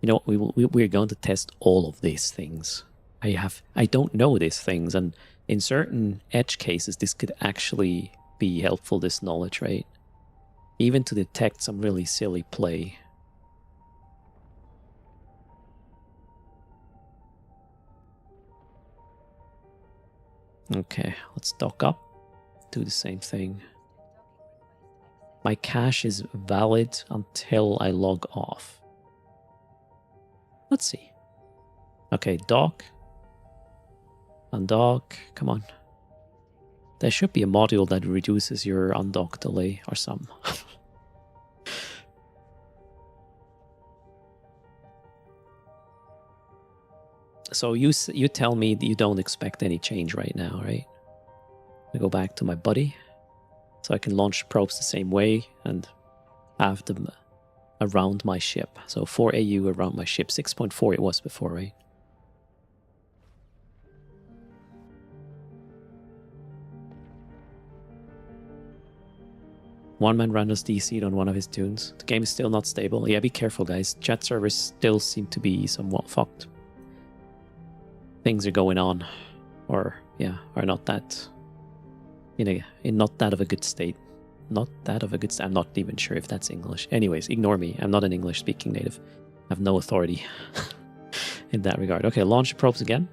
You know what, we're going to test all of these things. I don't know these things, and in certain edge cases, this could actually be helpful, this knowledge, right? Even to detect some really silly play. Okay, let's dock up. Do the same thing. My cache is valid until I log off. Let's see. Okay, dock. Undock. Come on. There should be a module that reduces your undock delay or some. So you tell me that you don't expect any change right now, right? I go back to my buddy, so I can launch probes the same way and have them around my ship. So 4 AU around my ship. 6.4 it was before, right? One man randoms DC'd on one of his tunes. The game is still not stable. Yeah, be careful, guys. Chat servers still seem to be somewhat fucked. Things are going on, or yeah, are not that in not that of a good state. Not that of a good state. I'm not even sure if that's English. Anyways, ignore me. I'm not an English-speaking native. I have no authority in that regard. Okay, launch the probes again,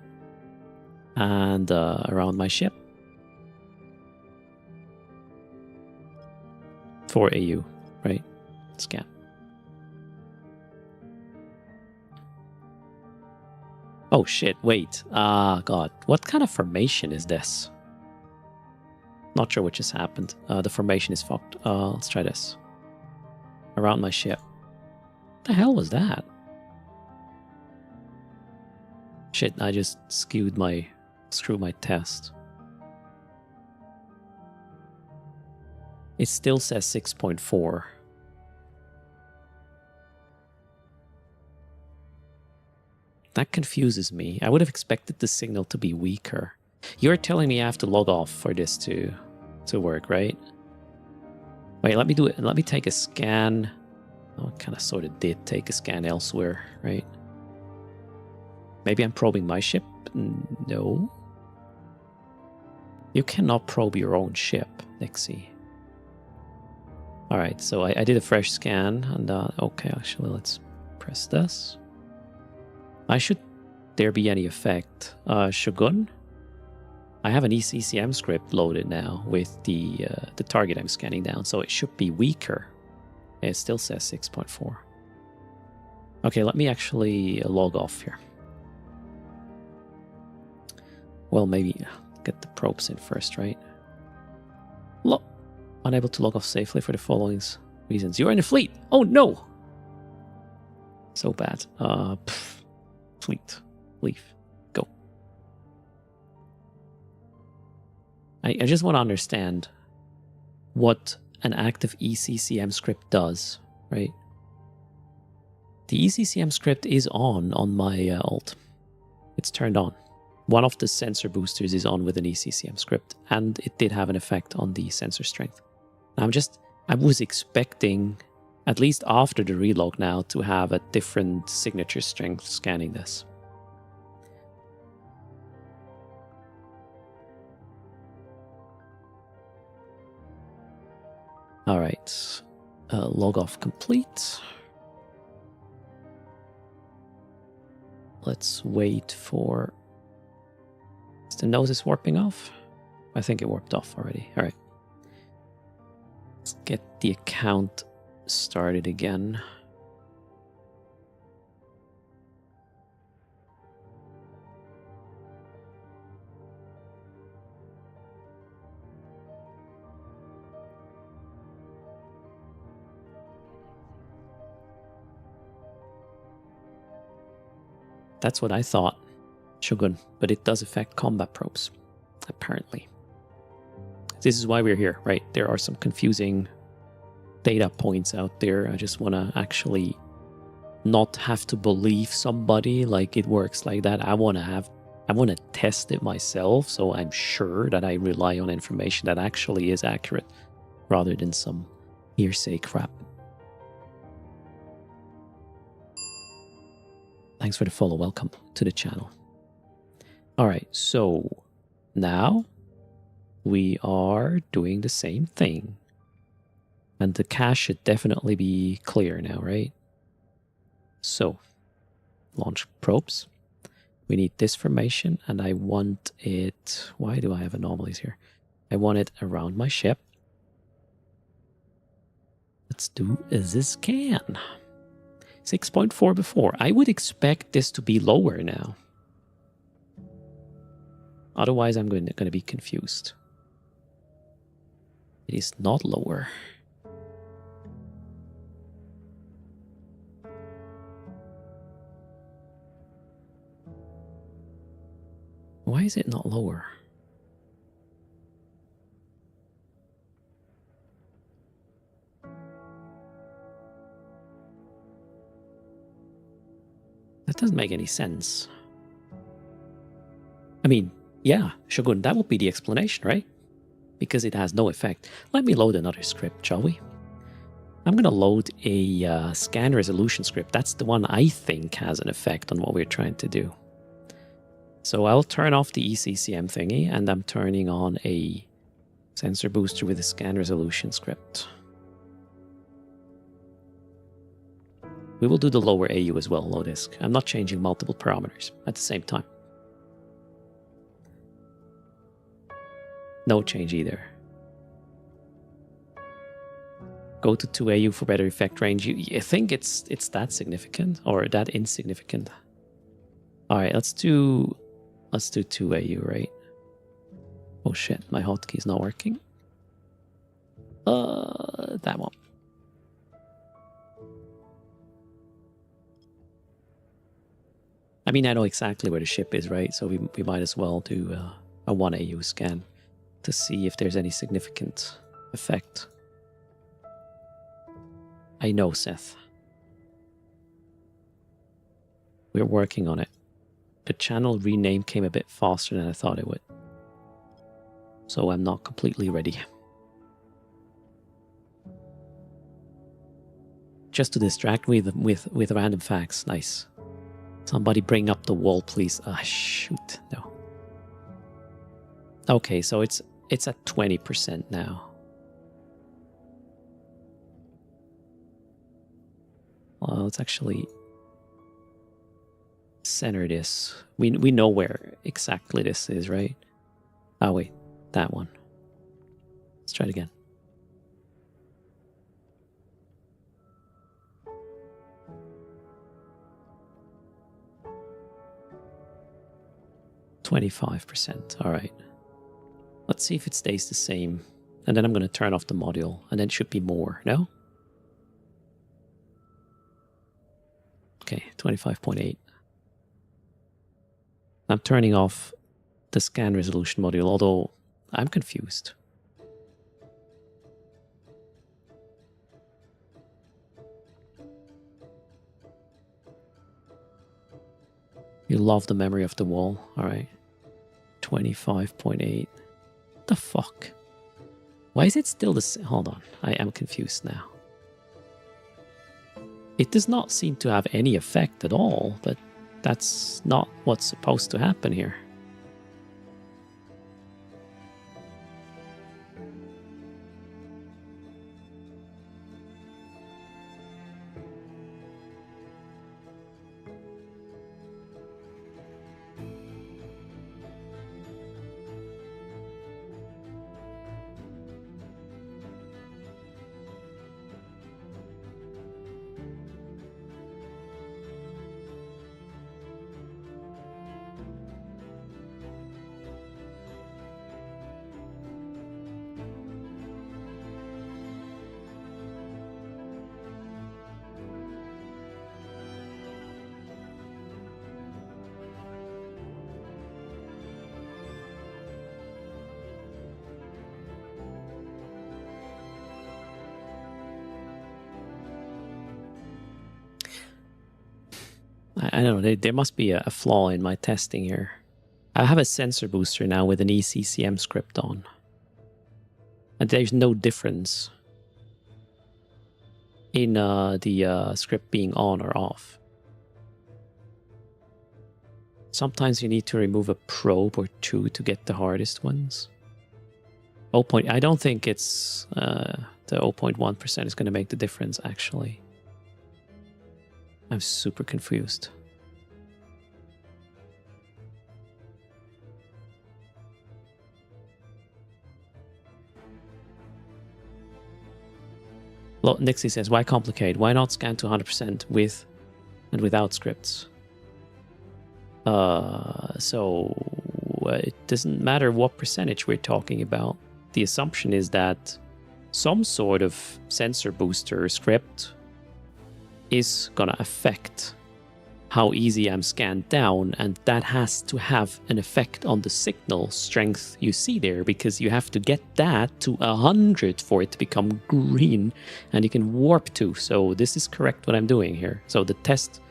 and around my ship. 4 AU, right? Scan. Oh shit, wait. God. What kind of formation is this? Not sure what just happened. The formation is fucked. Let's try this. Around my ship. What the hell was that? Shit, I just screwed my test. It still says 6.4. That confuses me. I would have expected the signal to be weaker. You're telling me I have to log off for this to work, right? Wait, let me do it. Let me take a scan. Oh, I kind of sort of did take a scan elsewhere, right? Maybe I'm probing my ship? No. You cannot probe your own ship, Nixie. Alright, so I did a fresh scan, and okay, actually, let's press this. Should there be any effect? Shogun? I have an ECCM script loaded now with the target I'm scanning down, so it should be weaker. It still says 6.4. Okay, let me actually log off here. Well, maybe get the probes in first, right? Unable to log off safely for the following reasons. You're in the fleet! Oh no! So bad. Fleet. Leave. Go. I just want to understand what an active ECCM script does, right? The ECCM script is on my alt. It's turned on. One of the sensor boosters is on with an ECCM script, and it did have an effect on the sensor strength. I was expecting, at least after the relog now, to have a different signature strength scanning this. Alright, log off complete. Let's wait for... Is the nose warping off? I think it warped off already. Alright. Let's get the account started again. That's what I thought, Shogun, but it does affect combat probes, apparently. This is why we're here, right? There are some confusing data points out there. I just want to actually not have to believe somebody like it works like that. I want to test it myself, so I'm sure that I rely on information that actually is accurate rather than some hearsay crap. Thanks for the follow. Welcome to the channel. Alright, so now we are doing the same thing. And the cache should definitely be clear now, right? So, launch probes. We need this formation, and I want it... Why do I have anomalies here? I want it around my ship. Let's do this scan. 6.4 before. I would expect this to be lower now. Otherwise, I'm going to be confused. It is not lower. Why is it not lower? That doesn't make any sense. I mean, yeah, Shogun, that would be the explanation, right? Because it has no effect. Let me load another script, shall we? I'm going to load a scan resolution script. That's the one I think has an effect on what we're trying to do. So I'll turn off the ECCM thingy, and I'm turning on a sensor booster with a scan resolution script. We will do the lower AU as well, low disk. I'm not changing multiple parameters at the same time. No change either. Go to 2AU for better effect range. You think it's that significant or that insignificant? All right, let's do 2AU, right? Oh shit, my hotkey is not working. That one. I mean, I know exactly where the ship is, right? So we might as well do a 1AU scan to see if there's any significant effect. I know, Seth. We're working on it. The channel rename came a bit faster than I thought it would. So I'm not completely ready. Just to distract me with random facts. Nice. Somebody bring up the wall, please. Ah, shoot. No. Okay, so it's at 20% now. Well, let's actually center this. We know where exactly this is, right? Oh, wait. That one. Let's try it again. %. All right. Let's see if it stays the same. And then I'm going to turn off the module. And then it should be more. No? Okay, 25.8. I'm turning off the scan resolution module, although I'm confused. You love the memory of the wall. All right. 25.8. The fuck? Why is it still the same? Hold on. I am confused now. It does not seem to have any effect at all, but that's not what's supposed to happen here. I don't know, there must be a flaw in my testing here. I have a sensor booster now with an ECCM script on. And there's no difference in the script being on or off. Sometimes you need to remove a probe or two to get the hardest ones. I don't think it's the 0.1% is going to make the difference, actually. I'm super confused. Nixie says, why complicate? Why not scan to 100% with and without scripts? It doesn't matter what percentage we're talking about. The assumption is that some sort of sensor booster script is gonna affect how easy I'm scanned down, and that has to have an effect on the signal strength you see there, because you have to get that to 100 for it to become green, and you can warp to. So this is correct what I'm doing here. So the test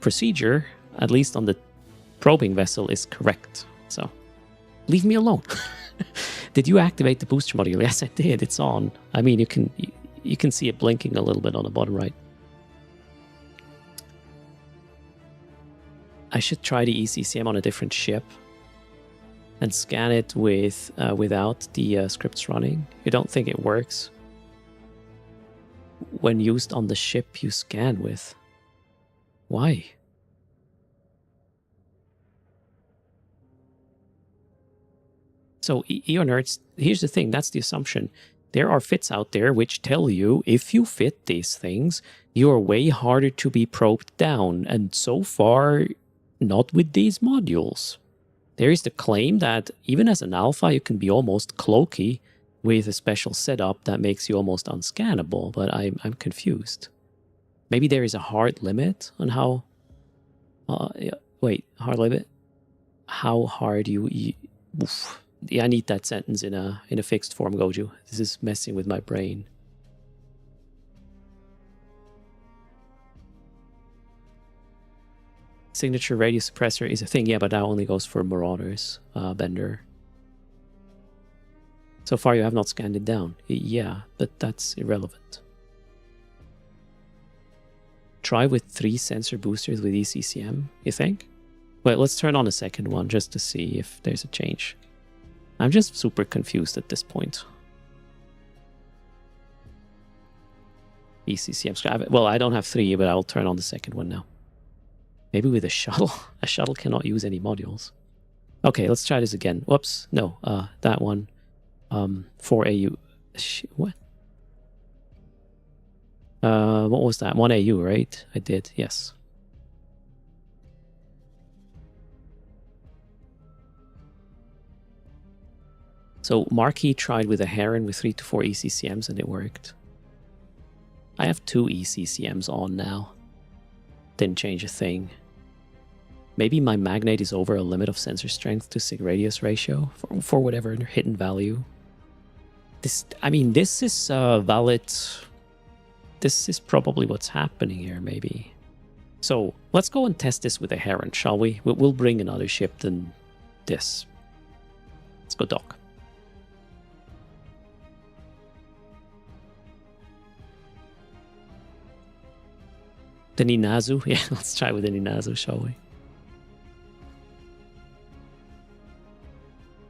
procedure, at least on the probing vessel, is correct. So leave me alone. Did you activate the booster module? Yes, I did. It's on. I mean, you can see it blinking a little bit on the bottom right. I should try the ECCM on a different ship and scan it with without the scripts running. You don't think it works when used on the ship you scan with? Why? So, EONerds, here's the thing, that's the assumption. There are fits out there which tell you if you fit these things, you are way harder to be probed down. And so far, not with these modules. There is the claim that even as an alpha, you can be almost cloaky with a special setup that makes you almost unscannable, but I'm confused. Maybe there is a hard limit on how... wait, hard limit? How hard you... Oof. Yeah, I need that sentence in a fixed form, Goju. This is messing with my brain. Signature radio suppressor is a thing, yeah, but that only goes for Marauders, Bender. So far you have not scanned it down. Yeah, but that's irrelevant. Try with 3 sensor boosters with ECCM, you think? Well, let's turn on a second one just to see if there's a change. I'm just super confused at this point. ECCM, well, I don't have 3, but I'll turn on the second one now. Maybe with a shuttle? A shuttle cannot use any modules. Okay, let's try this again. Whoops, no, that one. 4AU. What? What was that? 1AU, right? I did, yes. So Marquis tried with a Heron with 3 to 4 ECCMs and it worked. I have 2 ECCMs on now. Didn't change a thing. Maybe my Magnate is over a limit of sensor strength to sig radius ratio for whatever hidden value. This is valid. This is probably what's happening here, maybe. So let's go and test this with a Heron, shall we? We'll bring another ship than this. Let's go dock. The Ninazu? Yeah, let's try with the Ninazu, shall we?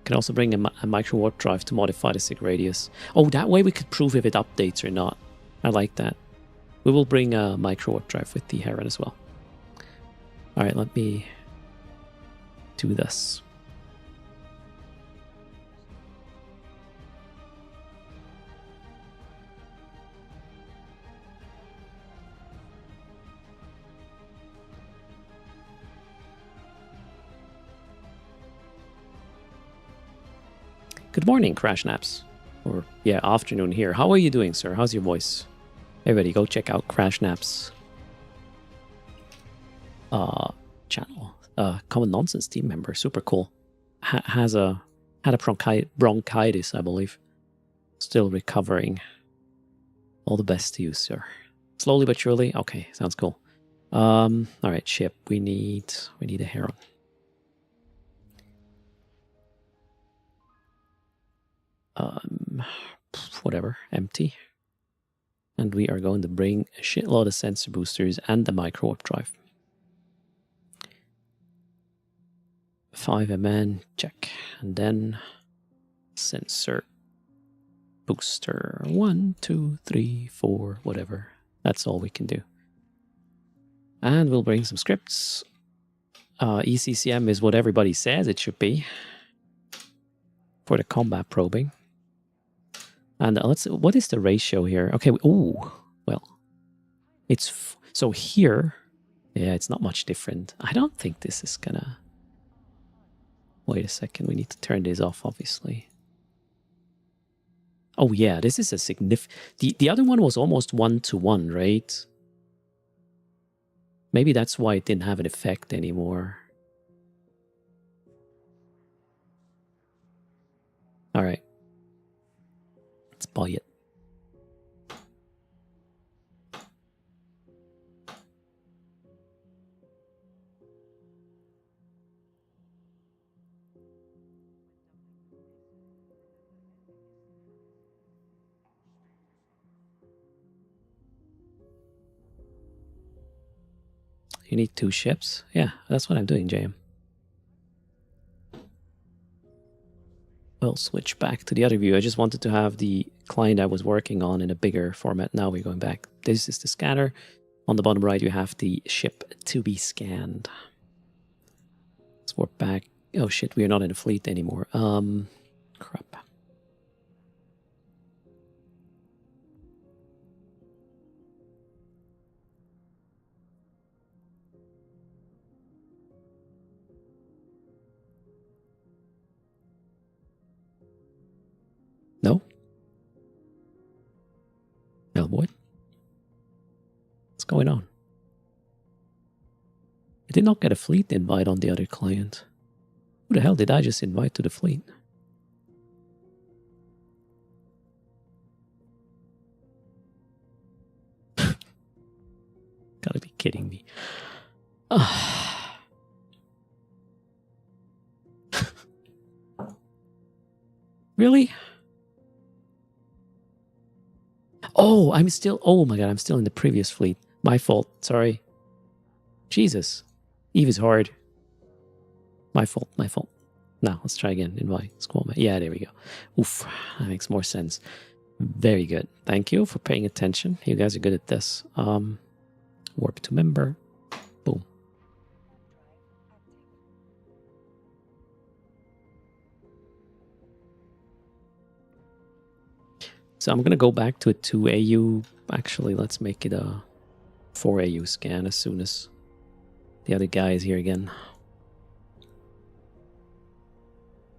Can also bring a micro warp drive to modify the sig radius. Oh, that way we could prove if it updates or not. I like that. We will bring a micro warp drive with the Heron as well. Alright, let me do this. Good morning, Crash Naps. Or, yeah, afternoon here. How are you doing, sir? How's your voice? Everybody, go check out Crash Naps channel. Common Nonsense team member. Super cool. Had a bronchitis, I believe. Still recovering. All the best to you, sir. Slowly but surely? Okay, sounds cool. Alright, ship. We need a Heron. Whatever, empty. And we are going to bring a shitload of sensor boosters and the micro warp drive. 5 MN, check. And then sensor booster 1, 2, 3, 4, whatever. That's all we can do. And we'll bring some scripts. ECCM is what everybody says it should be for the combat probing. And what is the ratio here? Okay, oh, well, it's, so here, yeah, it's not much different. I don't think this is gonna, wait a second, we need to turn this off, obviously. Oh yeah, this is a significant, the other one was almost 1-to-1, right? Maybe that's why it didn't have an effect anymore. All right. Let's buy it. You need 2 ships? Yeah, that's what I'm doing, JM. We'll switch back to the other view. I just wanted to have the client I was working on in a bigger format. Now we're going back. This is the scanner. On the bottom right, you have the ship to be scanned. Let's warp back. Oh shit, we are not in a fleet anymore. Crap. No? Elwood? What's going on? I did not get a fleet invite on the other client. Who the hell did I just invite to the fleet? Gotta be kidding me. Really? Oh, I'm still... Oh my god, I'm still in the previous fleet. My fault, sorry. Jesus. Eve is hard. My fault, my fault. Now, let's try again. Invite Squallman. Yeah, there we go. Oof, that makes more sense. Very good. Thank you for paying attention. You guys are good at this. Warp to member. Boom. So I'm going to go back to a 2 AU. Actually, let's make it a 4 AU scan as soon as the other guy is here again.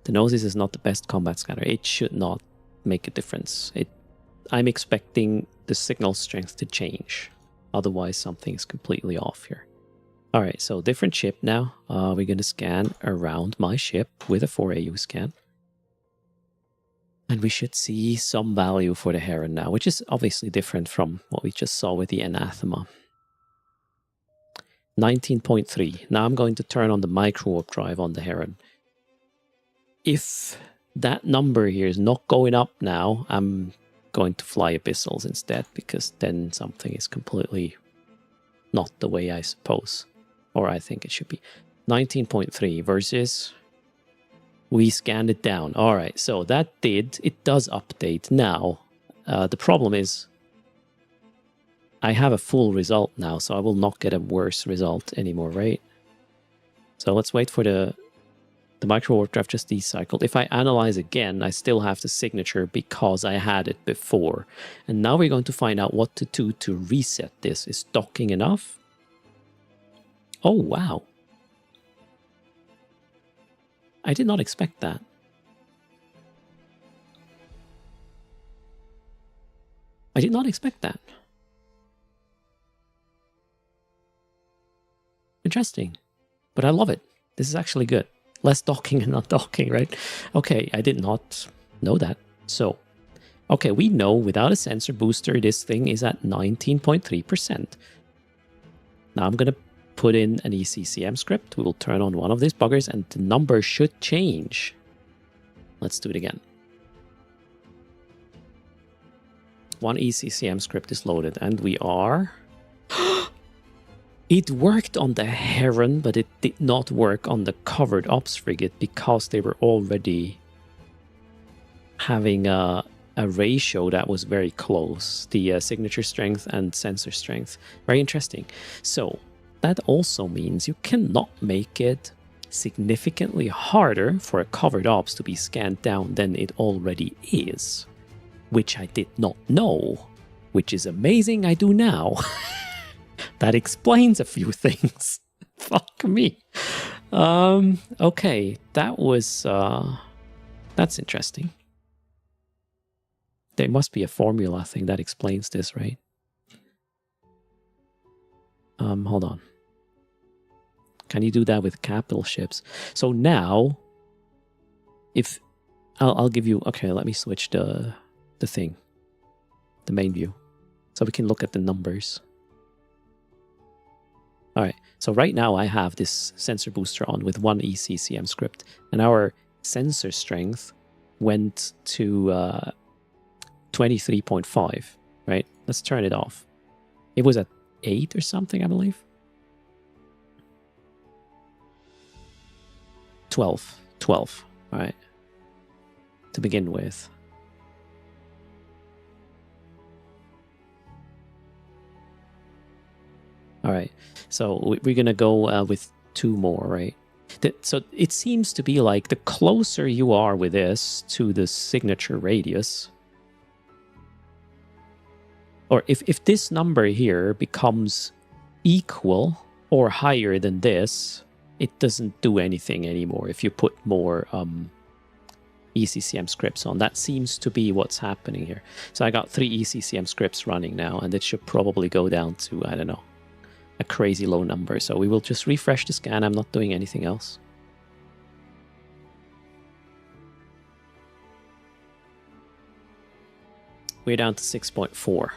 The Gnosis is not the best combat scanner. It should not make a difference. I'm expecting the signal strength to change. Otherwise, something is completely off here. Alright, so different ship now. We're going to scan around my ship with a 4 AU scan. And we should see some value for the Heron now, which is obviously different from what we just saw with the Anathema. 19.3. Now I'm going to turn on the micro warp drive on the Heron. If that number here is not going up now, I'm going to fly Abyssals instead, because then something is completely not the way I suppose, or I think it should be. 19.3 versus... We scanned it down. All right, so it does update now. The problem is I have a full result now, so I will not get a worse result anymore, right? So let's wait for the micro warp drive just decycled. If I analyze again, I still have the signature because I had it before. And now we're going to find out what to do to reset this. Is docking enough? Oh, wow. I did not expect that. I did not expect that. Interesting. But I love it. This is actually good. Less docking and not docking, right? Okay, I did not know that. So, okay, we know without a sensor booster, this thing is at 19.3%. Now I'm going to put in an ECCM script. We will turn on one of these buggers and the number should change. Let's do it again. One ECCM script is loaded and we are... It worked on the Heron, but it did not work on the covered ops frigate because they were already having a ratio that was very close. The signature strength and sensor strength. Very interesting. So that also means you cannot make it significantly harder for a covered ops to be scanned down than it already is. which I did not know, which is amazing I do now. That explains a few things. Fuck me. Okay, that was that's interesting. There must be a formula thing that explains this, right? Hold on. Can you do that with capital ships? So now, if I'll give you, okay, let me switch the thing, the main view, so we can look at the numbers. All right, so right now I have this sensor booster on with one ECCM script, and our sensor strength went to 23.5, right? Let's turn it off. It was at 8 or something, I believe. 12, all right, to begin with. All right, so we're gonna go with 2 more, right? So it seems to be like the closer you are with this to the signature radius, or if this number here becomes equal or higher than this, it doesn't do anything anymore if you put more ECCM scripts on. That seems to be what's happening here. So I got 3 ECCM scripts running now, and it should probably go down to, I don't know, a crazy low number. So we will just refresh the scan. I'm not doing anything else. We're down to 6.4.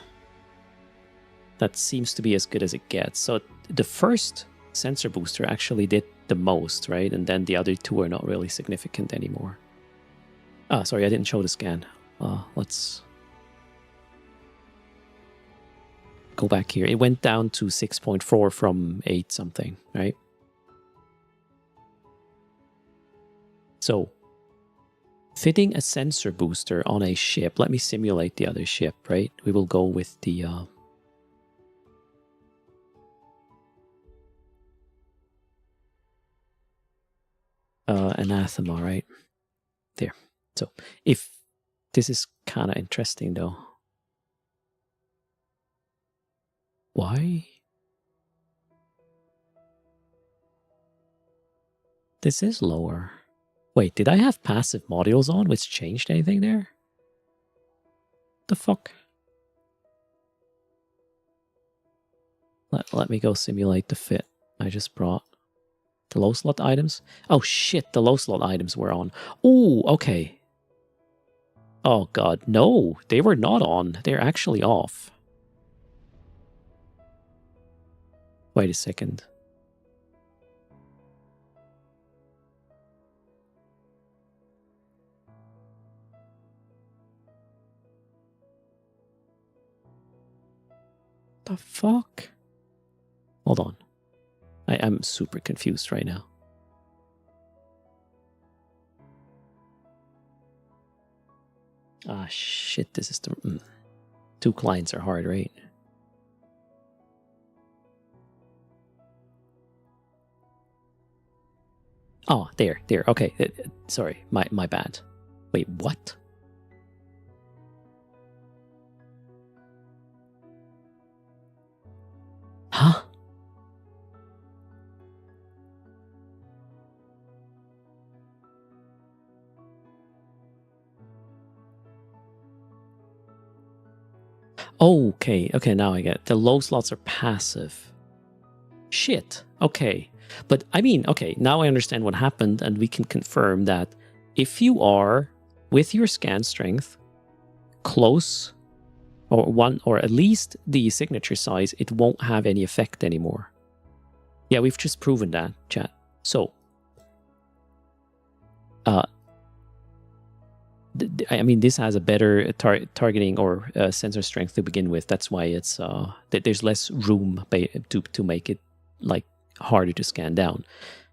That seems to be as good as it gets. So the first sensor booster actually did the most, right? And then the other 2 are not really significant anymore. Ah, sorry, I didn't show the scan. Let's go back here. It went down to 6.4 from 8 something, right? So, fitting a sensor booster on a ship. Let me simulate the other ship, right? We will go with the Anathema, right? There. So if this is kind of interesting though. Why? This is lower. Wait, did I have passive modules on which changed anything there? The fuck? Let me go simulate the fit I just brought. The low slot items? Oh shit, the low slot items were on. Oh, okay. Oh god, no, they were not on. They're actually off. Wait a second. The fuck? Hold on. I'm super confused right now. Ah, shit, this is the... 2 clients are hard, right? Oh, there. Okay, sorry, my bad. Wait, what? Huh? Okay, now I get it. The low slots are passive. Shit, okay. But I mean, okay, now I understand what happened, and we can confirm that if you are, with your scan strength, close, or at least the signature size, it won't have any effect anymore. Yeah, we've just proven that, chat. So, I mean, this has a better targeting or sensor strength to begin with. That's why it's there's less room to make it like harder to scan down.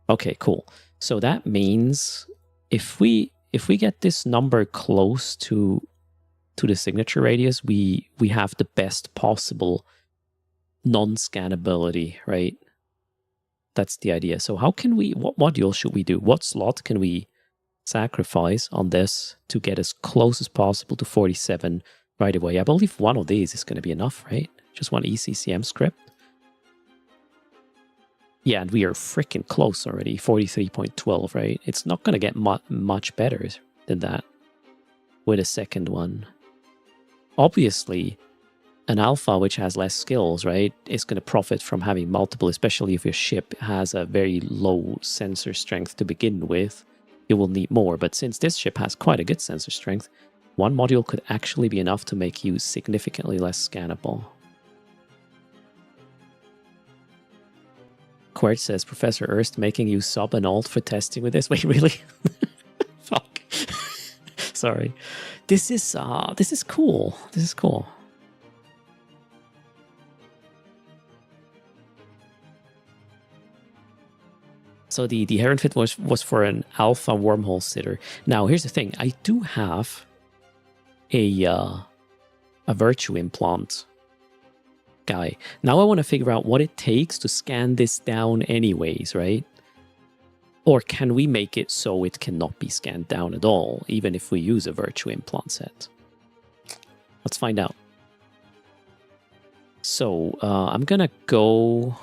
Okay, cool. So that means if we get this number close to the signature radius, we have the best possible non-scannability, right? That's the idea. So how can we? What module should we do? What slot can we sacrifice on this to get as close as possible to 47 right away. I believe one of these is going to be enough, right? Just one ECCM script. Yeah, and we are freaking close already, 43.12, right? It's not going to get much better than that with a second one. Obviously, an alpha which has less skills, right, is going to profit from having multiple, especially if your ship has a very low sensor strength to begin with. You will need more, but since this ship has quite a good sensor strength, one module could actually be enough to make you significantly less scannable. Quartz says, Professor Erst making you sub and alt for testing with this? Wait, really? Fuck. Sorry. This is cool. This is cool. So the Heron Fit was for an alpha wormhole sitter. Now here's the thing: I do have a virtue implant guy. Now I want to figure out what it takes to scan this down anyways, right? Or can we make it so it cannot be scanned down at all, even if we use a virtue implant set? Let's find out. So I'm gonna go...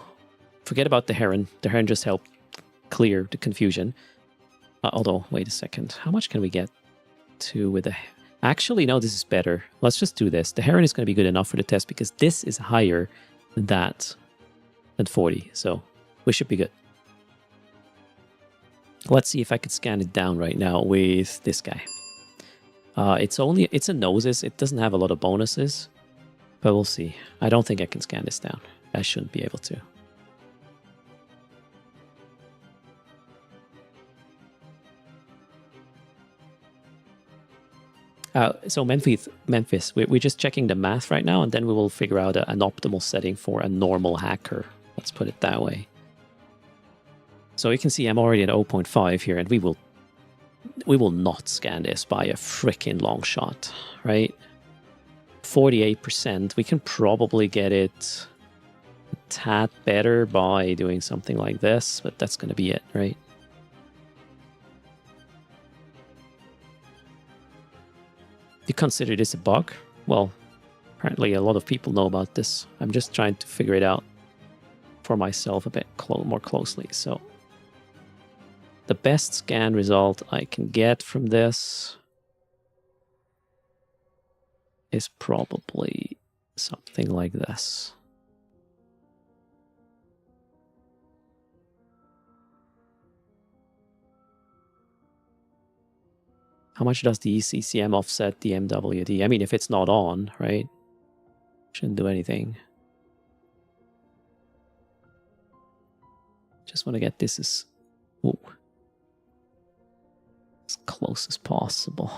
Forget about the Heron. The Heron just helped clear the confusion. Although, wait a second. How much can we get to with the... Actually, no, this is better. Let's just do this. The Heron is going to be good enough for the test because this is higher than that, than 40. So we should be good. Let's see if I could scan it down right now with this guy. It's a noses. It doesn't have a lot of bonuses, but we'll see. I don't think I can scan this down. I shouldn't be able to. So Memphis, we're just checking the math right now, and then we will figure out an optimal setting for a normal hacker. Let's put it that way. So you can see I'm already at 0.5 here, and we will not scan this by a freaking long shot, right? 48%. We can probably get it a tad better by doing something like this, but that's going to be it, right? You consider this a bug? Well, apparently a lot of people know about this. I'm just trying to figure it out for myself a bit more closely. So the best scan result I can get from this is probably something like this. How much does the ECCM offset the MWD? I mean, if it's not on, right? Shouldn't do anything. Just want to get this as close as possible.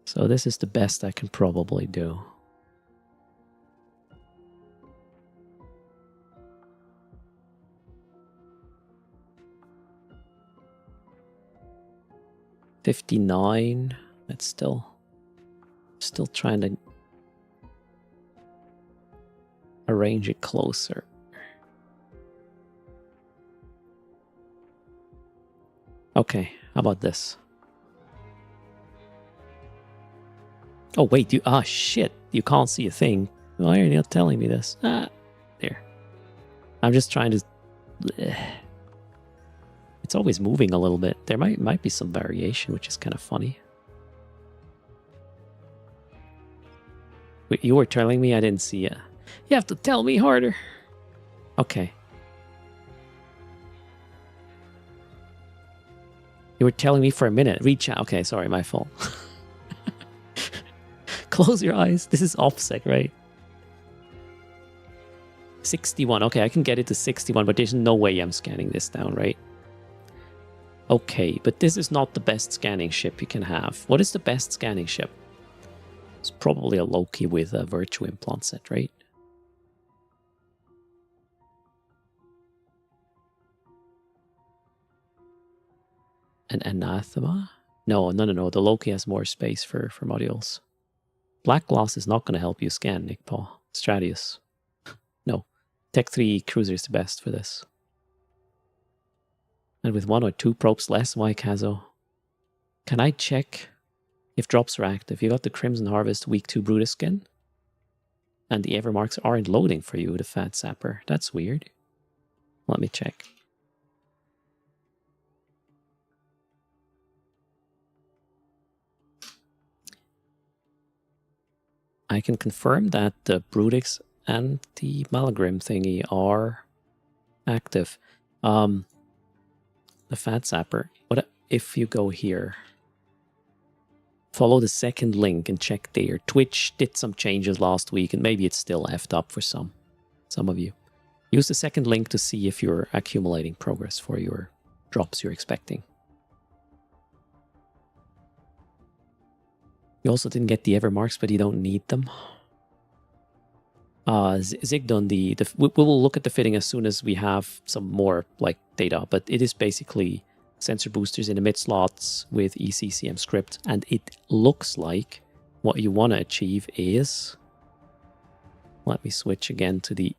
So this is the best I can probably do. $59. It's still trying to arrange it closer. Okay, how about this? Oh wait, shit! You can't see a thing. Why are you not telling me this? There. I'm just trying to. It's always moving a little bit. There might be some variation, which is kind of funny. Wait, you were telling me I didn't see it. You have to tell me harder. Okay. You were telling me for a minute. Reach out. Okay, sorry, my fault. Close your eyes. This is OffSec, right? 61. Okay, I can get it to 61, but there's no way I'm scanning this down, right? Okay, but this is not the best scanning ship you can have. What is the best scanning ship? It's probably a Loki with a virtue implant set, right? An Anathema? No. The Loki has more space for modules. Black Glass is not going to help you scan, Nick Paul. Stratius. No. Tech 3 cruiser is the best for this. And with 1 or 2 probes less, why Kazo? Can I check if drops are active? You got the Crimson Harvest week 2 Brutus skin. And the Evermarks aren't loading for you, the Fat Sapper. That's weird. Let me check. I can confirm that the Brutix and the Malagrim thingy are active. The Fat Sapper. What if you go here? Follow the second link and check there. Twitch did some changes last week and maybe it's still effed up for some of you. Use the second link to see if you're accumulating progress for your drops you're expecting. You also didn't get the Evermarks, but you don't need them. Zigdon, we will look at the fitting as soon as we have some more like data, but it is basically sensor boosters in the mid slots with ECCM script, and it looks like what you want to achieve is, let me switch again to the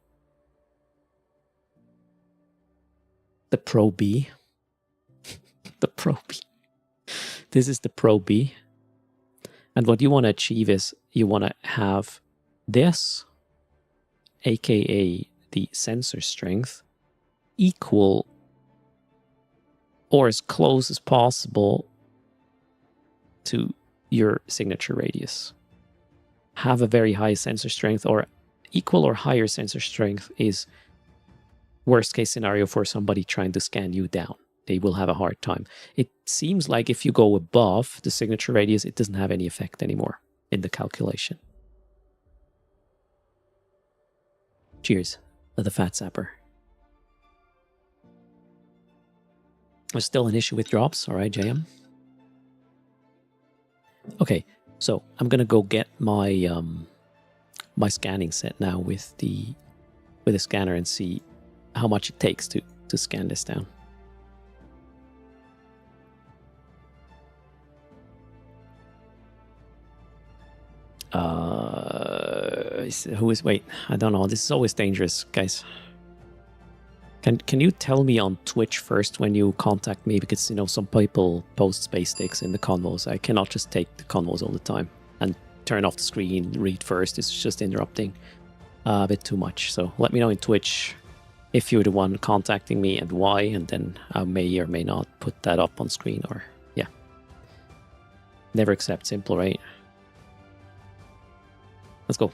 Pro B. The Pro B. This is the Pro B. And what you want to achieve is you want to have this, aka the sensor strength, equal or as close as possible to your signature radius. Have a very high sensor strength, or equal or higher sensor strength is worst case scenario for somebody trying to scan you down. They will have a hard time. It seems like if you go above the signature radius, it doesn't have any effect anymore in the calculation. Cheers to the Fat Sapper. There's still an issue with drops. All right, JM. Okay, so I'm gonna go get my my scanning set now with the scanner and see how much it takes to scan this down. Wait, I don't know. This is always dangerous, guys. Can you tell me on Twitch first when you contact me? Because, you know, some people post space sticks in the convos. I cannot just take the convos all the time and turn off the screen, read first. It's just interrupting a bit too much. So let me know in Twitch if you're the one contacting me and why, and then I may or may not put that up on screen, or, yeah. Never accept simple, right? Let's go.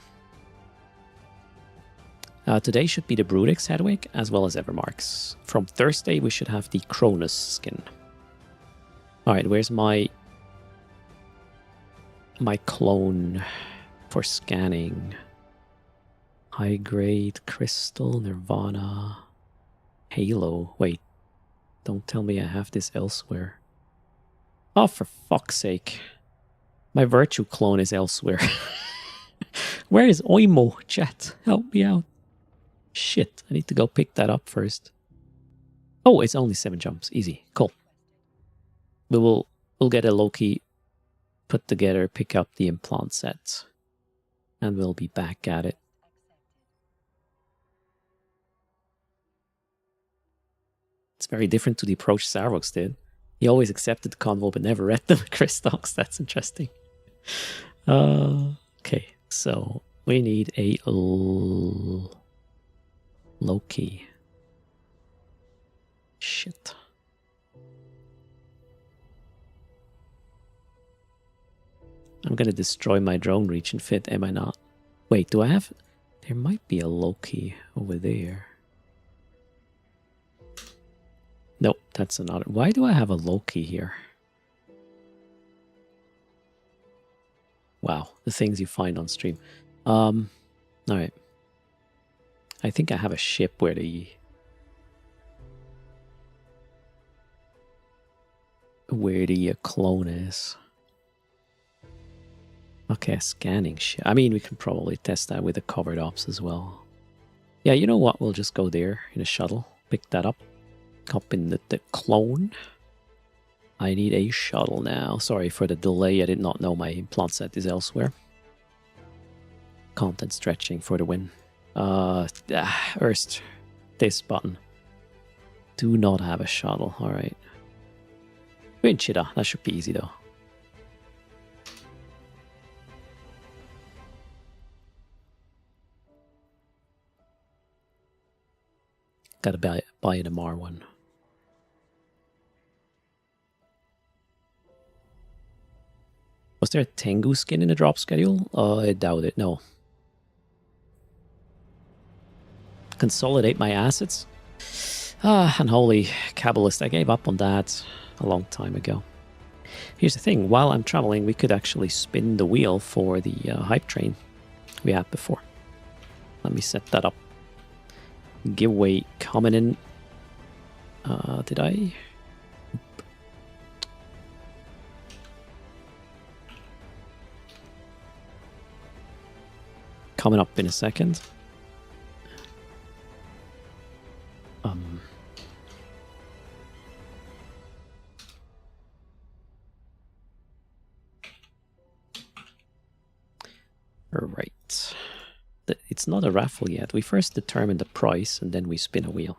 Today should be the Brutix Hedwig as well as Evermarks. From Thursday we should have the Cronus skin. Alright, where's my clone for scanning? High grade, Crystal, Nirvana, Halo. Wait, don't tell me I have this elsewhere. Oh, for fuck's sake. My Virtue clone is elsewhere. Where is Oimo? Chat, help me out. Shit, I need to go pick that up first. Oh, it's only 7 jumps. Easy. Cool. We'll get a Loki put together, pick up the implant set, and we'll be back at it. It's very different to the approach Sarvox did. He always accepted the convo but never read them. Chris Stocks, that's interesting. Okay, so we need a Loki. Shit. I'm gonna destroy my drone reach and fit, am I not? Wait, do I have... There might be a Loki over there. Nope, that's another... Why do I have a Loki here? Wow, the things you find on stream. Alright. I think I have a ship where the clone is. Okay, a scanning ship. I mean, we can probably test that with the covered ops as well. Yeah, you know what? We'll just go there in a shuttle. Pick that up. Up in the clone. I need a shuttle now. Sorry for the delay. I did not know my implant set is elsewhere. Content stretching for the win. Erst. This button. Do not have a shuttle. Alright. Winchita. That should be easy though. Gotta buy an MR one. Was there a Tengu skin in the drop schedule? I doubt it, no. Consolidate my assets? Unholy Kabbalist, I gave up on that a long time ago. Here's the thing, while I'm traveling, we could actually spin the wheel for the hype train we had before. Let me set that up. Giveaway coming in. Did I? Coming up in a second. Right. It's not a raffle yet. We first determine the price and then we spin a wheel.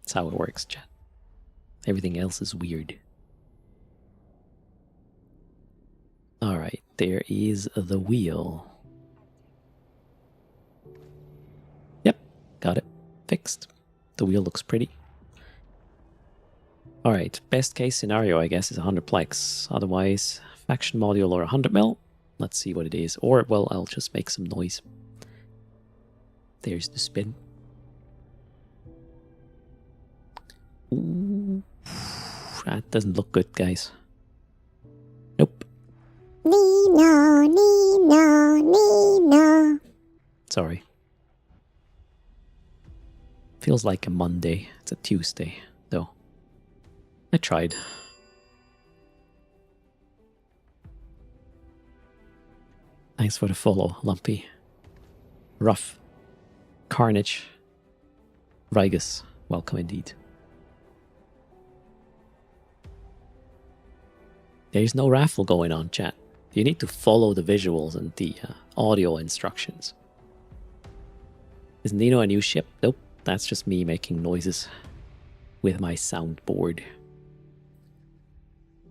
That's how it works, chat. Everything else is weird. Alright, there is the wheel. Yep, got it. Fixed. The wheel looks pretty. Alright, best case scenario I guess is 100 plex. Otherwise, faction module or 100 mil. Let's see what it is. Or, well, I'll just make some noise. There's the spin. Ooh, that doesn't look good, guys. Nope. Nino, Nino, Nino. Sorry. Feels like a Monday. It's a Tuesday, though. I tried. Thanks for the follow, Lumpy. Rough. Carnage. Rigus. Welcome indeed. There's no raffle going on, chat. You need to follow the visuals and the audio instructions. Is Nino a new ship? Nope. That's just me making noises with my soundboard.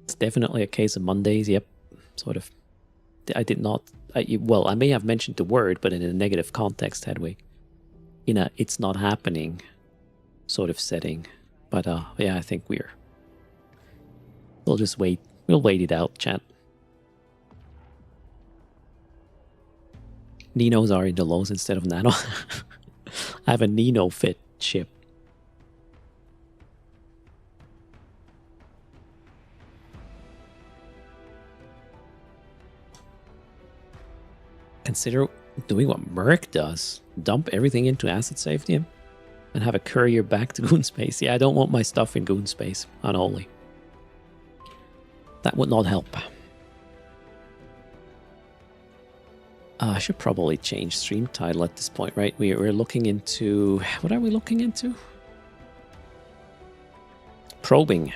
It's definitely a case of Mondays. Yep. Sort of. I did not... well, I may have mentioned the word, but in a negative context, Hedwig. In a it's not happening sort of setting. But yeah, I think we'll just wait. We'll wait it out, chat. Ninos are in the lows instead of Nano. I have a Nino fit ship. Consider doing what Merc does. Dump everything into asset safety and have a courier back to Goon Space. Yeah, I don't want my stuff in Goon Space. Unholy. That would not help. I should probably change stream title at this point, right? We're looking into... What are we looking into? Probing.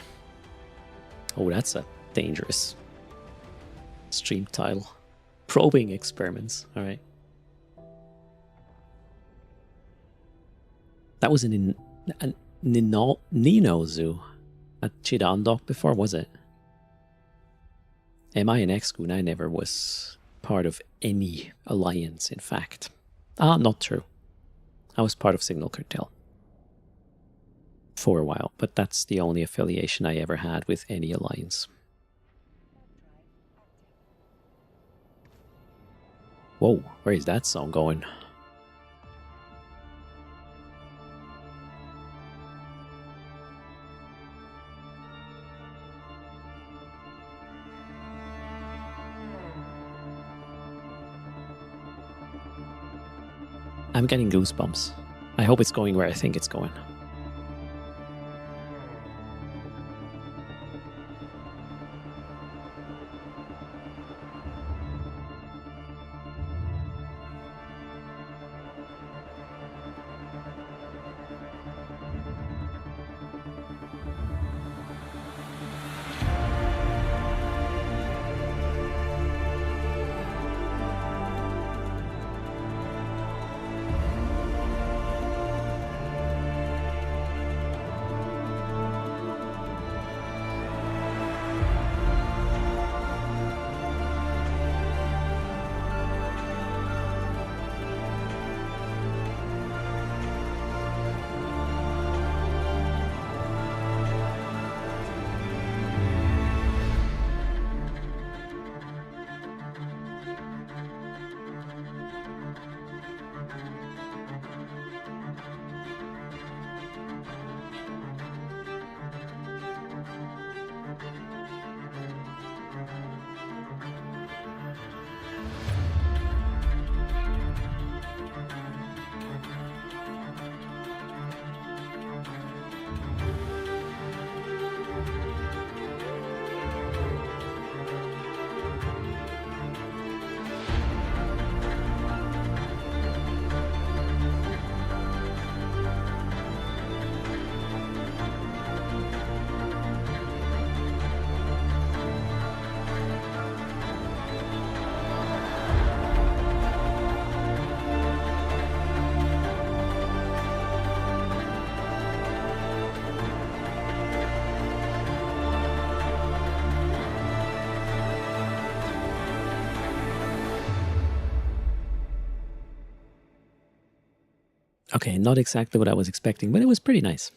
Oh, that's a dangerous stream title. Probing experiments. All right. That was in a Nino Zoo at Chidandok before, was it? Am I an ex-Goon? I never was part of any alliance, in fact. Not true. I was part of Signal Cartel for a while, but that's the only affiliation I ever had with any alliance. Whoa, where is that song going? I'm getting goosebumps. I hope it's going where I think it's going. Okay, not exactly what I was expecting, but it was pretty nice.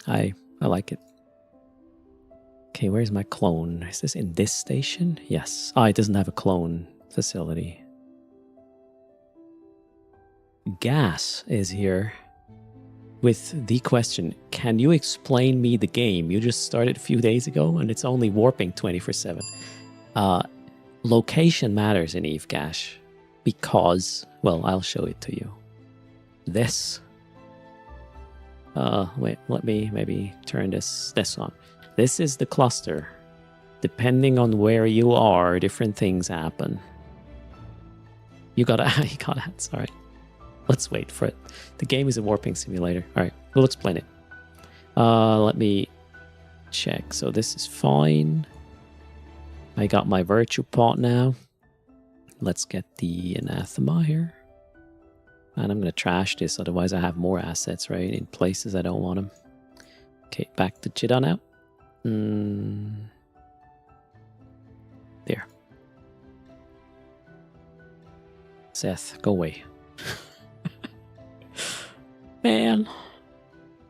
I like it. Okay, where's my clone? Is this in this station? Yes. Oh, it doesn't have a clone facility. Gas is here with the question, can you explain me the game? You just started a few days ago and it's only warping 24/7. Location matters in Eve, Gash, because, well, I'll show it to you. This. Wait, let me maybe turn this on. This is the cluster. Depending on where you are, different things happen. You got it. All right. Let's wait for it. The game is a warping simulator. All right, we'll explain it. Let me check. So this is fine. I got my virtue pot now. Let's get the anathema here. And I'm going to trash this, otherwise I have more assets, right? In places I don't want them. Okay, back to Chitta now. There. Seth, go away. Man,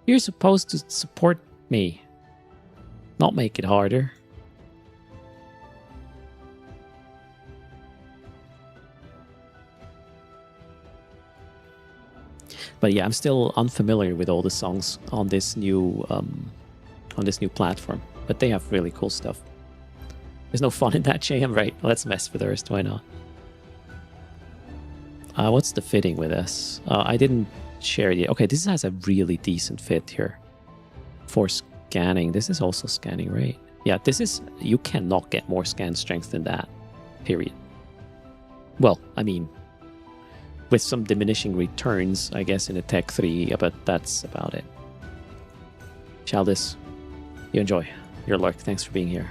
you're supposed to support me, not make it harder. But yeah, I'm still unfamiliar with all the songs on this new platform. But they have really cool stuff. There's no fun in that, JM, right? Let's mess with Earth, why not? What's the fitting with this? I didn't share it yet. Okay, this has a really decent fit here. For scanning, this is also scanning, right? Yeah, this is... You cannot get more scan strength than that. Period. Well, I mean... with some diminishing returns, I guess, in a Tech 3, but that's about it. Chaldis, you enjoy your lurk. Thanks for being here.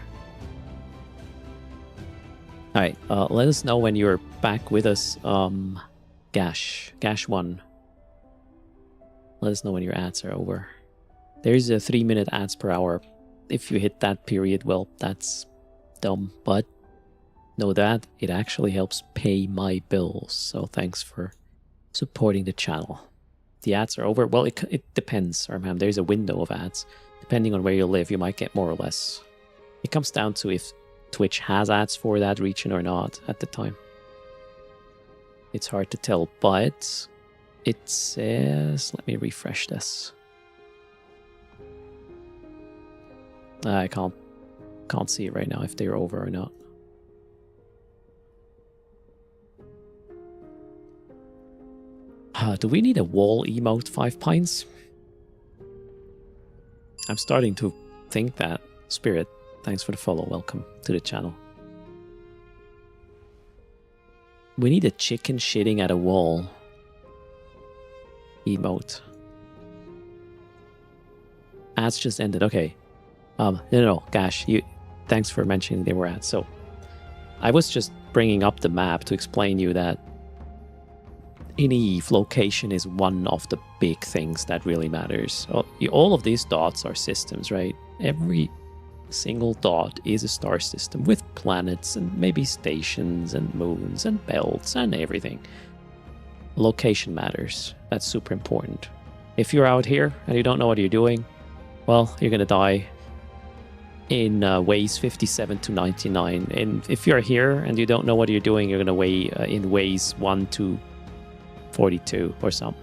Alright, let us know when you're back with us. Gash1. Let us know when your ads are over. There's a 3-minute ads per hour. If you hit that period, well, that's dumb, but know that it actually helps pay my bills. So thanks for supporting the channel. The ads are over. Well, it depends, Armham. There's a window of ads. Depending on where you live, you might get more or less. It comes down to if Twitch has ads for that region or not at the time. It's hard to tell, but it says... Let me refresh this. I can't see it right now if they're over or not. Do we need a wall emote, 5 pints? I'm starting to think that. Spirit, thanks for the follow. Welcome to the channel. We need a chicken shitting at a wall emote. Ads just ended. Okay. No, Gash, thanks for mentioning they were ads. So, I was just bringing up the map to explain you that in Eve, location is one of the big things that really matters. All of these dots are systems, right? Every single dot is a star system with planets and maybe stations and moons and belts and everything. Location matters. That's super important. If you're out here and you don't know what you're doing, well, you're going to die in ways 57 to 99. And if you're here and you don't know what you're doing, you're going to weigh in ways 1 to 42 or something.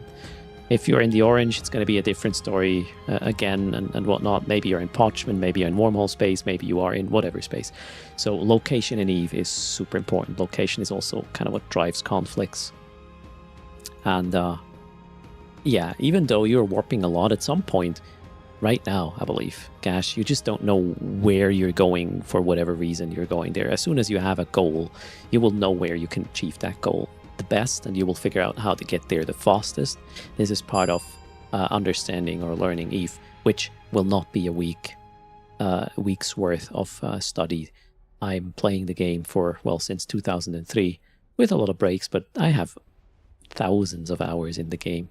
If you're in the orange, it's going to be a different story again and whatnot. Maybe you're in Parchment, maybe you're in Wormhole space, maybe you are in whatever space. So location in Eve is super important. Location is also kind of what drives conflicts. And yeah, even though you're warping a lot at some point, right now, I believe, Gash, you just don't know where you're going for whatever reason you're going there. As soon as you have a goal, you will know where you can achieve that goal the best, and you will figure out how to get there the fastest. This is part of understanding or learning Eve, which will not be a week's worth of study. I'm playing the game for, well, since 2003, with a lot of breaks, but I have thousands of hours in the game.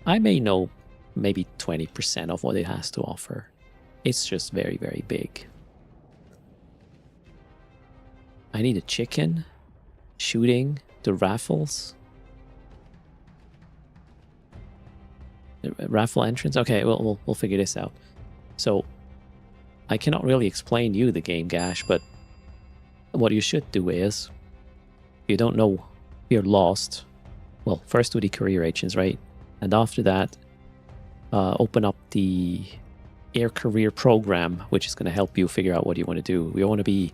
I may know maybe 20% of what it has to offer. It's just very, very big. I need a chicken, shooting, the raffles. Raffle entrance? Okay, we'll figure this out. So, I cannot really explain you the game, Gash, but what you should do is, if you don't know, you're lost. Well, first do the career agents, right? And after that, open up the Air Career program, which is going to help you figure out what you want to do. You want to be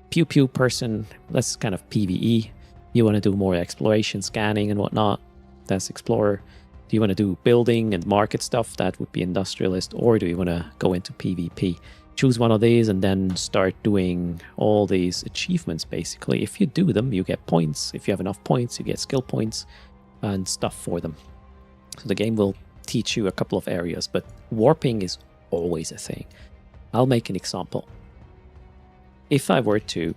pew pew person, that's kind of PvE. You want to do more exploration, scanning, and whatnot. That's Explorer. Do you want to do building and market stuff? That would be Industrialist. Or do you want to go into PvP? Choose one of these and then start doing all these achievements, basically. If you do them, you get points. If you have enough points, you get skill points and stuff for them. So the game will teach you a couple of areas, but warping is always a thing. I'll make an example. If I were to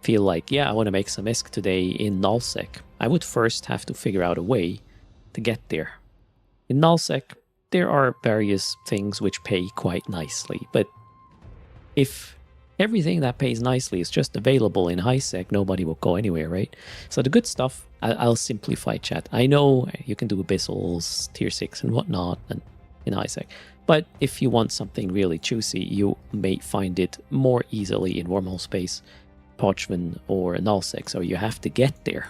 feel like, yeah, I want to make some ISK today in Nullsec, I would first have to figure out a way to get there. In Nullsec, there are various things which pay quite nicely, but if everything that pays nicely is just available in HiSec, nobody will go anywhere, right? So the good stuff, I'll simplify, chat. I know you can do Abyssals, Tier 6 and whatnot and in HiSec, but if you want something really juicy, you may find it more easily in Wormhole Space, Podgman, or Nullsec, so you have to get there.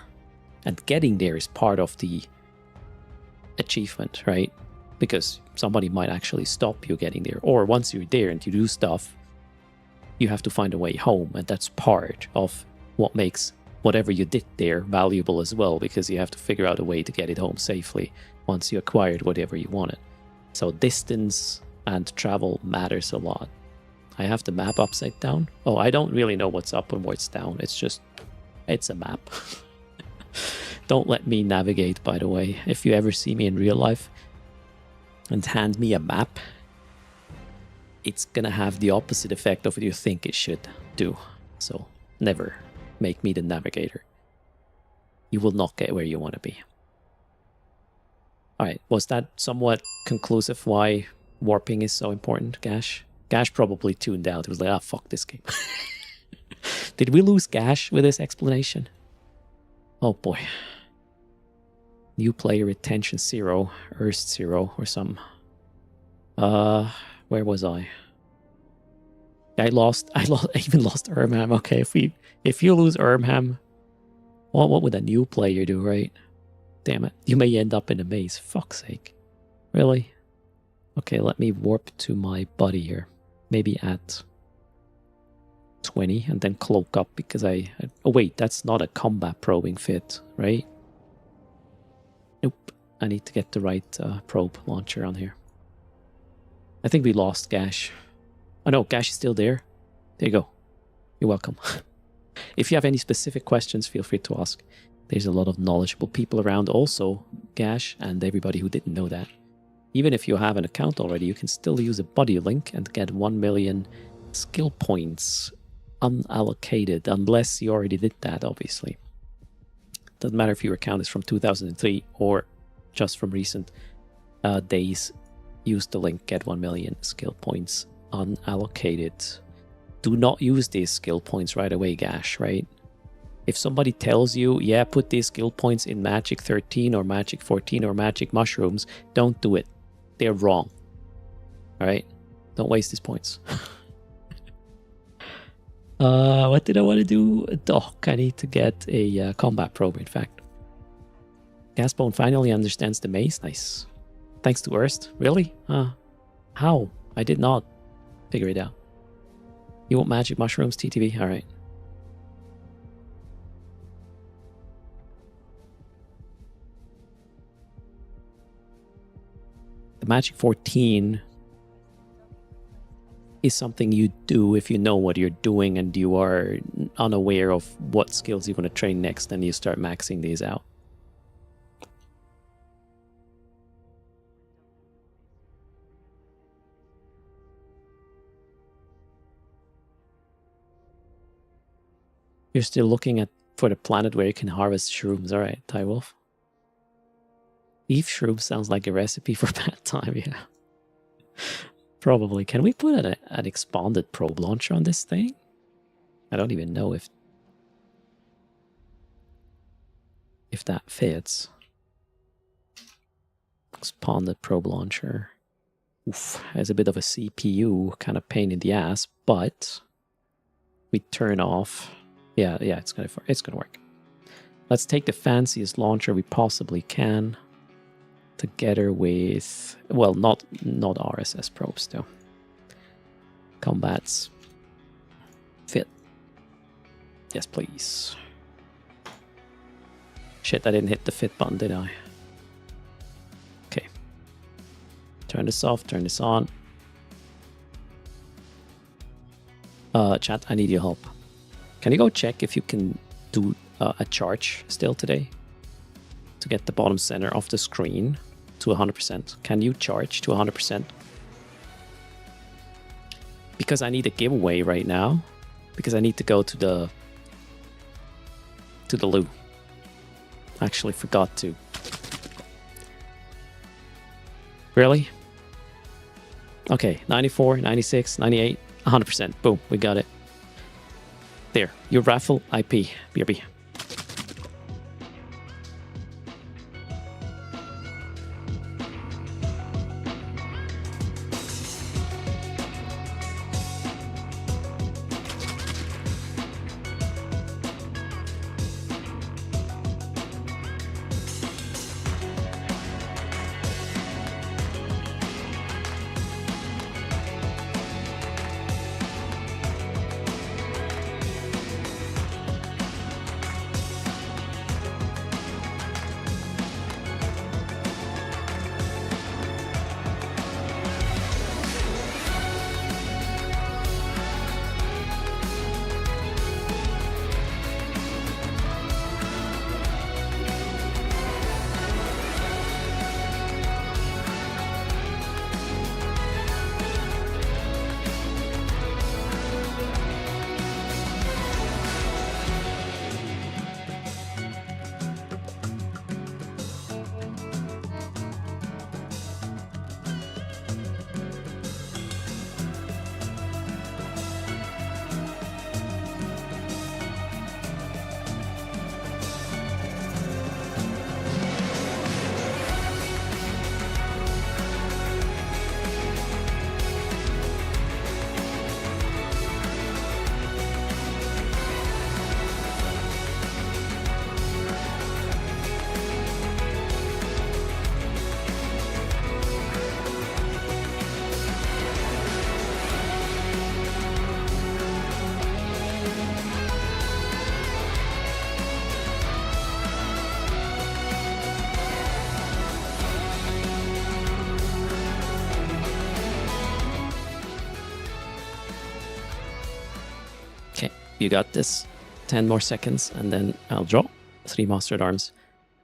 And getting there is part of the achievement, right? Because somebody might actually stop you getting there. Or once you're there and you do stuff, you have to find a way home, and that's part of what makes whatever you did there valuable as well, because you have to figure out a way to get it home safely once you acquired whatever you wanted. So distance and travel matters a lot. I have the map upside down. Oh, I don't really know what's up and what's down. It's a map. Don't let me navigate, by the way. If you ever see me in real life and hand me a map, it's gonna have the opposite effect of what you think it should do. So never make me the navigator. You will not get where you want to be. Alright, was that somewhat conclusive why warping is so important, Gash? Gash probably tuned out. He was like, ah, fuck this game. Did we lose Gash with this explanation? Oh boy. New player retention 0, Erst 0 or some. Where was I? I even lost Ermham. Okay, if you lose Ermham, what would a new player do, right? Damn it. You may end up in a maze. Fuck's sake. Really? Okay, let me warp to my buddy here. Maybe at 20 and then cloak up because oh wait, that's not a combat probing fit, right? Nope. I need to get the right probe launcher on here. I think we lost Gash. Oh no, Gash is still there. There you go. You're welcome. If you have any specific questions, feel free to ask. There's a lot of knowledgeable people around also, Gash, and everybody who didn't know that. Even if you have an account already, you can still use a buddy link and get 1 million skill points unallocated, unless you already did that, obviously. Doesn't matter if your account is from 2003 or just from recent days. Use the link, get 1 million skill points unallocated. Do not use these skill points right away, Gash, right? If somebody tells you, yeah, put these skill points in Magic 13 or Magic 14 or Magic Mushrooms, don't do it. They're wrong. Alright? Don't waste these points. What did I want to do? Doc, I need to get a combat probe, in fact. Gasbone finally understands the maze. Nice. Thanks to Erst. Really? How? I did not figure it out. You want Magic Mushrooms, TTV? Alright. The Magic 14 is something you do if you know what you're doing and you are unaware of what skills you want to train next, and you start maxing these out. You're still looking for the planet where you can harvest shrooms. Alright, Tywolf. Beef shroom sounds like a recipe for bad time, yeah. Probably. Can we put an expanded probe launcher on this thing? I don't even know if that fits. Spawn the probe launcher. Oof, has a bit of a CPU kind of pain in the ass, but we turn off. Yeah, it's gonna work. Let's take the fanciest launcher we possibly can, together with, well, not RSS probes though. Combats. Fit. Yes, please. Shit, I didn't hit the fit button, did I? Okay. Turn this off, turn this on. Chat, I need your help. Can you go check if you can do a charge still today? To get the bottom center of the screen to 100%. Can you charge to 100%? Because I need a giveaway right now. Because I need to go to the loo. I actually forgot to. Really? Okay, 94, 96, 98, 100%. Boom, we got it. There, your raffle IP, BRB. You got this. 10 more seconds, and then I'll draw 3 Mastered Arms.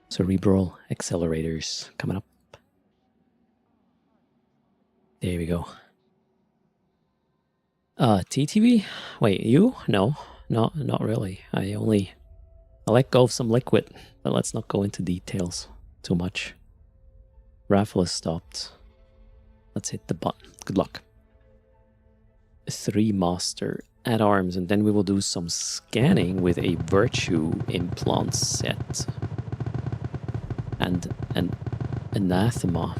Cerebral Accelerators coming up. There we go. TTV? Wait, you? No, not really. I let go of some liquid, but let's not go into details too much. Raffle is stopped. Let's hit the button. Good luck. 3 Master at Arms, and then we will do some scanning with a Virtue implant set. And an Anathema.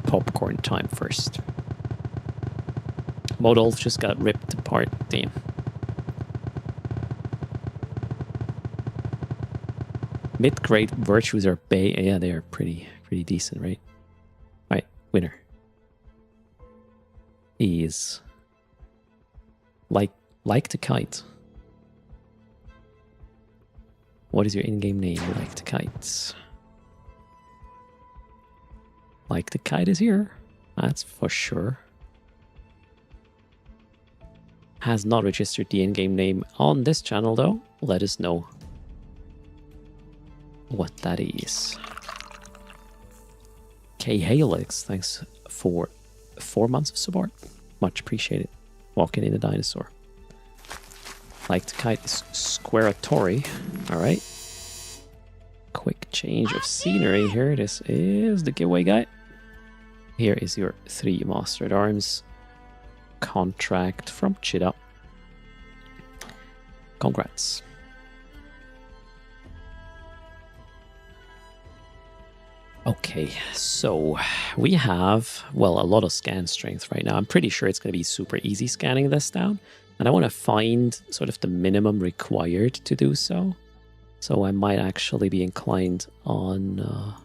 Popcorn time first. Modolf just got ripped apart. Damn. Mid-grade Virtues are yeah, they are pretty decent, right? Alright, winner. Is like to kite. What is your in-game name? Like to kite. Like to kite is here. That's for sure. Has not registered the in-game name on this channel though. Let us know what that is. K Halix, thanks for 4 months of support. Much appreciated. Walking in a dinosaur. Like to kite is Squaratori. Alright. Quick change of scenery here. This is the giveaway guy. Here is your 3 Mastered Arms contract from Chida. Congrats. Okay, so we have, well, a lot of scan strength right now. I'm pretty sure it's going to be super easy scanning this down. And I want to find sort of the minimum required to do so. So I might actually be inclined on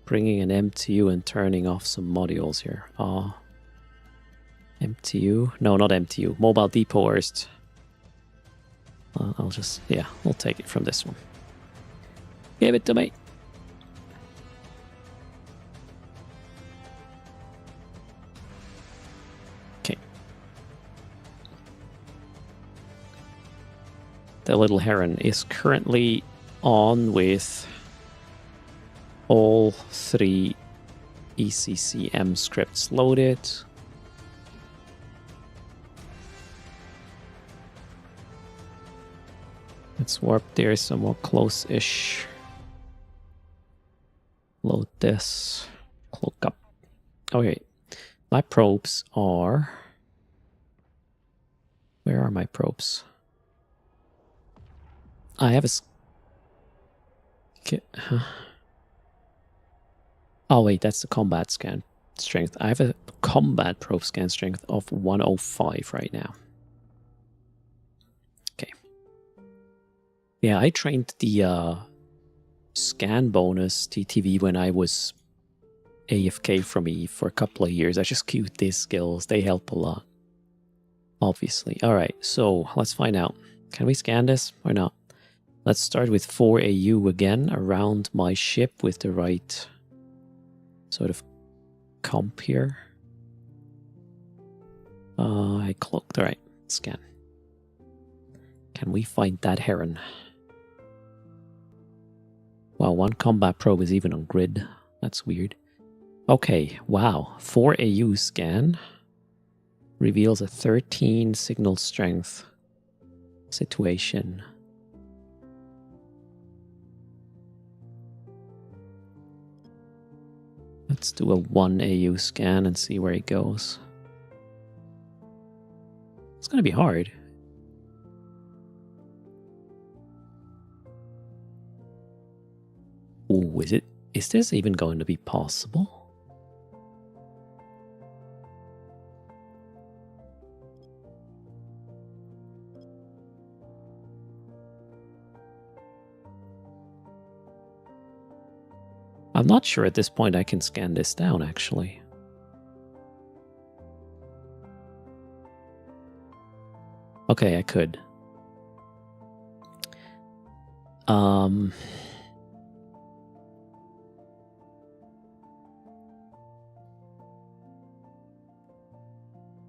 bringing an MTU and turning off some modules here. MTU? No, not MTU. Mobile Depot First. I'll just, yeah, we'll take it from this one. Give it to me. Okay. The little heron is currently on with all 3 ECCM scripts loaded. Let's warp there somewhat close-ish. Load this. Cloak up. Okay. My probes are... Where are my probes? I have a... Oh wait, that's the combat scan strength. I have a combat probe scan strength of 105 right now. Okay. Yeah, I trained the scan bonus TTV when I was AFK from Eve for a couple of years. I just queued these skills. They help a lot. Obviously. Alright, so let's find out. Can we scan this or not? Let's start with 4 AU again around my ship with the right sort of comp here. I cloaked. Alright, scan. Can we find that heron? Wow, 1 combat probe is even on grid. That's weird. Okay, wow. 4 AU scan reveals a 13 signal strength situation. Let's do a 1 AU scan and see where he goes. It's gonna be hard. Ooh, is this even going to be possible? I'm not sure at this point I can scan this down, actually. Okay, I could.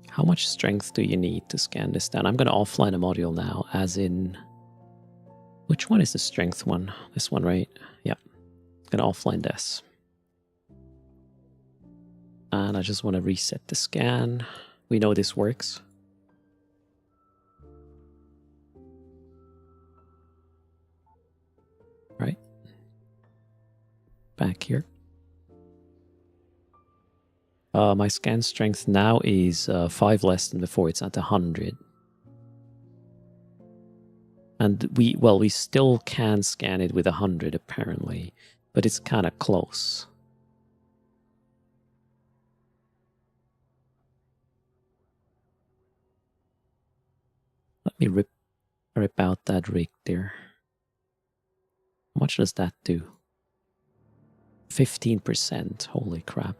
How much strength do you need to scan this down? I'm going to offline a module now, as in... Which one is the strength one? This one, right? Yeah. I'm going to offline this. And I just want to reset the scan. We know this works. Right. Back here. My scan strength now is 5 less than before. It's at 100. And we still can scan it with 100 apparently, but it's kind of close. Let me rip out that rig there. How much does that do? 15%. Holy crap.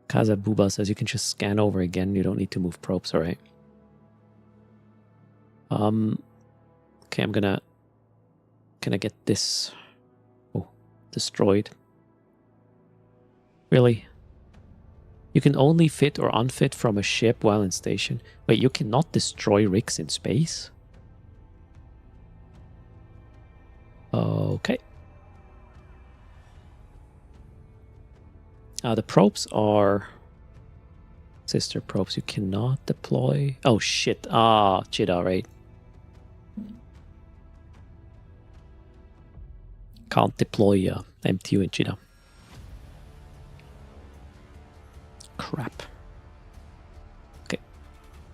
Kazabuba says you can just scan over again. You don't need to move probes. All right. Okay, I'm gonna... Can I get this? Oh, destroyed. Really? You can only fit or unfit from a ship while in station. Wait, you cannot destroy rigs in space? Okay. The probes are sister probes. You cannot deploy. Oh shit. Cheetah, right? Can't deploy MTU in Cheetah. Crap. Okay.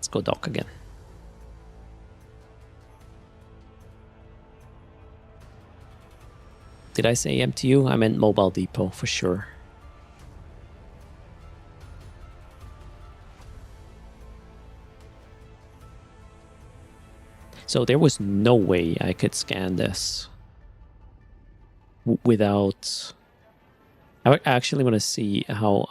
Let's go dock again. Did I say MTU? I meant Mobile Depot for sure. So there was no way I could scan this without... I actually want to see how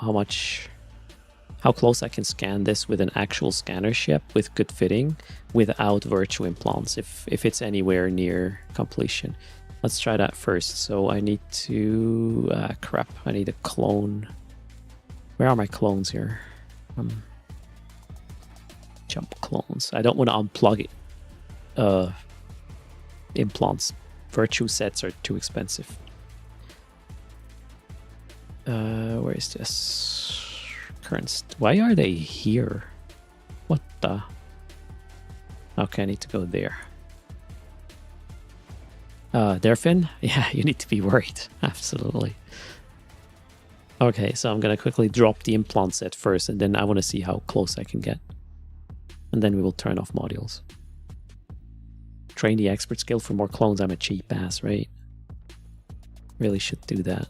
close I can scan this with an actual scanner ship with good fitting without virtual implants, if it's anywhere near completion. Let's try that first. So I need to... crap, I need a clone. Where are my clones here? Jump clones. I don't want to unplug it. Implants. Virtue sets are too expensive. Where is this? Why are they here? What the? Okay, I need to go there. Derfin? Yeah, you need to be worried. Absolutely. Okay, so I'm gonna quickly drop the implant set first, and then I want to see how close I can get. And then we will turn off modules. Train the expert skill for more clones. I'm a cheap ass, right? Really should do that.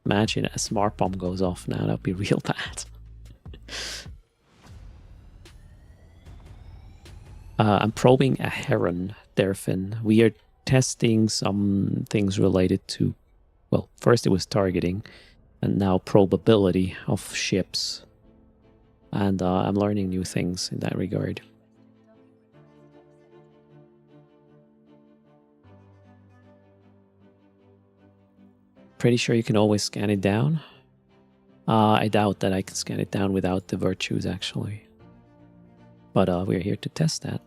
Imagine a smart bomb goes off now. That'd be real bad. I'm probing a Heron, Derfin. We are testing some things related to... Well, first it was targeting, and now probability of ships. And I'm learning new things in that regard. Pretty sure you can always scan it down. I doubt that I can scan it down without the virtues, actually. But we're here to test that.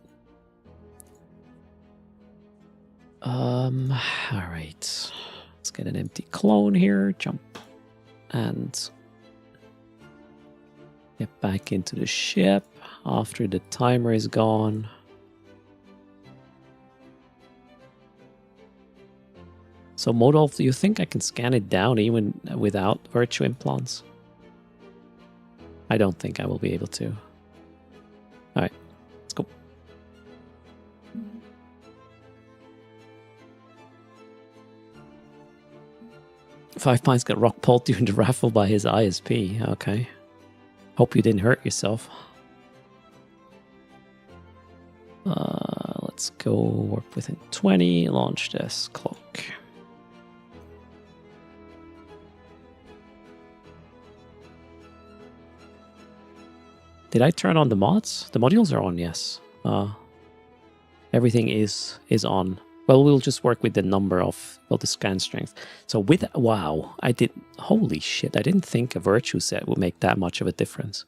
Alright. Let's get an empty clone here. Jump. And... get back into the ship after the timer is gone. So Modolf, do you think I can scan it down even without virtue implants? I don't think I will be able to. Alright, let's go. Five Pints got rock pulled during the raffle by his ISP. Okay. Hope you didn't hurt yourself. Let's go warp within 20. Launch this cloak. Did I turn on the mods? The modules are on, yes. Everything is on. Well, we'll just work with the number of, well, the scan strength. So with, wow, holy shit, I didn't think a virtue set would make that much of a difference.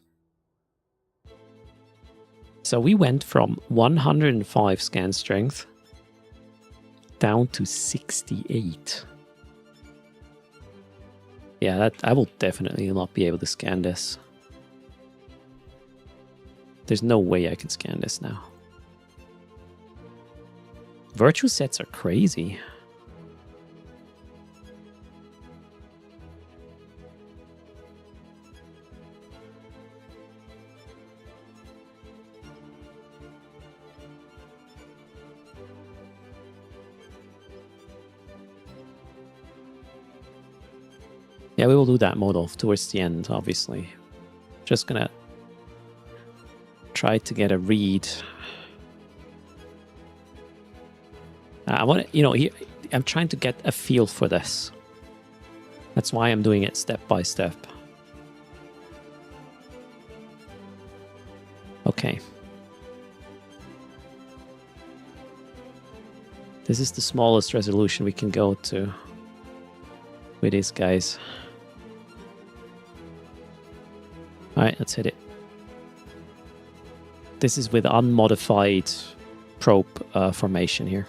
So we went from 105 scan strength down to 68. Yeah, I will definitely not be able to scan this. There's no way I can scan this now. Virtue sets are crazy. Yeah, we will do that model towards the end, obviously. Just gonna try to get a read. I want to, you know, I'm trying to get a feel for this. That's why I'm doing it step by step. Okay. This is the smallest resolution we can go to with these guys. Alright, let's hit it. This is with unmodified probe formation here.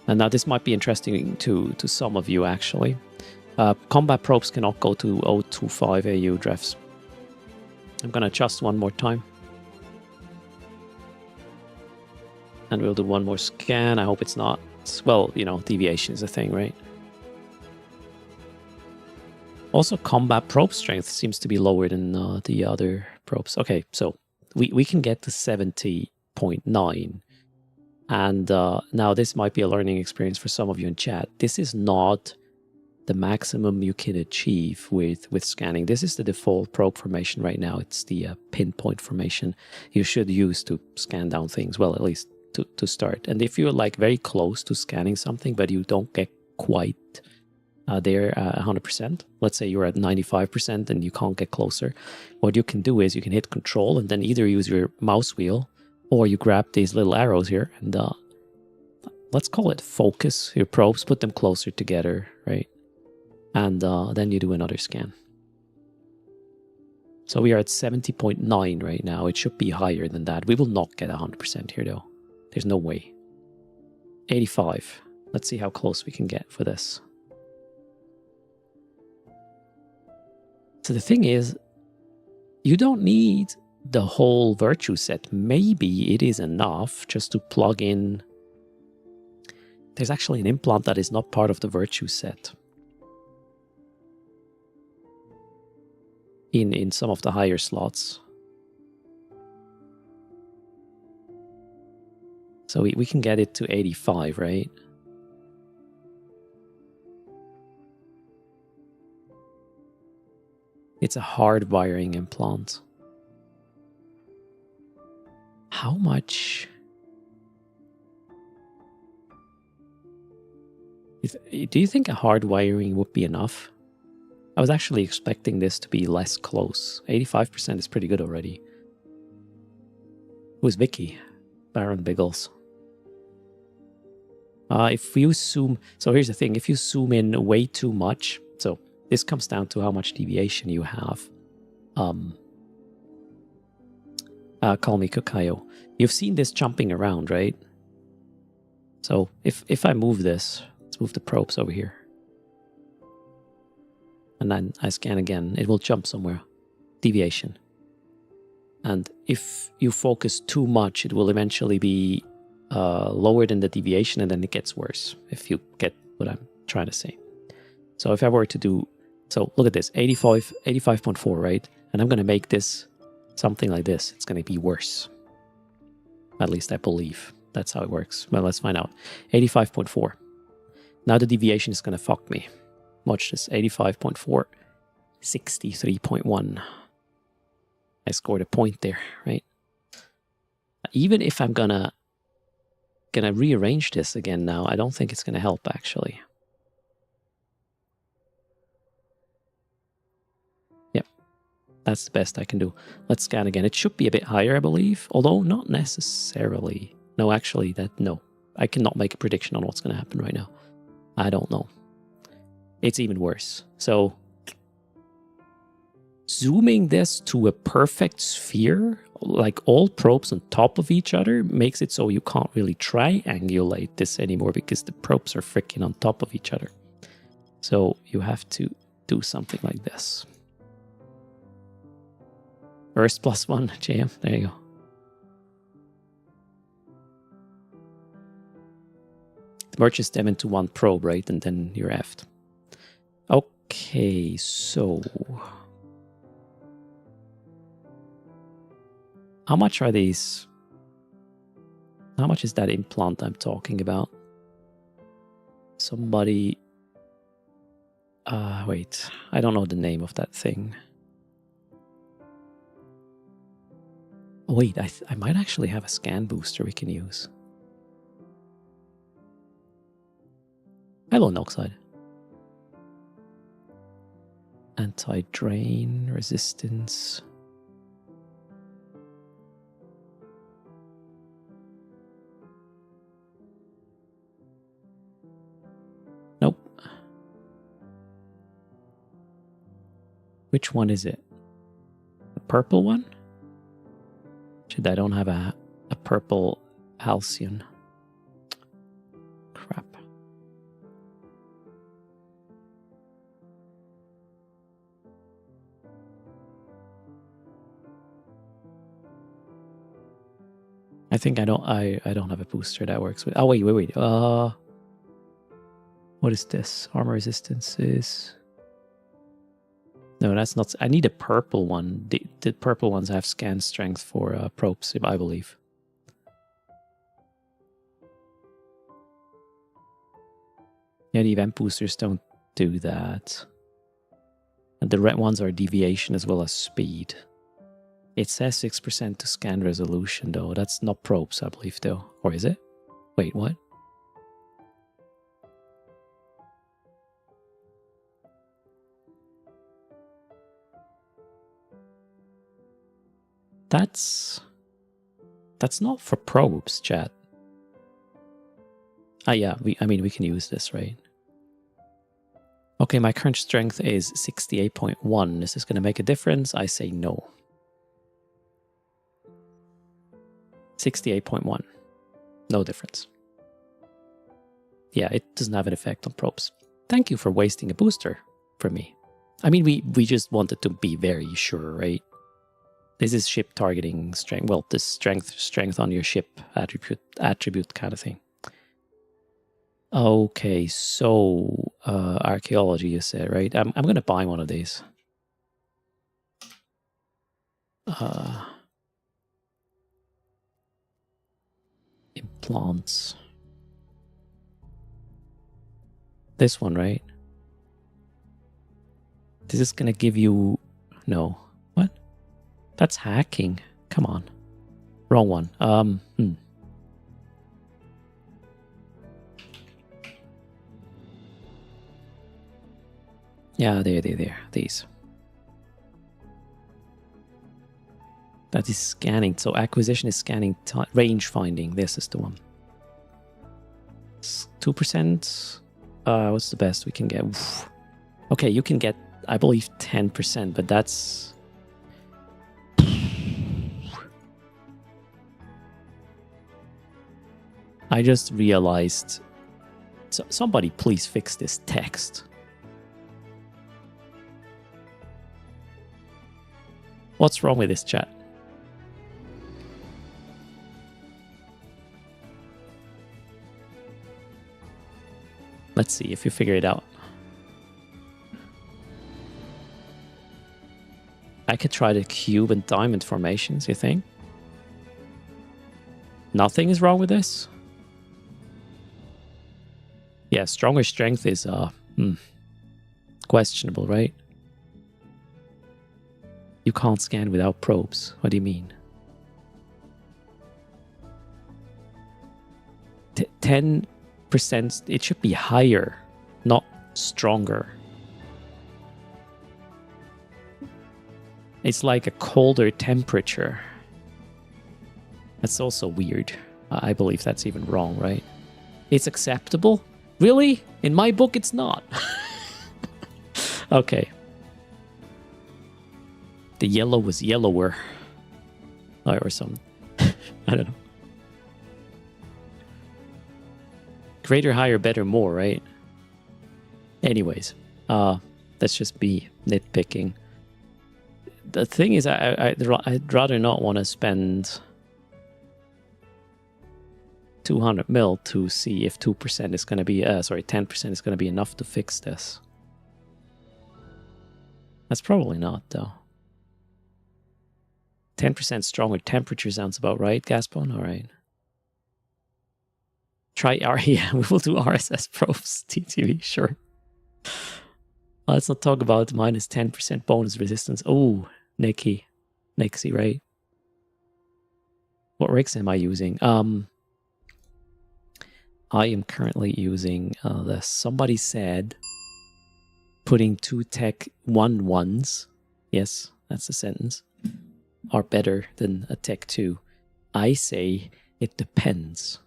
And now this might be interesting to some of you, actually. Combat probes cannot go to 025 AU drafts. I'm going to adjust one more time. And we'll do one more scan. I hope it's not... Well, you know, deviation is a thing, right? Also, combat probe strength seems to be lower than the other probes. Okay, so we can get to 70.9. And now this might be a learning experience for some of you in chat. This is not the maximum you can achieve with scanning. This is the default probe formation right now. It's the pinpoint formation you should use to scan down things. Well, at least to start. And if you're like very close to scanning something, but you don't get quite there 100%, let's say you're at 95% and you can't get closer, what you can do is you can hit control and then either use your mouse wheel or you grab these little arrows here and let's call it focus your probes, put them closer together, right? And then you do another scan. So we are at 70.9 right now. It should be higher than that. We will not get 100% here though. There's no way. 85. Let's see how close we can get for this. So the thing is, you don't need the whole virtue set. Maybe it is enough just to plug in. There's actually an implant that is not part of the virtue set. In some of the higher slots. So we can get it to 85, right? It's a hard wiring implant. How much? Do you think a hard wiring would be enough? I was actually expecting this to be less close. 85% is pretty good already. Who's Vicky? Baron Biggles. If you zoom... So here's the thing. If you zoom in way too much... So this comes down to how much deviation you have. Call me Kukayo. You've seen this jumping around, right? So if I move this... Let's move the probes over here. And then I scan again. It will jump somewhere. Deviation. And if you focus too much, it will eventually be lower than the deviation, and then it gets worse, if you get what I'm trying to say. So if I were to do... So look at this, 85.4, right? And I'm going to make this something like this. It's going to be worse. At least I believe that's how it works. Well, let's find out. 85.4. Now the deviation is going to fuck me. Watch this, 85.4, 63.1. I scored a point there, right? Even if I'm gonna rearrange this again now, I don't think it's gonna help actually. Yep, that's the best I can do. Let's scan again. It should be a bit higher, I believe, although not necessarily. No, actually, no. I cannot make a prediction on what's gonna happen right now. I don't know. It's even worse. So zooming this to a perfect sphere, like all probes on top of each other, makes it so you can't really triangulate this anymore because the probes are freaking on top of each other. So you have to do something like this. First +1, JM. There you go. It merges them into one probe, right? And then you're effed. Okay, so how much are these? How much is that implant I'm talking about? Somebody... wait, I don't know the name of that thing. Oh, wait, I might actually have a scan booster we can use. Hello, Noxide. Anti-drain, resistance. Nope. Which one is it? The purple one? Shit, I don't have a purple Halcyon. Crap. I think I don't have a booster that works with... Oh, wait. What is this? Armor resistance is... No, that's not. I need a purple one. The purple ones have scan strength for probes, I believe. Yeah, the event boosters don't do that. And the red ones are deviation as well as speed. It says 6% to scan resolution, though. That's not probes, I believe, though. Or is it? Wait, what? That's not for probes, chat. Ah, yeah, we can use this, right? Okay, my current strength is 68.1. Is this going to make a difference? I say no. 68.1. No difference. Yeah, it doesn't have an effect on probes. Thank you for wasting a booster for me. I mean, we just wanted to be very sure, right? This is ship targeting strength. Well, this strength on your ship attribute kind of thing. Okay, so archaeology, you said, right? I'm gonna buy one of these. Implants. This one, right? This is gonna give you... No. What? That's hacking. Come on. Wrong one. Yeah, there. These. That is scanning. So acquisition is scanning. Range finding. This is the one. 2%. What's the best we can get? Oof. Okay, you can get, I believe, 10%, but that's... I just realized... somebody please fix this text. What's wrong with this chat? Let's see if you figure it out. I could try the cube and diamond formations, you think? Nothing is wrong with this? Yeah, stronger strength is questionable, right? You can't scan without probes. What do you mean? 10%, it should be higher, not stronger. It's like a colder temperature. That's also weird. I believe that's even wrong, right? It's acceptable? Really? In my book, it's not. Okay. The yellow was yellower. Or something. I don't know. Greater, higher, better, more, right? Anyways, let's just be nitpicking. The thing is, I'd rather not want to spend 200 mil to see if 2% is going to be, 10% is going to be enough to fix this. That's probably not, though. 10% stronger temperature sounds about right, Gaspon? All right. Try yeah, we will do RSS probes, TTV, sure. Let's not talk about minus 10% bonus resistance. Oh, Nixie, right? What rigs am I using? I am currently using the somebody said putting 2 tech 1-1s. Yes, that's the sentence. Are better than a tech 2. I say it depends.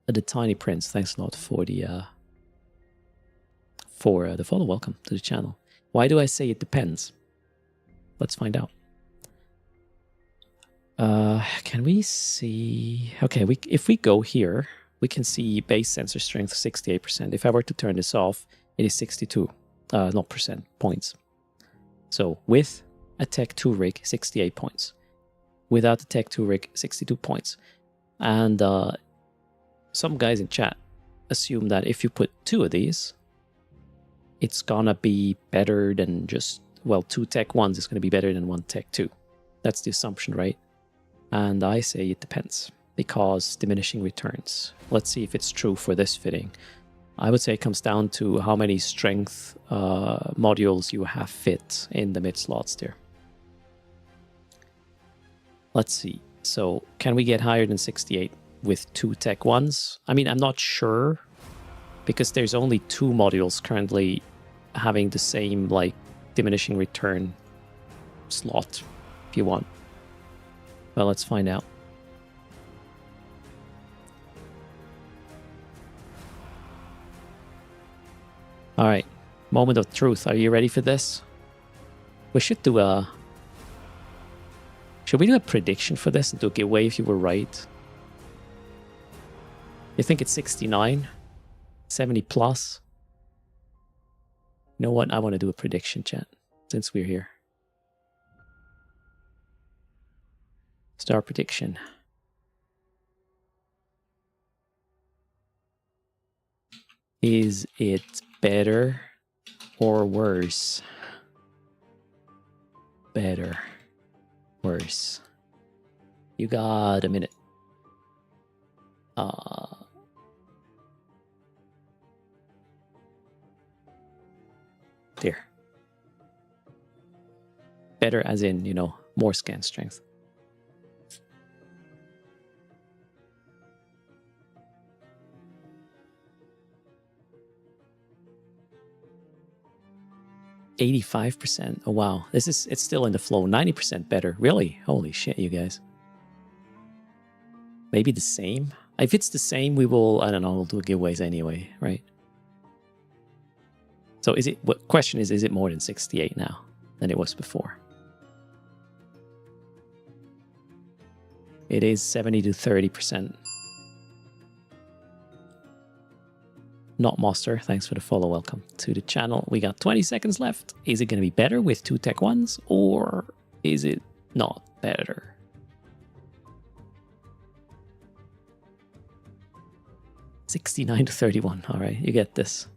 The Tiny Prince, thanks a lot for the follow. Welcome to the channel. Why do I say it depends? Let's find out. Can we see? Okay, if we go here, we can see base sensor strength 68%. If I were to turn this off, it is 62, not percent, points. So with a Tech 2 rig, 68 points. Without a Tech 2 rig, 62 points. And some guys in chat assume that if you put 2 of these, it's gonna be better than just, well, 2 Tech 1s is gonna be better than 1 Tech 2. That's the assumption, right? And I say it depends, because diminishing returns. Let's see if it's true for this fitting. I would say it comes down to how many strength modules you have fit in the mid slots there. Let's see. So can we get higher than 68 with 2 Tech 1s? I mean, I'm not sure, because there's only 2 modules currently having the same like diminishing return slot, if you want. Well, let's find out. All right, moment of truth. Are you ready for this? We should do a... Should we do a prediction for this and do a giveaway if you were right? You think it's 69? 70 plus? You know what? I want to do a prediction, chat, since we're here. Star prediction. Is it better or worse? Better. Worse. You got a minute. There. Better as in, you know, more scan strength. %. Oh wow, it's still in the flow. 90% better. Really? Holy shit, you guys. Maybe the same? If it's the same, we will, I don't know, we'll do giveaways anyway, right? So is it, what question is it more than 68 now than it was before? It is 70 to 30%. Not Monster, thanks for the follow. Welcome to the channel. We got 20 seconds left. Is it going to be better with 2 Tech 1s, or is it not better? $69 to $31. All right, you get this.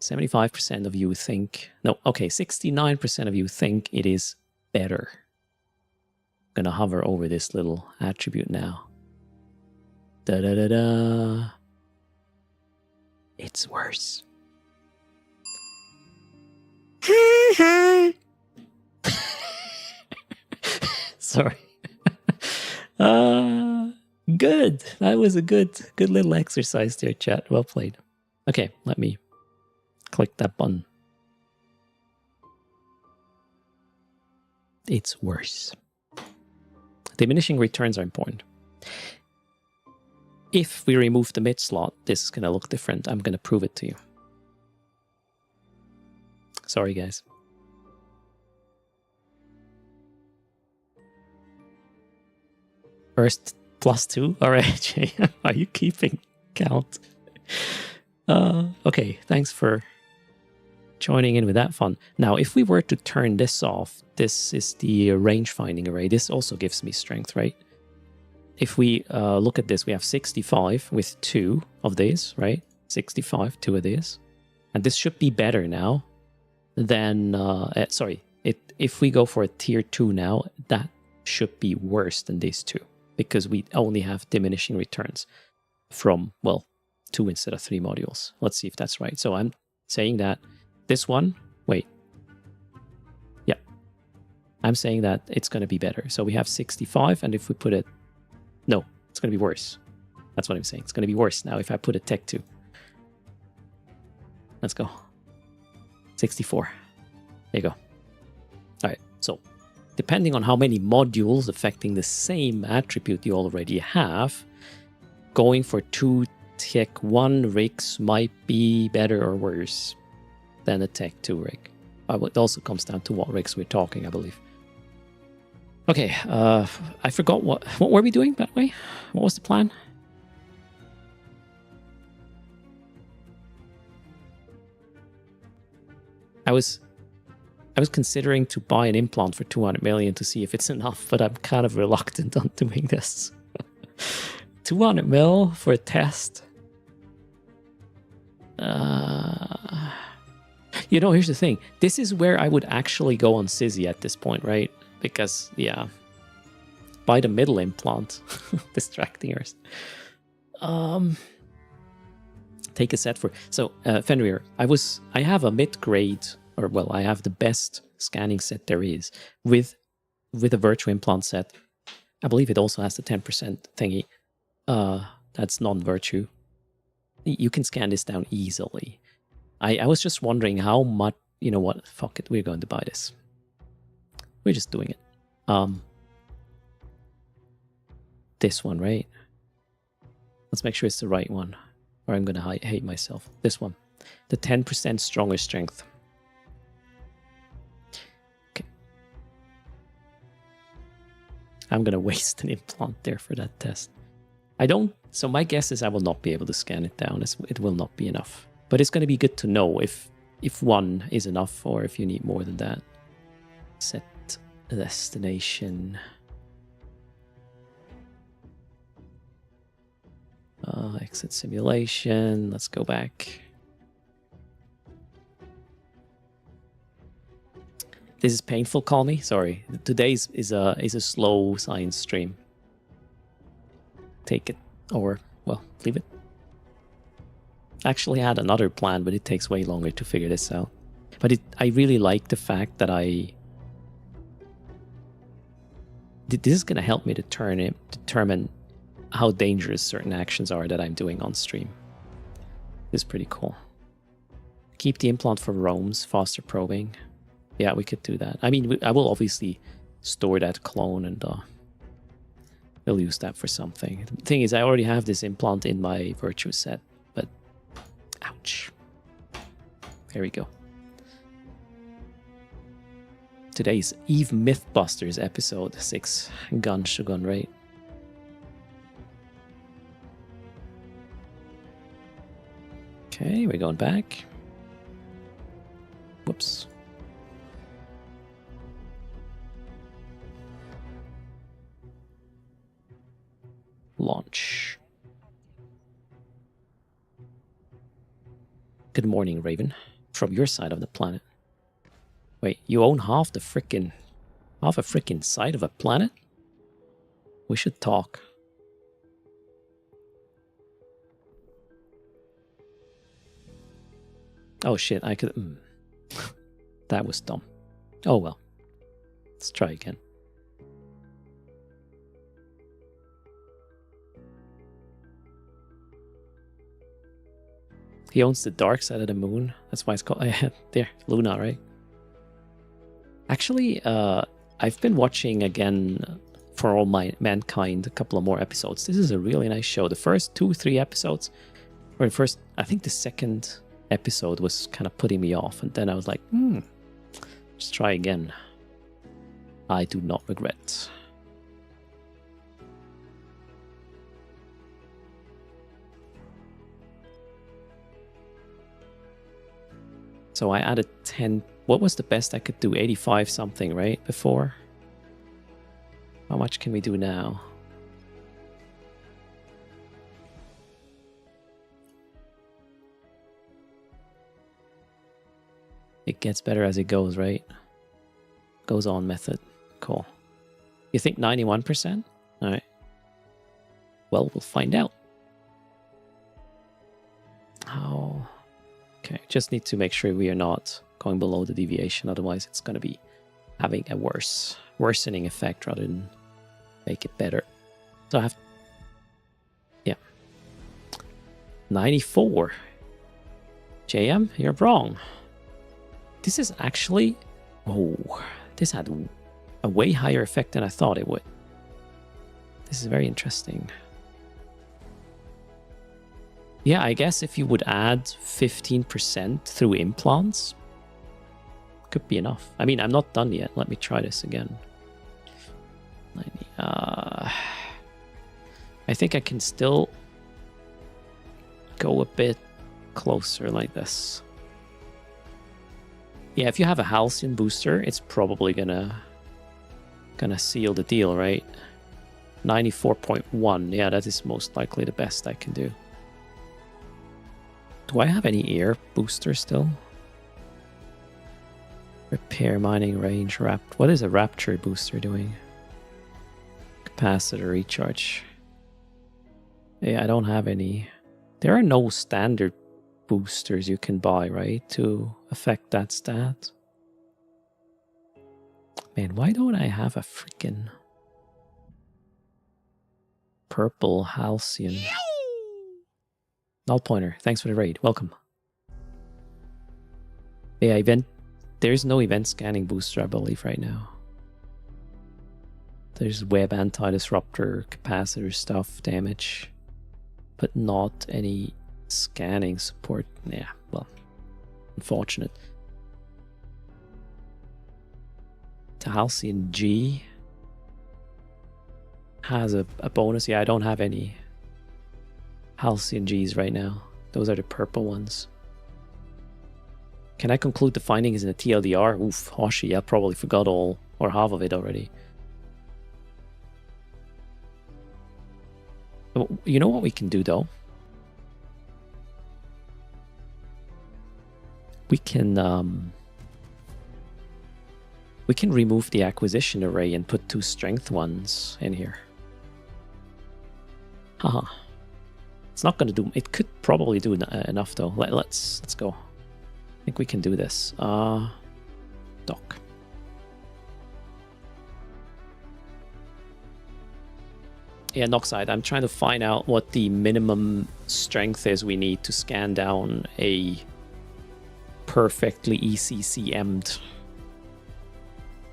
75% of you think... No, okay, 69% of you think it is better. I'm going to hover over this little attribute now. Da-da-da-da. It's worse. Sorry. Good. That was a good little exercise there, chat. Well played. Okay, let me click that button. It's worse. Diminishing returns are important. If we remove the mid slot, this is going to look different. I'm going to prove it to you. Sorry, guys. First +2. All right, Jay. Are you keeping count? Okay, thanks for joining in with that fun. Now, if we were to turn this off, this is the range finding array. This also gives me strength, right? If we look at this, we have 65 with 2 of these, right? 65, 2 of these. And this should be better now than... if we go for a tier 2 now, that should be worse than these 2. Because we only have diminishing returns from, well, 2 instead of 3 modules. Let's see if that's right. So I'm saying that this one... Wait. Yeah. I'm saying that it's going to be better. So we have 65, and if we put it... No, it's going to be worse. That's what I'm saying. It's going to be worse now if I put a Tech 2. Let's go. 64. There you go. All right, so depending on how many modules affecting the same attribute you already have, going for 2 Tech 1 rigs might be better or worse than a Tech 2 rig. It also comes down to what rigs we're talking, I believe. Okay, I forgot what were we doing, by the way? What was the plan? I was considering to buy an implant for 200 million to see if it's enough, but I'm kind of reluctant on doing this. 200 mil for a test? You know, here's the thing. This is where I would actually go on Sizzy at this point, right? Because, yeah, buy the middle implant. Distracting yours. Take a set for... So, Fenrir, I have a mid-grade, or well, I have the best scanning set there is with a virtual implant set. I believe it also has the 10% thingy. That's non-virtue. You can scan this down easily. I was just wondering how much... You know what? Fuck it. We're going to buy this. We're just doing it. This one, right? Let's make sure it's the right one, or I'm going to hate myself. This one. The 10% stronger strength. Okay. I'm going to waste an implant there for that test. So my guess is I will not be able to scan it down. It will not be enough. But it's going to be good to know if one is enough or if you need more than that. Set destination. Exit simulation. Let's go back. This is painful, call me. Sorry. Today's is a slow science stream. Take it, or well, leave it. Actually, I had another plan, but it takes way longer to figure this out. But I really like the fact that this is going to help me determine how dangerous certain actions are that I'm doing on stream. This is pretty cool. Keep the implant for roams, faster probing. Yeah, we could do that. I mean, I will obviously store that clone and we'll use that for something. The thing is, I already have this implant in my virtue set, but ouch. There we go. Today's Eve Mythbusters episode 6, Gun Shogun, right? Okay, we're going back. Whoops. Launch. Good morning, Raven. From your side of the planet. Wait, you own half a frickin' side of a planet? We should talk. Oh shit, I could... That was dumb. Oh well. Let's try again. He owns the dark side of the moon. That's why it's called... there, Luna, right? Actually, I've been watching again For All Mankind, a couple of more episodes. This is a really nice show. The first 2-3 episodes, or I think the second episode was kind of putting me off, and then I was like, let's try again. I do not regret. So I added 10. What was the best I could do? 85 something, right? Before? How much can we do now? It gets better as it goes, right? Goes on method. Cool. You think 91%? Alright. Well, we'll find out. Oh. Okay, just need to make sure we are not going below the deviation, otherwise it's going to be having a worsening effect rather than make it better. So I have... Yeah. 94. JM, you're wrong. This is actually... Oh, this had a way higher effect than I thought it would. This is very interesting. Yeah, I guess if you would add 15% through implants, could be enough. I mean, I'm not done yet. Let me try this again. 90. I think I can still go a bit closer like this. Yeah, if you have a Halcyon booster, it's probably gonna seal the deal, right? 94.1. Yeah, that is most likely the best I can do. Do I have any air booster still? Repair, mining range, what is a Rapture booster doing? Capacitor recharge. Yeah, I don't have any. There are no standard boosters you can buy, right, to affect that stat. Man, why don't I have a freaking purple Halcyon? Null Pointer, thanks for the raid. Welcome. Yeah, there's no event scanning booster, I believe, right now. There's web anti-disruptor, capacitor stuff, damage, but not any scanning support. Yeah, well, unfortunate. The Halcyon G has a bonus. Yeah, I don't have any Halcyon Gs right now. Those are the purple ones. Can I conclude the findings in the TLDR? Oof, Hoshi, I probably forgot all or half of it already. You know what we can do though? We can remove the acquisition array and put 2 strength ones in here. Haha. It's not going to do. It could probably do enough though. Let's go. I think we can do this. Dock. Yeah, Noxide. I'm trying to find out what the minimum strength is we need to scan down a perfectly ECCM'd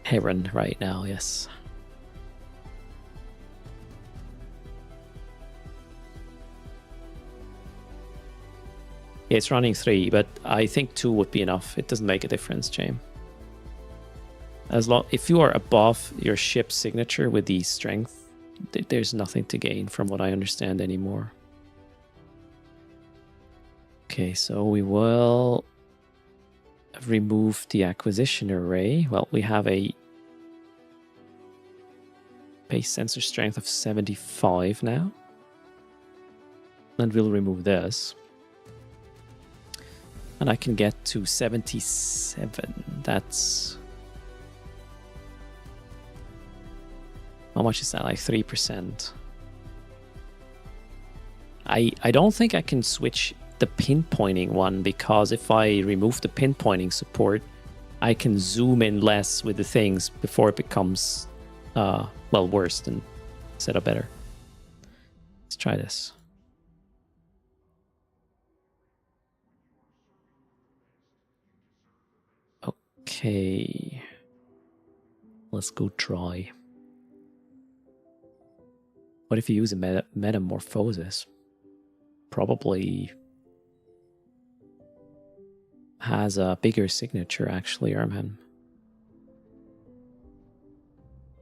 Heron right now, yes. Yeah, it's running 3, but I think 2 would be enough. It doesn't make a difference, James. If you are above your ship's signature with the strength, there's nothing to gain from what I understand anymore. Okay, so we will remove the acquisition array. Well, we have a base sensor strength of 75 now. And we'll remove this. And I can get to 77. That's... How much is that? Like 3%. I don't think I can switch the pinpointing one, because if I remove the pinpointing support, I can zoom in less with the things before it becomes, well, worse than instead of better. Let's try this. Okay. Let's go try. What if you use a metamorphosis? Probably has a bigger signature, actually, Armhan.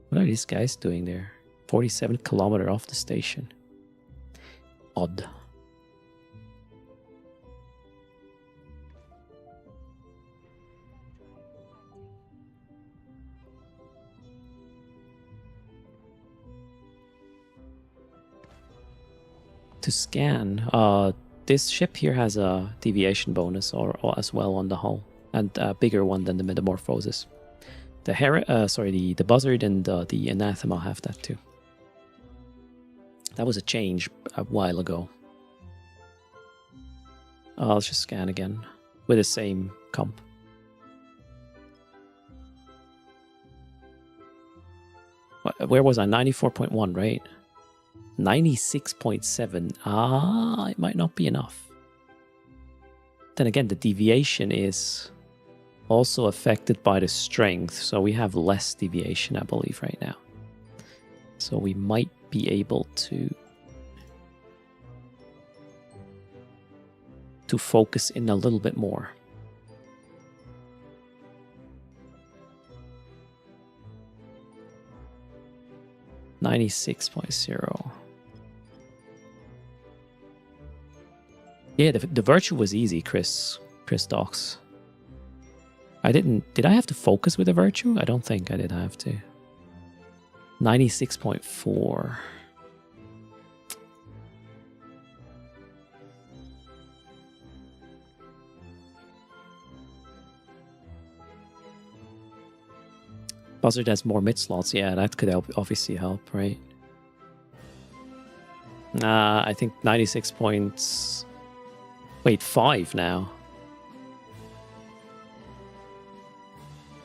What are these guys doing there? 47 kilometers off the station. Odd. To scan, this ship here has a deviation bonus or as well on the hull, and a bigger one than the metamorphosis. The buzzard and the anathema have that too. That was a change a while ago. Let's just scan again with the same comp. Where was I? 94.1, right? 96.7. It might not be enough. Then again, the deviation is also affected by the strength, so we have less deviation, I believe, right now. So we might be able to focus in a little bit more. $96.0. Yeah, the virtue was easy, Chris Docs. Did I have to focus with the virtue? I don't think I did have to. 96.4. Buzzard has more mid slots. Yeah, that could obviously help, right? I think 96 points. Wait, 5 now.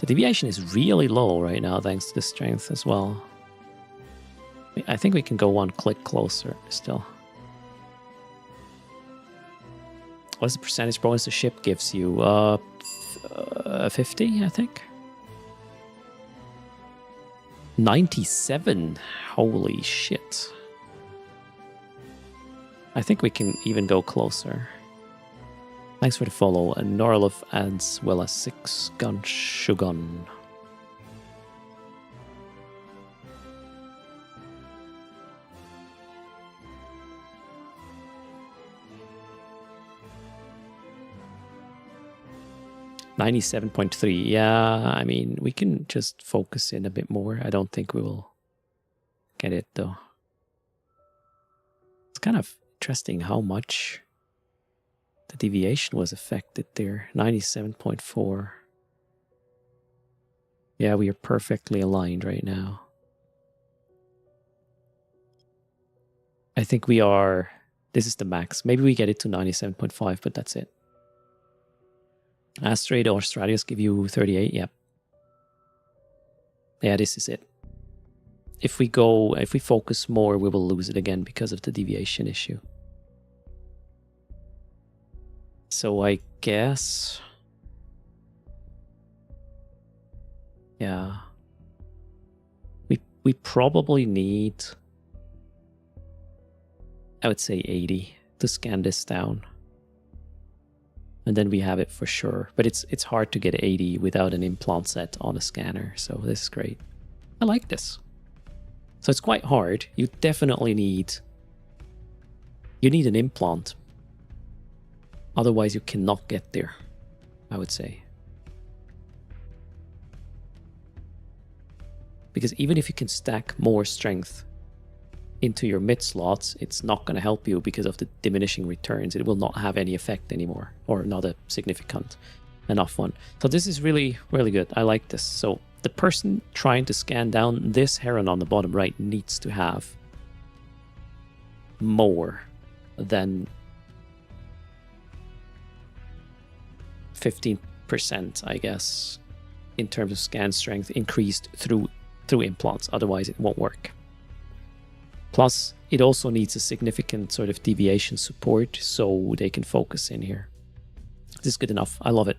The deviation is really low right now, thanks to the strength as well. I think we can go one click closer still. What's the percentage bonus the ship gives you? 50, I think. 97. Holy shit. I think we can even go closer. Thanks for the follow. And Norlov adds well as 6 gun Shogun. $97.3. Yeah, I mean, we can just focus in a bit more. I don't think we will get it though. It's kind of interesting how much the deviation was affected there. 97.4. Yeah, we are perfectly aligned right now. I think we are... This is the max. Maybe we get it to 97.5, but that's it. Asteroid or Stradius give you 38, yep. Yeah, this is it. If we focus more, we will lose it again because of the deviation issue. So I guess... Yeah. We probably need... I would say 80 to scan this down. And then we have it for sure. But it's hard to get 80 without an implant set on a scanner. So this is great. I like this. So it's quite hard. You definitely need... You need an implant. Otherwise you cannot get there, I would say. Because even if you can stack more strength into your mid slots, it's not going to help you because of the diminishing returns. It will not have any effect anymore, or not a significant enough one. So this is really, really good. I like this. So the person trying to scan down this Heron on the bottom right needs to have more than 15%, I guess, in terms of scan strength increased through implants. Otherwise it won't work. Plus, it also needs a significant sort of deviation support so they can focus in here. This is good enough. I love it.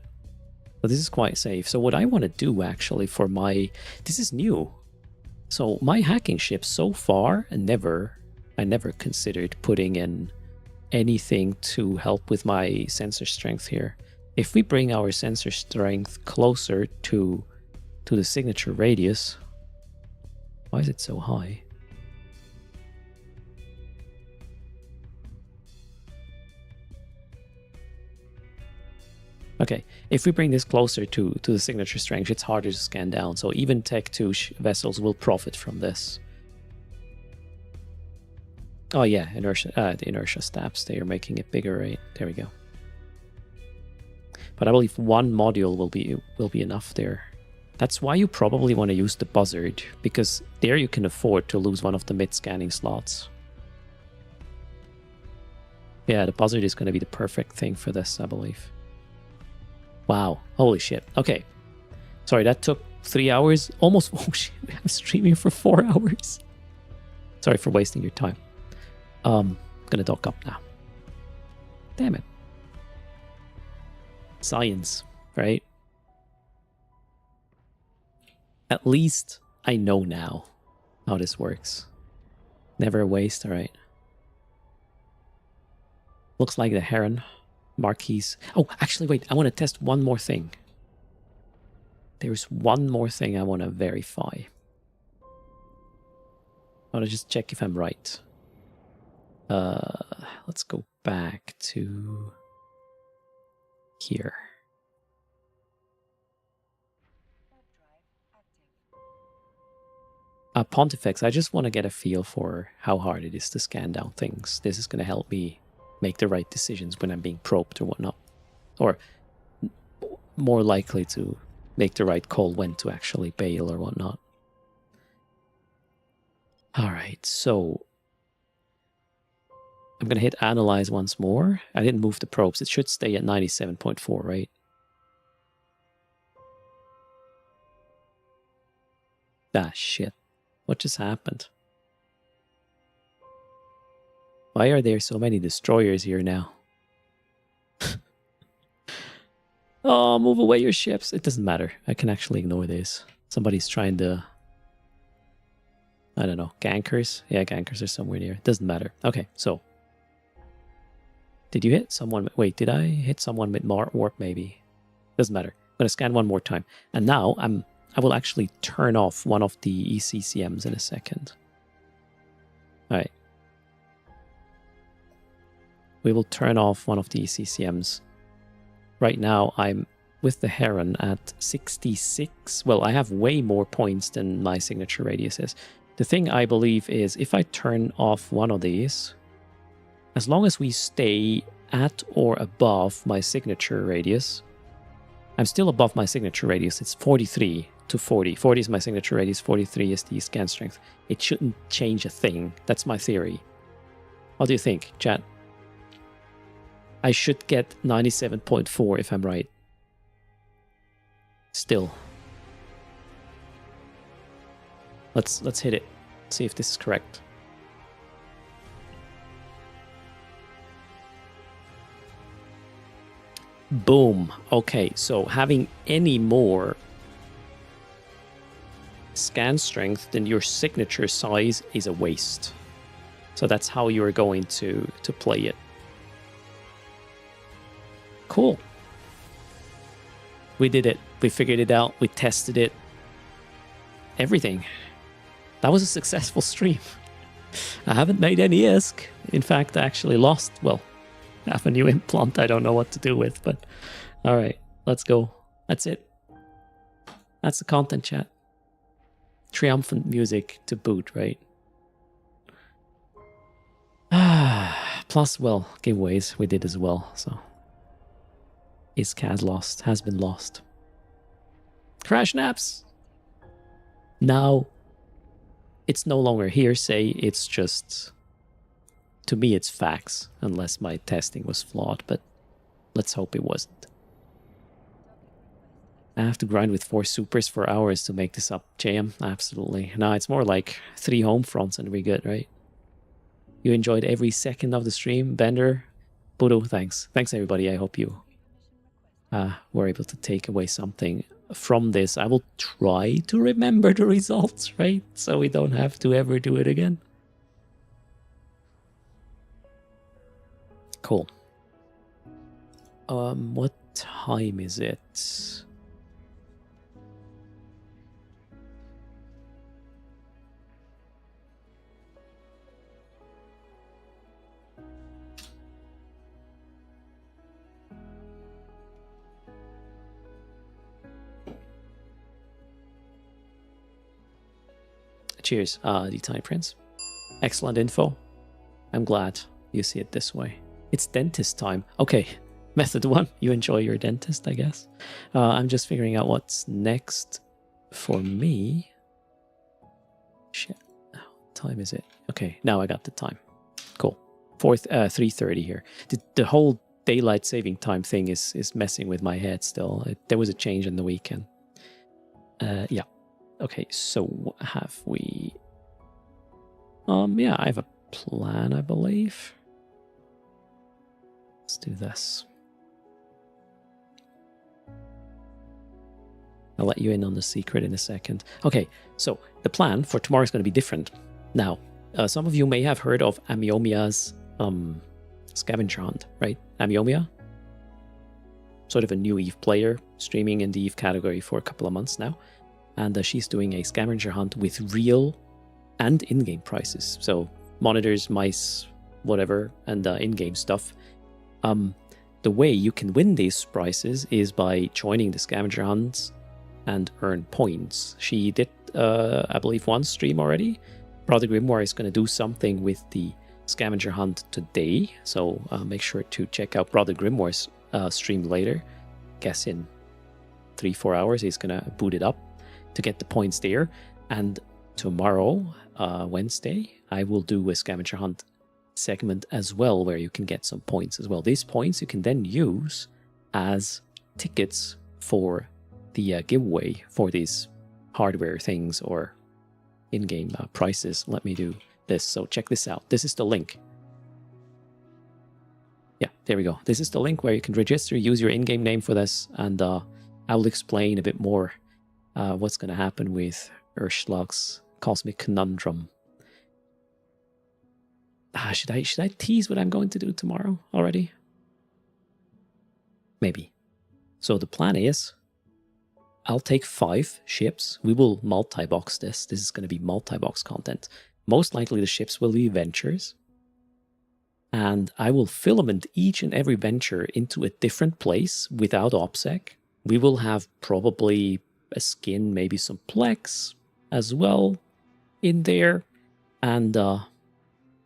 But this is quite safe. So what I want to do actually for my... This is new. So my hacking ship so far, I never considered putting in anything to help with my sensor strength here. If we bring our sensor strength closer to the signature radius... Why is it so high? Okay, if we bring this closer to the signature strength, it's harder to scan down. So even Tech 2 vessels will profit from this. Oh yeah, inertia, the inertia stabs, they are making it bigger, right? There we go. But I believe one module will be enough there. That's why you probably want to use the Buzzard, because there you can afford to lose one of the mid-scanning slots. Yeah, the Buzzard is going to be the perfect thing for this, I believe. Wow, holy shit. Okay. Sorry, that took 3 hours. Almost, oh shit, I'm streaming for 4 hours. Sorry for wasting your time. Gonna dock up now. Damn it. Science, right? At least I know now how this works. Never a waste, alright. Looks like the Heron. Marquise. Oh, actually, wait. I want to test one more thing. There's one more thing I want to verify. I want to just check if I'm right. Let's go back to here. Pontifex, I just want to get a feel for how hard it is to scan down things. This is going to help me make the right decisions when I'm being probed or whatnot. Or more likely to make the right call when to actually bail or whatnot. All right, so I'm going to hit analyze once more. I didn't move the probes. It should stay at 97.4, right? Ah, shit. What just happened? Why are there so many destroyers here now? Oh, move away your ships. It doesn't matter. I can actually ignore this. Somebody's trying to... I don't know. Gankers? Yeah, gankers are somewhere near. Doesn't matter. Okay, so... Did you hit someone? Wait, did I hit someone with warp maybe? Doesn't matter. I'm going to scan one more time. And now I will actually turn off one of the ECCMs in a second. All right. We will turn off one of the ECCMs. Right now, I'm with the Heron at 66. Well, I have way more points than my signature radius is. The thing I believe is if I turn off one of these, as long as we stay at or above my signature radius, I'm still above my signature radius. It's 43 to 40. 40 is my signature radius, 43 is the scan strength. It shouldn't change a thing. That's my theory. What do you think, chat? I should get 97.4 if I'm right. Still. Let's hit it. See if this is correct. Boom. Okay, so having any more scan strength than your signature size is a waste. So that's how you're going to play it. Cool. We did it. We figured it out. We tested it. Everything. That was a successful stream. I haven't made any ISK. In fact, I actually lost, well, half a new implant I don't know what to do with, but all right, let's go. That's it. That's the content, chat. Triumphant music to boot, right? Plus, well, giveaways we did as well, so. ISK has been lost. Crash naps! Now, it's no longer hearsay, it's just... To me, it's facts, unless my testing was flawed, but let's hope it wasn't. I have to grind with 4 supers for hours to make this up, JM. Absolutely. No, it's more like 3 home fronts and we're good, right? You enjoyed every second of the stream, Bender. Budo, thanks. Thanks, everybody. I hope you were able to take away something from this. I will try to remember the results, right? So we don't have to ever do it again. Cool. What time is it? Cheers, the Tiny Prince. Excellent info. I'm glad you see it this way. It's dentist time. Okay, method 1. You enjoy your dentist, I guess. I'm just figuring out what's next for me. Shit. What time is it? Okay, now I got the time. Cool. 3:30 here. The whole daylight saving time thing is messing with my head still. There was a change in the weekend. Yeah. Okay, so what have we... yeah, I have a plan, I believe. Let's do this. I'll let you in on the secret in a second. Okay, so the plan for tomorrow is going to be different. Now, some of you may have heard of Amiomia's scavenger hunt, right? Amiomi, sort of a new EVE player, streaming in the EVE category for a couple of months now. And she's doing a scavenger hunt with real and in-game prices. So monitors, mice, whatever, and in-game stuff. The way you can win these prizes is by joining the scavenger hunts and earn points. She did, I believe, one stream already. Brother Grimoire is going to do something with the scavenger hunt today. So make sure to check out Brother Grimoire's stream later. Guess in 3-4 hours. He's going to boot it up to get the points there. And tomorrow, Wednesday, I will do a scavenger hunt segment as well, where you can get some points as well. These points you can then use as tickets for the giveaway for these hardware things or in-game prices. Let me do this. So check this out. This is the link. Yeah, there we go. This is the link where you can register, use your in-game name for this, and I will explain a bit more what's going to happen with Urschlag's Cosmic Conundrum. Should I tease what I'm going to do tomorrow already? Maybe. So the plan is, I'll take 5 ships. We will multi-box this. This is going to be multi-box content. Most likely the ships will be ventures. And I will filament each and every venture into a different place without OPSEC. We will have probably a skin, maybe some Plex as well in there. And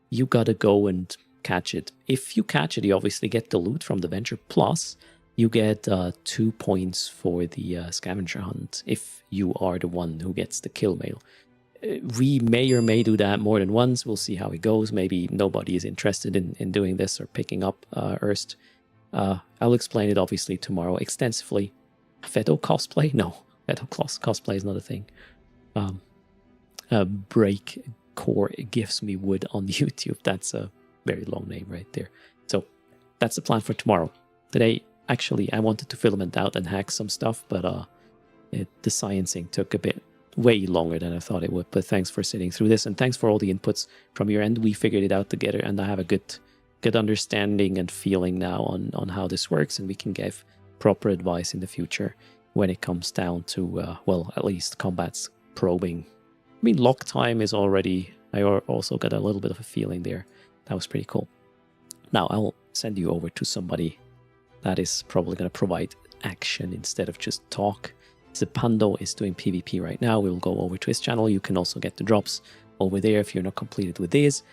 you gotta go and catch it. If you catch it, you obviously get the loot from the venture. Plus, you get 2 points for the scavenger hunt if you are the one who gets the kill mail. We may or may do that more than once. We'll see how it goes. Maybe nobody is interested in doing this or picking up Urst. I'll explain it obviously tomorrow extensively. Fedo cosplay? No, Fedo cosplay is not a thing. Break Core gives me wood on YouTube. That's a very long name right there. So that's the plan for tomorrow. Today, actually, I wanted to filament out and hack some stuff, but the sciencing took a bit way longer than I thought it would. But thanks for sitting through this, and thanks for all the inputs from your end. We figured it out together, and I have a good understanding and feeling now on how this works, and we can give proper advice in the future when it comes down to, well, at least combat's probing. I mean, lock time is already... I also got a little bit of a feeling there. That was pretty cool. Now, I'll send you over to somebody that is probably going to provide action instead of just talk. Zepando is doing PvP right now. We'll go over to his channel. You can also get the drops over there if you're not completed with these.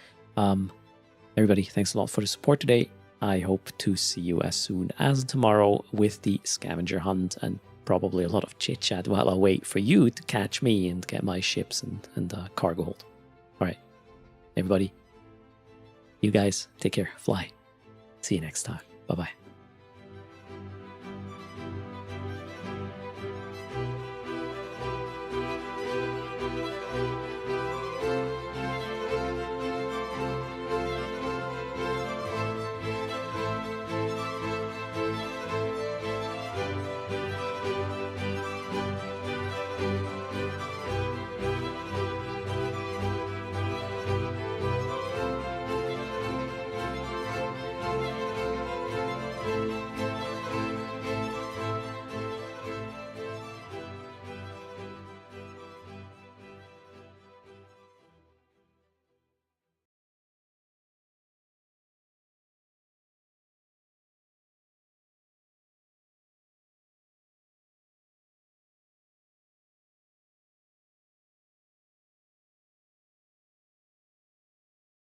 Everybody, thanks a lot for the support today. I hope to see you as soon as tomorrow with the scavenger hunt and probably a lot of chit chat while I wait for you to catch me and get my ships and cargo hold. All right, everybody, you guys take care. Fly. See you next time. Bye bye.